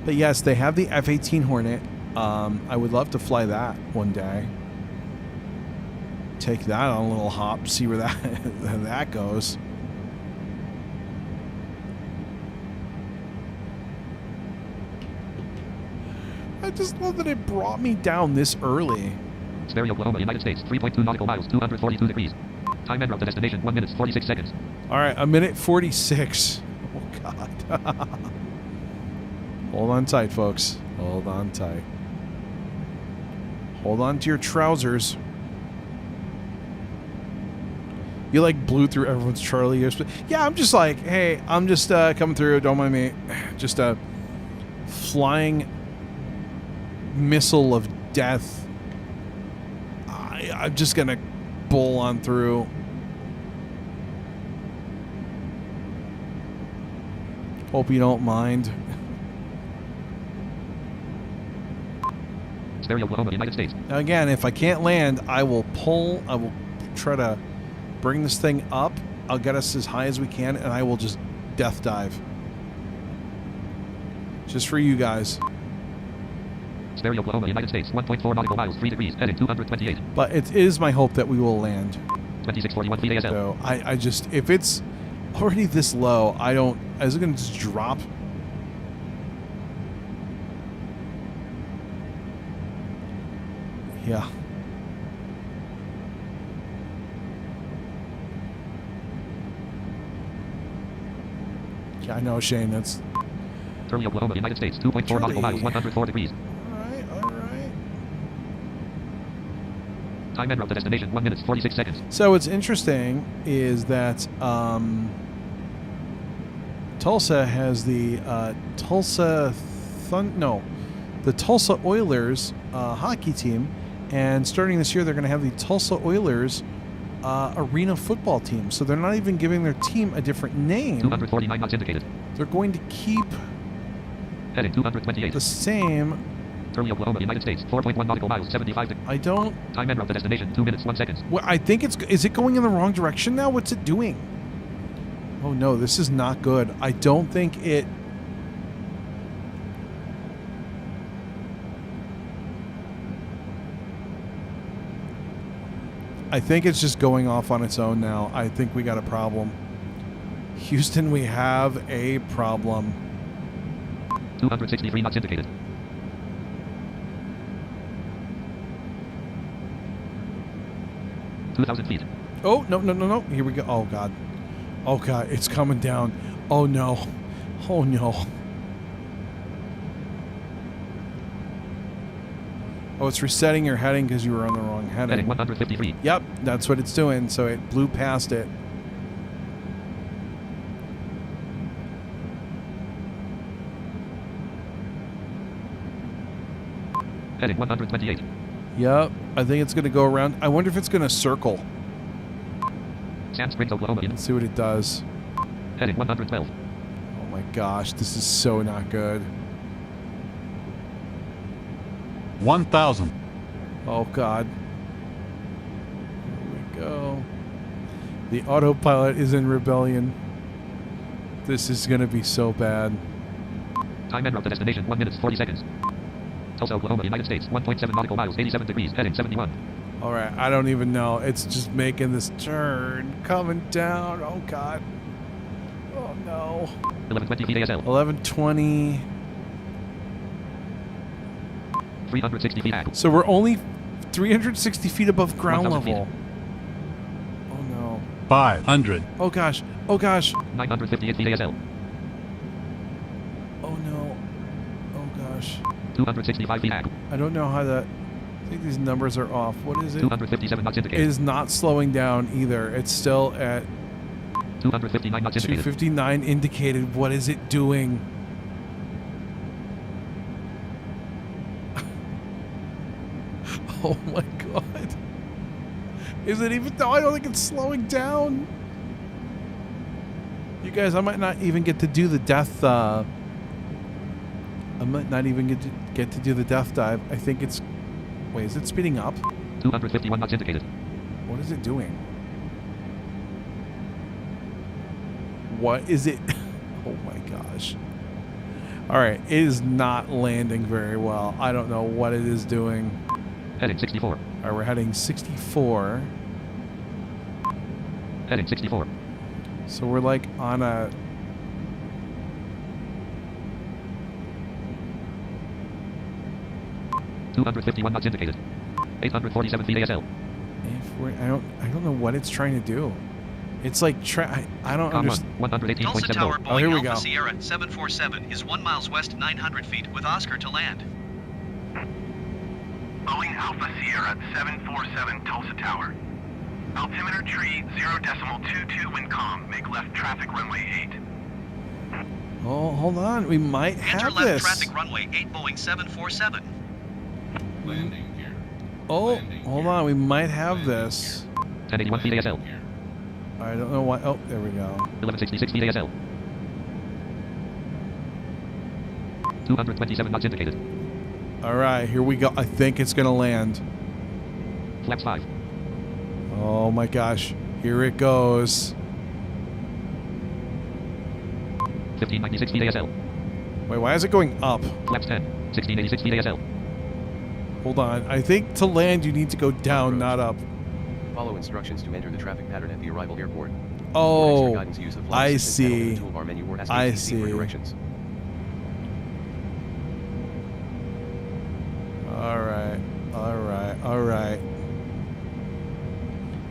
But yes, they have the F-18 Hornet. I would love to fly that one day. Take that on a little hop, see where that that goes. I just love that it brought me down this early. Sperry, Oklahoma, United States. 3.2 nautical miles, 242 degrees. Time en route to destination, 1 minute, 46 seconds. All right, 1:46. Oh, God. Hold on tight, folks. Hold on tight. Hold on to your trousers. You like blew through everyone's Charlie. Yeah, I'm just like, hey, I'm just coming through. Don't mind me. Just a flying missile of death. I'm just going to bowl on through. Hope you don't mind. Sperry, Oklahoma, United States. Now again, if I can't land, I will try to bring this thing up. I'll get us as high as we can, and I will just death dive. Just for you guys. Sperry, Oklahoma, United States. 1.4 nautical miles, 3 degrees, heading 228. But it is my hope that we will land. 2641 feet ASL. So I just, if it's already this low, is it going to just drop? Yeah. Yeah, I know, Shane, that's... Sperry, Oklahoma, United States. 2.4 nautical miles, 104 degrees. All right. Time en route to destination, 1 minute, 46 seconds. So what's interesting is that Tulsa has the the Tulsa Oilers hockey team, and starting this year they're going to have the Tulsa Oilers arena football team. So they're not even giving their team a different name. 249 knots indicated. They're going to keep Heading 228. the same. Sperry, Oklahoma, United States. 4.1 nautical miles, 75 degrees. I don't... Time en route to destination, 2 minutes, 1 second. Well, I think is it going in the wrong direction now? What's it doing? Oh no, this is not good. I don't think it... I think it's just going off on its own now. I think we got a problem. Houston, we have a problem. 263 knots indicated. $2,000 feet. Oh, no. Here we go. Oh, God. Oh, God. It's coming down. Oh, no. Oh, no. Oh, it's resetting your heading because you were on the wrong heading. Heading 153. Yep, that's what it's doing. So it blew past it. Heading 128. Yep, I think it's going to go around. I wonder if it's going to circle. Sand Springs, Oklahoma. Let's see what it does. Heading 112. Oh my gosh, this is so not good. 1,000. Oh God. Here we go. The autopilot is in rebellion. This is going to be so bad. Time en route to destination, 1 minute, 40 seconds. Tulsa, Oklahoma, United States. 1.7 nautical miles, 87 degrees, heading 71. All right, I don't even know. It's just making this turn, coming down. Oh God. Oh no. 1120 feet ASL. 1120. 360 feet back. So we're only 360 feet above ground 1,000 level. feet. Oh no. 500. Oh gosh. Oh gosh. 958 feet ASL. Oh no. Oh gosh. 265 feet back. I don't know how that... I think these numbers are off. What is it? 257 knots It indicated. is not slowing down either. It's still at 259 knots indicated. 259 indicated. What is it doing? Oh my god. Is it even... No, I don't think it's slowing down. You guys, I might not even get to do the death. I might not even get to do the death dive. I think it's. Wait, is it speeding up? 251 knots indicated. What is it doing? What is it? Oh my gosh. All right, it is not landing very well. I don't know what it is doing. Heading 64. All right, we're heading 64. Heading 64. So we're like on a... $251 knots indicated. 847 feet ASL. I don't know what it's trying to do. It's like I don't understand. 118.7 Tulsa Tower, volts. Oh, here Boeing we go. Alpha Sierra 747 is 1 miles west 900 feet with Oscar to land. Boeing Alpha Sierra 747 Tulsa Tower. Altimeter tree 0.22 wind calm. Make left traffic runway 8. Oh, hold on. We might Enter have left this. traffic runway 8 Boeing 747. Landing gear. Oh, Landing hold gear. on. We might have Landing this. gear. 1081 feet ASL. Gear. I don't know why. Oh, there we go. 1166 feet ASL. 227 knots indicated. All right, here we go. I think it's gonna land. Flaps 5. Oh my gosh. Here it goes. 1596 feet ASL. Wait, why is it going up? Flaps 10. 1686 feet ASL. Hold on. I think to land you need to go down, not up. Follow instructions to enter the traffic pattern at the arrival airport. For extra Oh, guidance, use the flight I assistant panel in see. the toolbar menu or ask I ATC for see. directions. All right. All right. All right.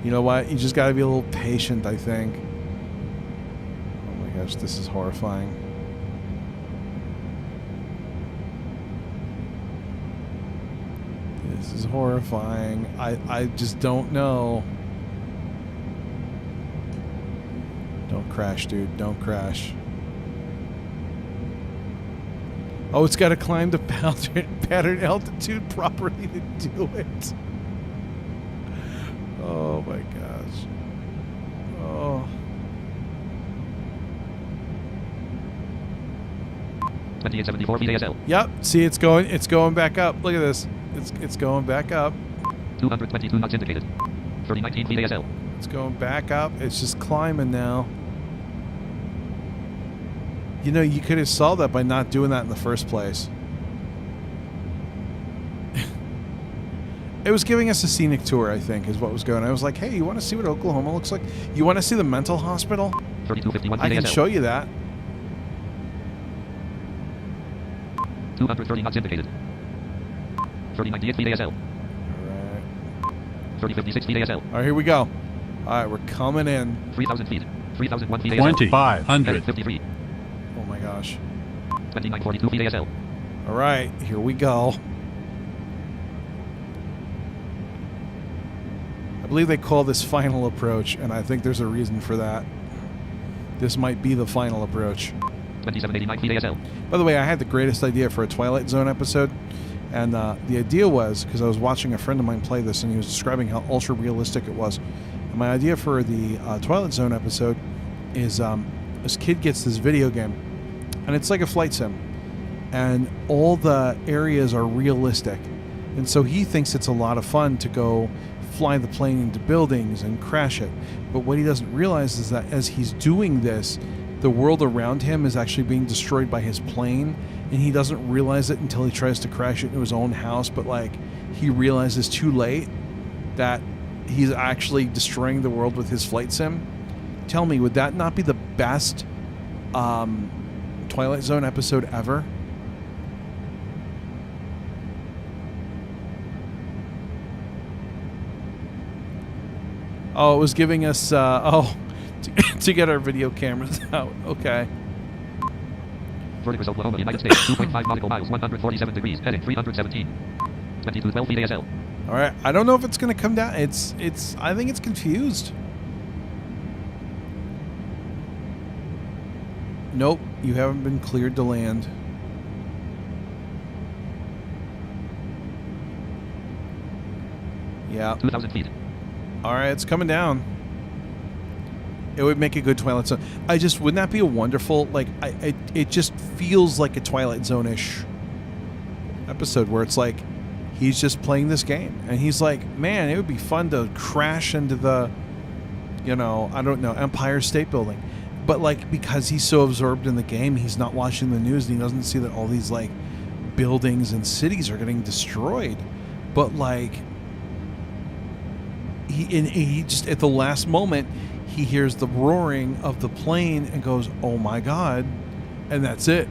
You know what? You just got to be a little patient, I think. Oh my gosh, this is horrifying. This is horrifying. I just don't know. Don't crash, dude. Don't crash. Oh, it's got to climb the pattern altitude properly to do it. Oh my gosh. Oh. 2874 feet ASL. Yep. See, it's going back up. Look at this. It's going back up. 222 knots indicated. 3019 feet ASL. It's going back up. It's just climbing now. You know, you could have solved that by not doing that in the first place. It was giving us a scenic tour, I think, is what was going on. I was like, hey, you want to see what Oklahoma looks like? You want to see the mental hospital? 3251 I feet can ASL. show you that. 230 knots indicated. 3098 feet ASL. All right. 3056 feet ASL. All right, here we go. All right, we're coming in. 3000 feet. 3001 feet ASL. 2,500. Heading 53. Oh my gosh. 2942 feet ASL. All right, here we go. I believe they call this final approach, and I think there's a reason for that. This might be the final approach. 2789 feet ASL. By the way, I had the greatest idea for a Twilight Zone episode, and the idea was, because I was watching a friend of mine play this, and he was describing how ultra-realistic it was. And my idea for the Twilight Zone episode is this kid gets this video game, and it's like a flight sim, and all the areas are realistic. And so he thinks it's a lot of fun to go fly the plane into buildings and crash it. But what he doesn't realize is that as he's doing this, the world around him is actually being destroyed by his plane, and he doesn't realize it until he tries to crash it into his own house. But like, he realizes too late that he's actually destroying the world with his flight sim. Tell me, would that not be the best Twilight Zone episode ever? Oh, it was giving us, to get our video cameras out. Okay. Vertical Oklahoma, United States. 2.5 nautical miles, 147 degrees. Heading 317. 2212 feet ASL. All right. I don't know if it's going to come down. I think it's confused. Nope. You haven't been cleared to land. Yeah. 2,000 feet. All right. It's coming down. It would make a good Twilight Zone. Wouldn't that be a wonderful, like, it just feels like a Twilight Zone-ish episode where it's like, he's just playing this game. And he's like, man, it would be fun to crash into the, I don't know, Empire State Building. But, like, because he's so absorbed in the game, he's not watching the news and he doesn't see that all these, like, buildings and cities are getting destroyed. But, like, he just, at the last moment, he hears the roaring of the plane and goes, oh my God. And that's it.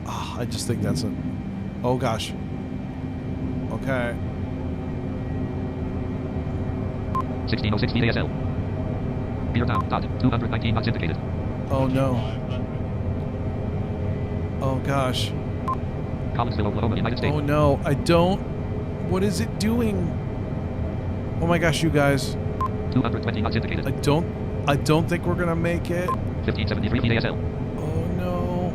Oh, I just think that's oh gosh. Okay. 1606 VASL. Beer down, dot, 219 knots indicated. Oh no. Oh gosh. Collinsville, Oklahoma, United States. Oh no, what is it doing? Oh my gosh, you guys. 220 knots indicated. I don't think we're gonna make it. 1573 VASL. Oh no.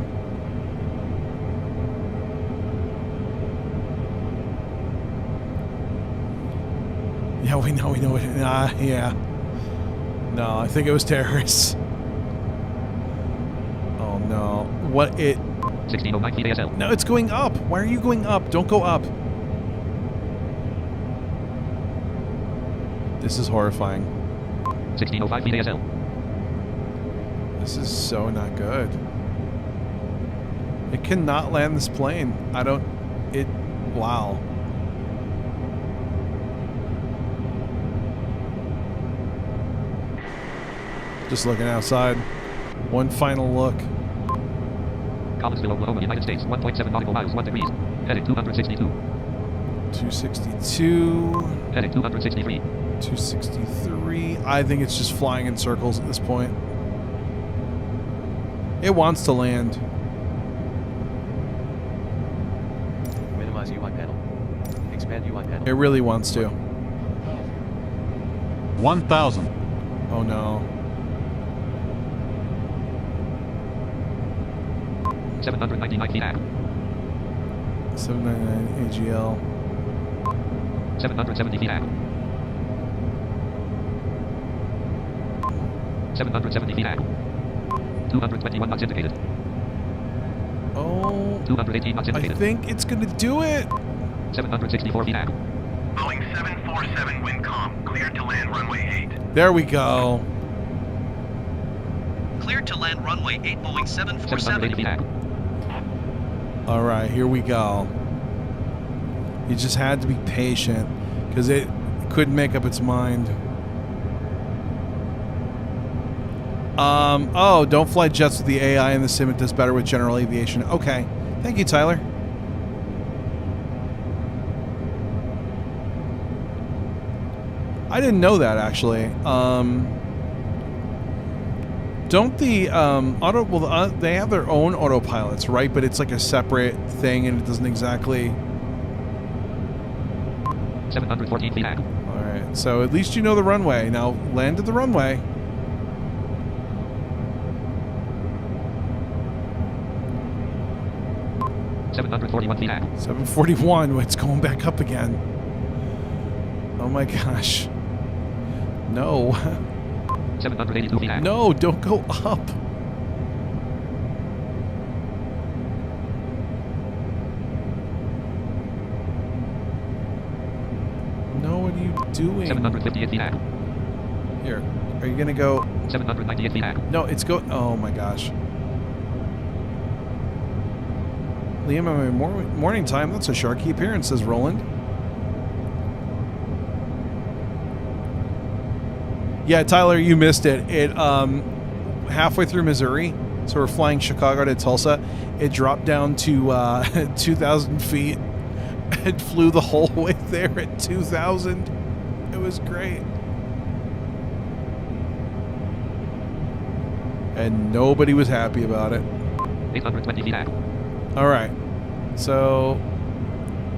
Yeah, we know it. Yeah. No, I think it was terrorists. Oh no. 1609 VASL. No, it's going up. Why are you going up? Don't go up. This is horrifying. 1605 VASL. This is so not good. It cannot land this plane. Wow. Just looking outside. One final look. Collinsville, Oklahoma, United States. 1.7 nautical miles, 1 degrees. Heading 262. 262. Heading 263. 263. I think it's just flying in circles at this point. It wants to land. Minimize UI panel. Expand UI panel. It really wants to. 1,000. Oh no. 799 feet. 799 AGL. 770 feet. 770 feet. 221 knots indicated. Oh. 218 knots I indicated. think it's gonna do it. 764 feet. Boeing 747 wind calm, cleared to land runway 8. There we go. Cleared to land runway 8 Boeing 780 747. feet. All right, here we go. You just had to be patient because it couldn't make up its mind. Oh, don't fly jets with the AI in the sim. It does better with general aviation. Okay. Thank you, Tyler. I didn't know that, actually. Don't the they have their own autopilots, right? But it's like a separate thing, and it doesn't exactly. 714 feet. All right, so at least you know the runway. Now land at the runway. $741 feet. 741. It's going back up again. Oh my gosh. No. 782 feet. No, don't go up. No, what are you doing? 758 feet. Here. Are you going to go? 798 feet. No, it's go. Oh my gosh. Liam, in my morning time, that's a Sharky appearance, says Roland. Yeah, Tyler, you missed it. It halfway through Missouri, so we're flying Chicago to Tulsa. It dropped down to 2,000 feet and flew the whole way there at 2,000. It was great. And nobody was happy about it. 820 feet. All right. So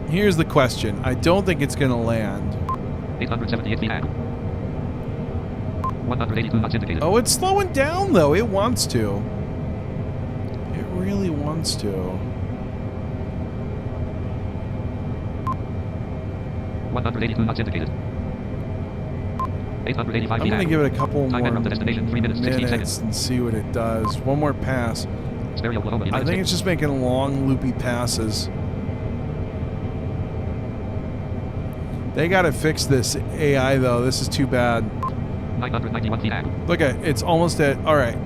here's the question. I don't think it's going to land. 878 feet. 182 knots indicated. Oh, it's slowing down, though. It wants to. It really wants to. 182 knots indicated. 885 I'm feet. going to give it a couple Time more and from the destination 3 minutes 16 minutes seconds. and see what it does. One more pass. Sperry, Oklahoma. I United think States. it's just making long, loopy passes. They got to fix this AI, though. This is too bad. 991 feet. Look at it's almost at. All right.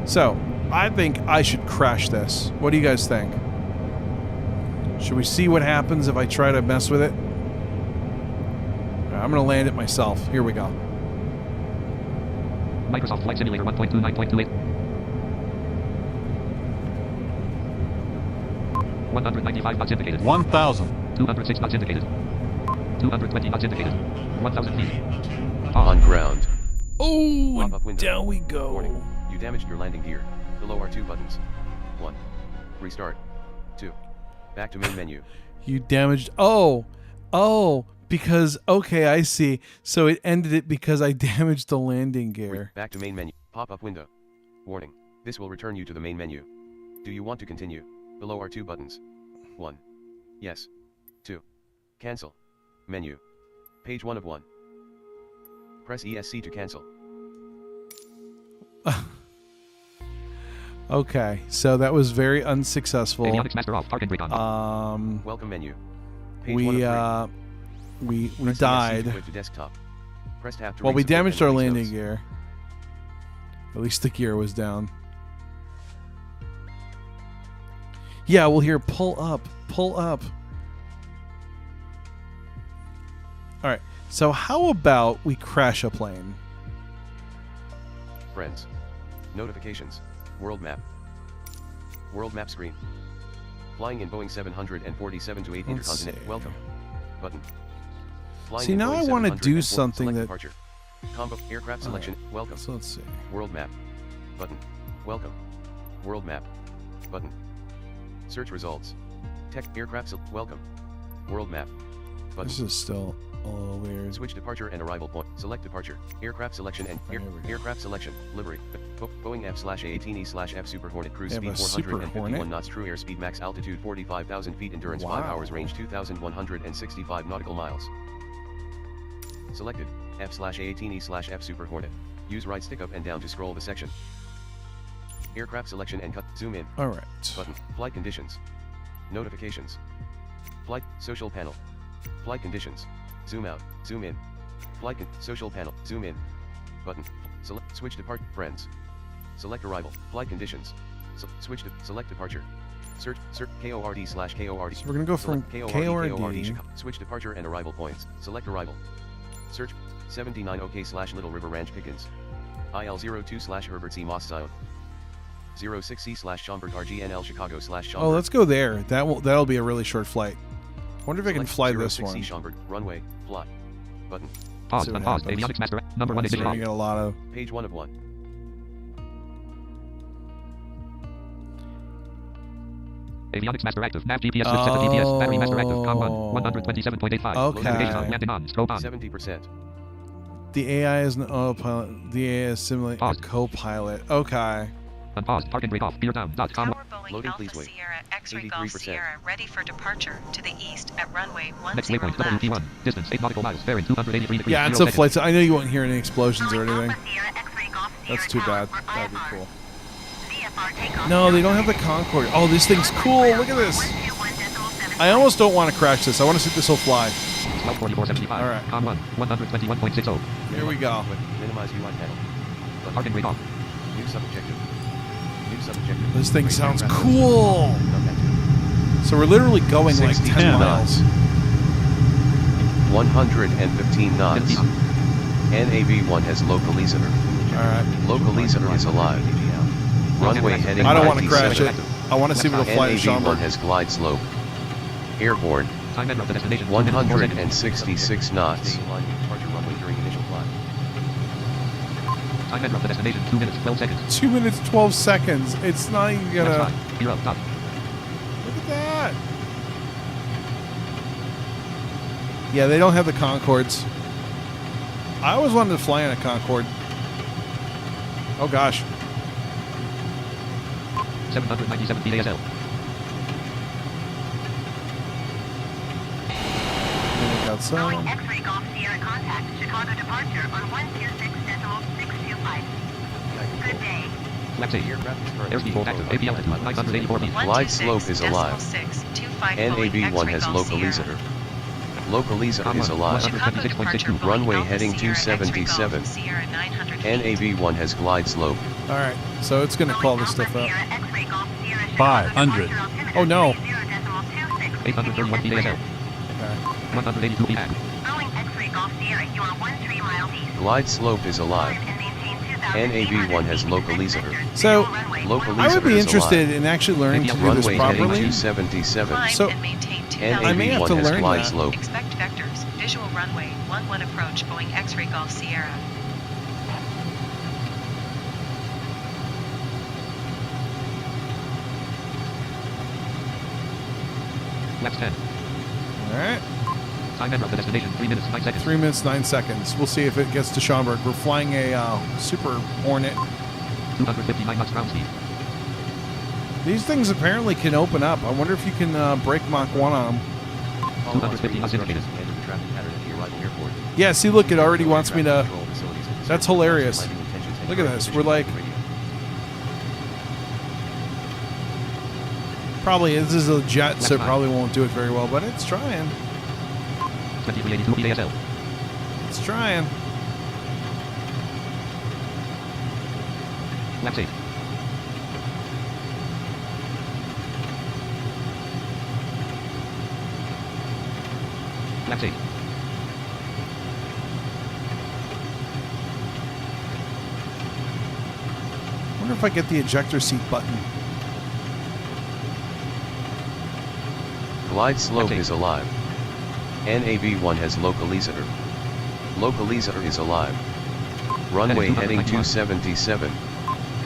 So, I think I should crash this. What do you guys think? Should we see what happens if I try to mess with it? I'm going to land it myself. Here we go. Microsoft Flight Simulator 1.29.28. 195 knots indicated. 1,000. 206 knots indicated. 220 knots indicated. 1,000 feet. On ground. Oh, Pop-up and window. down we go. Warning. You damaged your landing gear. Below are 2 buttons. 1. Restart. 2. Back to main menu. You damaged. Oh, because okay, I see. So it ended it because I damaged the landing gear. Back to main menu. Pop-up window. Warning. This will return you to the main menu. Do you want to continue? Below are 2 buttons. 1. Yes. 2. Cancel. Menu. Page 1 of 1. Press ESC to cancel. Okay, so that was very unsuccessful. Avionics master off. Park and brake on. Welcome menu. Page 1 of 3. we Press ESC died. to quit to desktop. Press tab to Well, we ring support damaged and our release landing notes. gear. At least the gear was down. Yeah, we'll hear pull up, pull up. All right. So how about we crash a plane? Friends. Notifications. World map. World map screen. Flying in Boeing 747 to 8 Let's intercontinental. see. Welcome. Button. Flying See, in now Boeing I wanna do 704 something select that- departure. Combo aircraft All selection. right. Welcome. So let's see. World map. Button. Welcome. World map. Button. Search results. Tech aircraft. Welcome. World map. Button. This is still a little weird. Switch departure and arrival point. Select departure. Aircraft selection and Here we go. aircraft selection. Livery. Boeing F/A-18E/F Super Hornet cruise They have speed a Super 451 Hornet? knots. True airspeed max altitude 45,000 feet. Endurance 5 Wow. hours. Range 2,165 nautical miles. Selected. F/A-18E/F Super Hornet. Use right stick up and down to scroll the section. Aircraft selection and cut. Zoom in. All right. Button. Flight conditions. Notifications. Flight social panel. Flight conditions. Zoom out. Zoom in. Flight social panel. Zoom in. Button. Select switch depart. Friends. Select arrival. Flight conditions. Select departure. Search KORD/KORD. So we're gonna go from Select KORD. Chicago. Switch departure and arrival points. Select arrival. Search 79 OK/Little River Ranch Pickens. IL02/Herbert C. Moss Zion. 06C/Schaumburg RGNL Chicago/Schaumburg. Oh, let's go there. That'll be a really short flight. I wonder if I can Select fly this 06C one. Schaumburg. Runway. Fly. Button. Pause. See what Unpause. happens. Avionics master. Number 1 So ignition we off. get a lot of. Page 1 of 1. Avionics master active. Nav GPS switch set to GPS. Battery master active. Com 1. 127.85. Okay. Navigation on. Landing on. Strobe on. 70%. The AI is an autopilot. The AI is simulating a Pause. co-pilot. Okay. Unpaused. Park and brake off. Beertown.com. Tower Boeing Loading, Alpha please wait. Sierra X-ray Golf 83%. Sierra ready for departure to the east at runway 10 Next waypoint. left. WP1. Distance 8 nautical miles. Bearing 283 degrees. Yeah, it's 0 a seconds. flight. I know you won't hear any explosions or anything. Alpha Sierra X-ray Golf Sierra That's too Tower bad. for That'd be IFR. cool. VFR takeoff. No, they don't have the Concorde. Oh, this thing's cool. Look at this. 121.7. I almost don't want to crash this. I want to see if this will fly. Slope 4475. All right. Com 1. 121.60. Here we go. Minimize UI panel. Button. Park and brake off. New subjective. New subjective. This thing Raise sounds aircraft cool. None So we're literally going like 60 10 knots. miles. 115 knots. 50 knots. NAV1 has localizer. All right. Localizer is alive. Runway heading I don't want to 97. crash it. I want to see if it'll fly to NAV1 Schaumburg. has glide slope. Airborne. Time and route to destination. 2 minutes, 4 seconds. 166 knots. Time and route to destination. 2 minutes, 12 seconds. 2 minutes, 12 seconds. It's not even Next gonna. time. Gear up. Top. Look at that. Yeah, they don't have the Concords. I always wanted to fly in a Concorde. Oh gosh. 797 feet ASL. Here we go. outside. Following X-ray Golf Sierra contact, Chicago departure on 126.625. Good day. Left 8. Airspeed hold active. AP altitude 984 feet. Glide slope is alive. NAV1 has localizer. Localizer is alive. 126.62. Runway heading 277. NAV1 has glide slope. All right, so it's going to call this stuff up. 500. Oh, no. 831 feet ASL. Okay. 182 feet back. Following X-ray Golf Sierra, you are 13 miles east. Glide slope is alive. NAV1 has localizer. So, Localizer I would be is interested alive. in actually learning to do this Runway heading properly. 277. So, and maintain I may have NAV1 to has learn glide that. slope. Expect vectors. Visual runway 11 approach Boeing X-ray Golf Sierra. Left 10. All right. Time and route to destination 3 minutes 9 seconds. 3 minutes, 9 seconds. We'll see if it gets to Schaumburg. We're flying a Super Hornet. 259 knots ground speed. These things apparently can open up. I wonder if you can break Mach 1 on them. 250 knots indicated. Yeah, see, look, it already wants me to... That's hilarious. Look at this. We're like... Probably, this is a jet, so it probably won't do it very well, but it's trying. 2382 feet ASL. It's trying. Left 8. Left 8. I wonder if I get the ejector seat button. Glide slope is alive. NAV1 has localizer. Localizer is alive. Runway heading 277.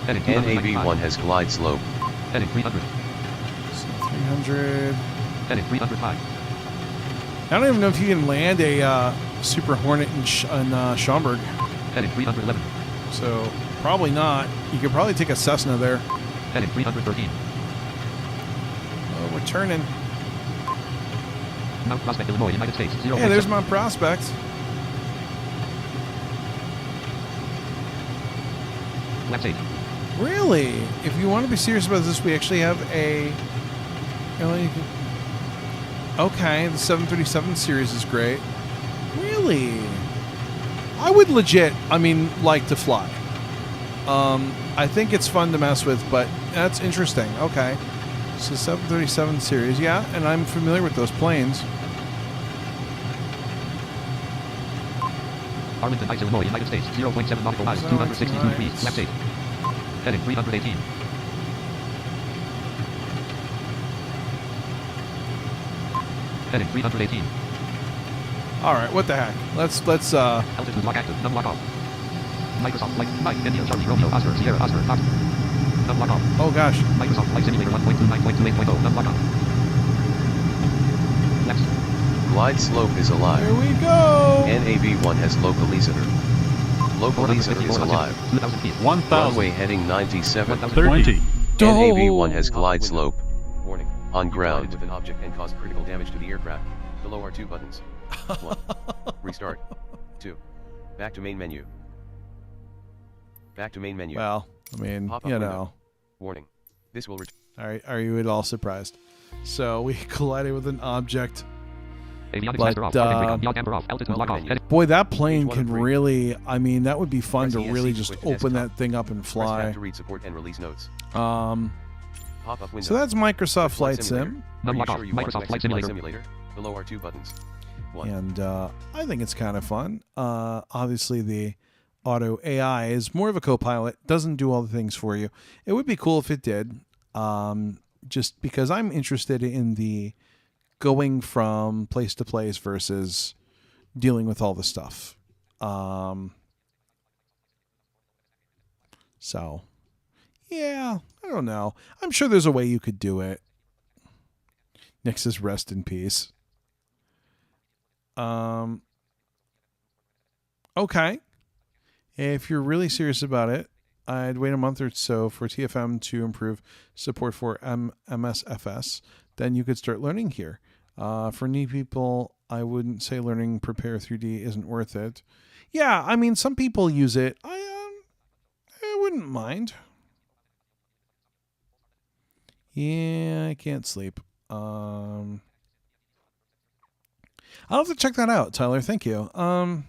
NAV1 has glide slope. Heading 300. So 300. Heading 305. I don't even know if you can land a Super Hornet in Schaumburg. Heading 311. So probably not. You could probably take a Cessna there. Heading 313. Oh, we're turning. Mount Prospect, Illinois, United States. 0. Yeah, there's Mount Prospect. Left 8. Really? If you want to be serious about this, we actually have a... Okay, the 737 series is great. Really? I would legit, like to fly. I think it's fun to mess with, but that's interesting. Okay. So 737 series, yeah, and I'm familiar with those planes. Arlington Heights, Illinois, United States. 0.7 nautical miles, 262 degrees. Left 8. Heading 318. Heading 318. All right, what the heck? Let's Altitude lock active. Num lock off. Microsoft Flight Mike India Charlie Romeo Oscar Sierra Oscar Fox. Num lock off. Oh gosh. Microsoft Flight Simulator 1.29.28.0. Num lock off. Left. Glide slope is alive. Here we go. NAV1 has localizer. Localizer is alive. 2,000 feet. 1,000. Runway heading 97. 30. NAV1 has glide slope. Warning. On You collided ground. with an object and caused critical damage to the aircraft. Below are 2 buttons. 1. Restart. 2. Back to main menu. Back to main menu. Well, Pop-up you window. know. Warning. This will Are you at all surprised? So we collided with an object. Avionics But, master off. Yacht amber off. Altitude lock off. Heading. Boy, that plane Page 1 of can 3. really, that would be fun Press to ESC really to just switch to open desktop. that thing up and Press fly. tab to read support and release notes. Pop-up window. So that's Microsoft Flight Simulator. Sim. Are you Lock off. sure you want to Microsoft Flight exit Simulator. Below are 2 buttons. 1. And I think it's kind of fun. Obviously, the Auto AI is more of a co-pilot, doesn't do all the things for you. It would be cool if it did, just because I'm interested in the going from place to place versus dealing with all the stuff. So, yeah, I don't know. I'm sure there's a way you could do it. Nick says rest in peace. Okay. If you're really serious about it, I'd wait a month or so for TFM to improve support for MSFS. Then you could start learning here. For new people, I wouldn't say learning Prepare 3D isn't worth it. Yeah, I mean, some people use it. I wouldn't mind. Yeah, I can't sleep. I'll have to check that out, Tyler. Thank you. I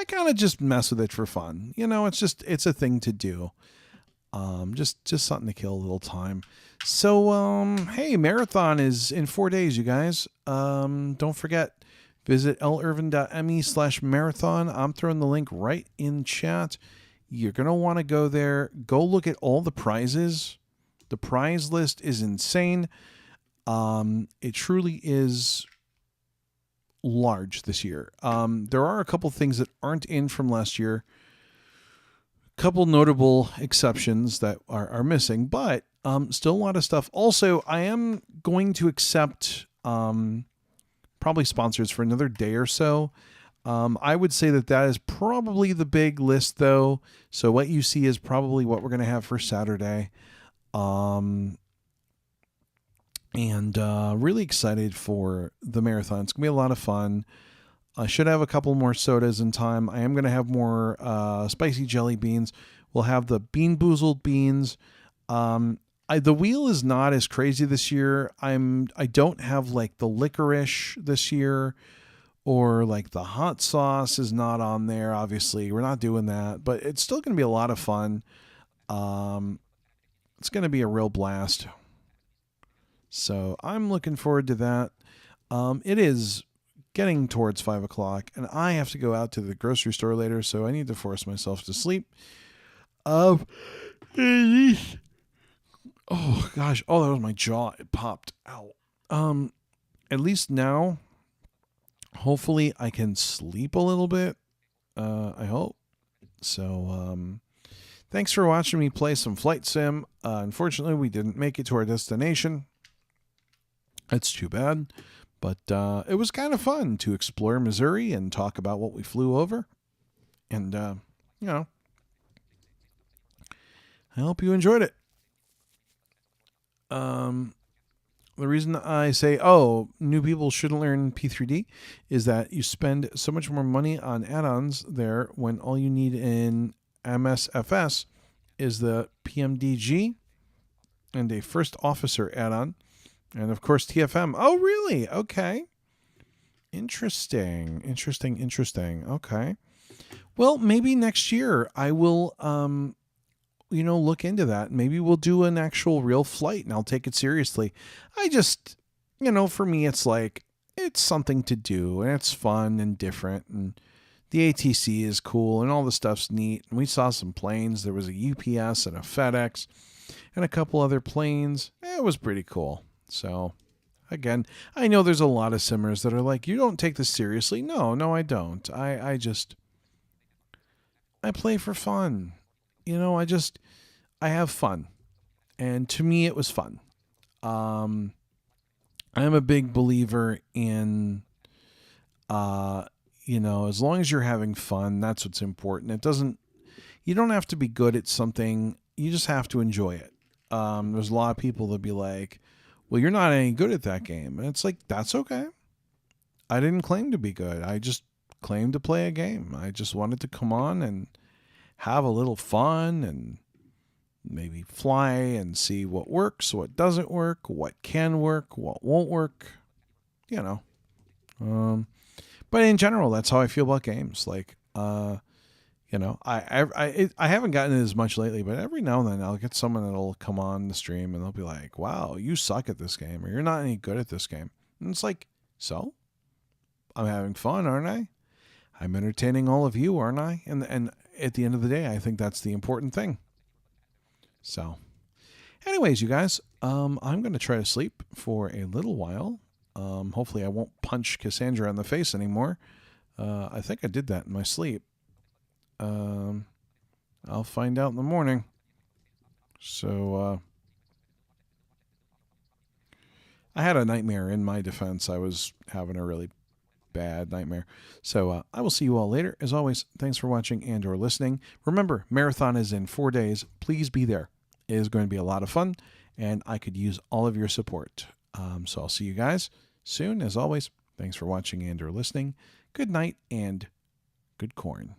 kind of just mess with it for fun. It's a thing to do. Just something to kill a little time. So, hey, marathon is in 4 days, you guys. Don't forget, visit lirvin.me/marathon. I'm throwing the link right in chat. You're going to want to go there. Go look at all the prizes. The prize list is insane. It truly is large this year. There are a couple things that aren't in from last year. Couple notable exceptions that are missing, but still a lot of stuff. Also, I am going to accept probably sponsors for another day or so. I would say that is probably the big list, though. So what you see is probably what we're going to have for Saturday. And really excited for the marathon. It's going to be a lot of fun. I should have a couple more sodas in time. I am going to have more spicy jelly beans. We'll have the Bean Boozled beans. The wheel is not as crazy this year. I don't have like the licorice this year, or like the hot sauce is not on there. Obviously, we're not doing that, but it's still going to be a lot of fun. It's going to be a real blast. So I'm looking forward to that. It is getting towards 5 o'clock, and I have to go out to the grocery store later, so I need to force myself to sleep. Oh gosh, that was my jaw. It popped out. At least now, hopefully I can sleep a little bit. I hope. So, thanks for watching me play some Flight Sim. Unfortunately, we didn't make it to our destination. It's too bad. But it was kind of fun to explore Missouri and talk about what we flew over. And, I hope you enjoyed it. The reason I say, new people shouldn't learn P3D is that you spend so much more money on add-ons there when all you need in MSFS is the PMDG and a first officer add-on. And, of course, TFM. Oh, really? Okay. Interesting. Okay. Well, maybe next year I will, look into that. Maybe we'll do an actual real flight, and I'll take it seriously. I just, for me, it's like, it's something to do, and it's fun and different, and the ATC is cool, and all the stuff's neat. And we saw some planes. There was a UPS and a FedEx and a couple other planes. It was pretty cool. So, again, I know there's a lot of simmers that are like, you don't take this seriously. No, I don't. I play for fun. I have fun. And to me, it was fun. I'm a big believer in, as long as you're having fun, that's what's important. You don't have to be good at something. You just have to enjoy it. There's a lot of people that be like, well, you're not any good at that game. And it's like, that's okay. I didn't claim to be good. I just claimed to play a game. I just wanted to come on and have a little fun and maybe fly and see what works, what doesn't work, what can work, what won't work, But in general, that's how I feel about games. Like, I haven't gotten it as much lately, but every now and then I'll get someone that'll come on the stream and they'll be like, wow, you suck at this game, or you're not any good at this game. And it's like, so? I'm having fun, aren't I? I'm entertaining all of you, aren't I? And at the end of the day, I think that's the important thing. So, anyways, you guys, I'm going to try to sleep for a little while. Hopefully I won't punch Cassandra in the face anymore. I think I did that in my sleep. I'll find out in the morning. So, I had a nightmare. In my defense, I was having a really bad nightmare. So, I will see you all later. As always, thanks for watching and or listening. Remember, marathon is in 4 days. Please be there. It is going to be a lot of fun, and I could use all of your support. So I'll see you guys soon. As always, thanks for watching and or listening. Good night and good corn.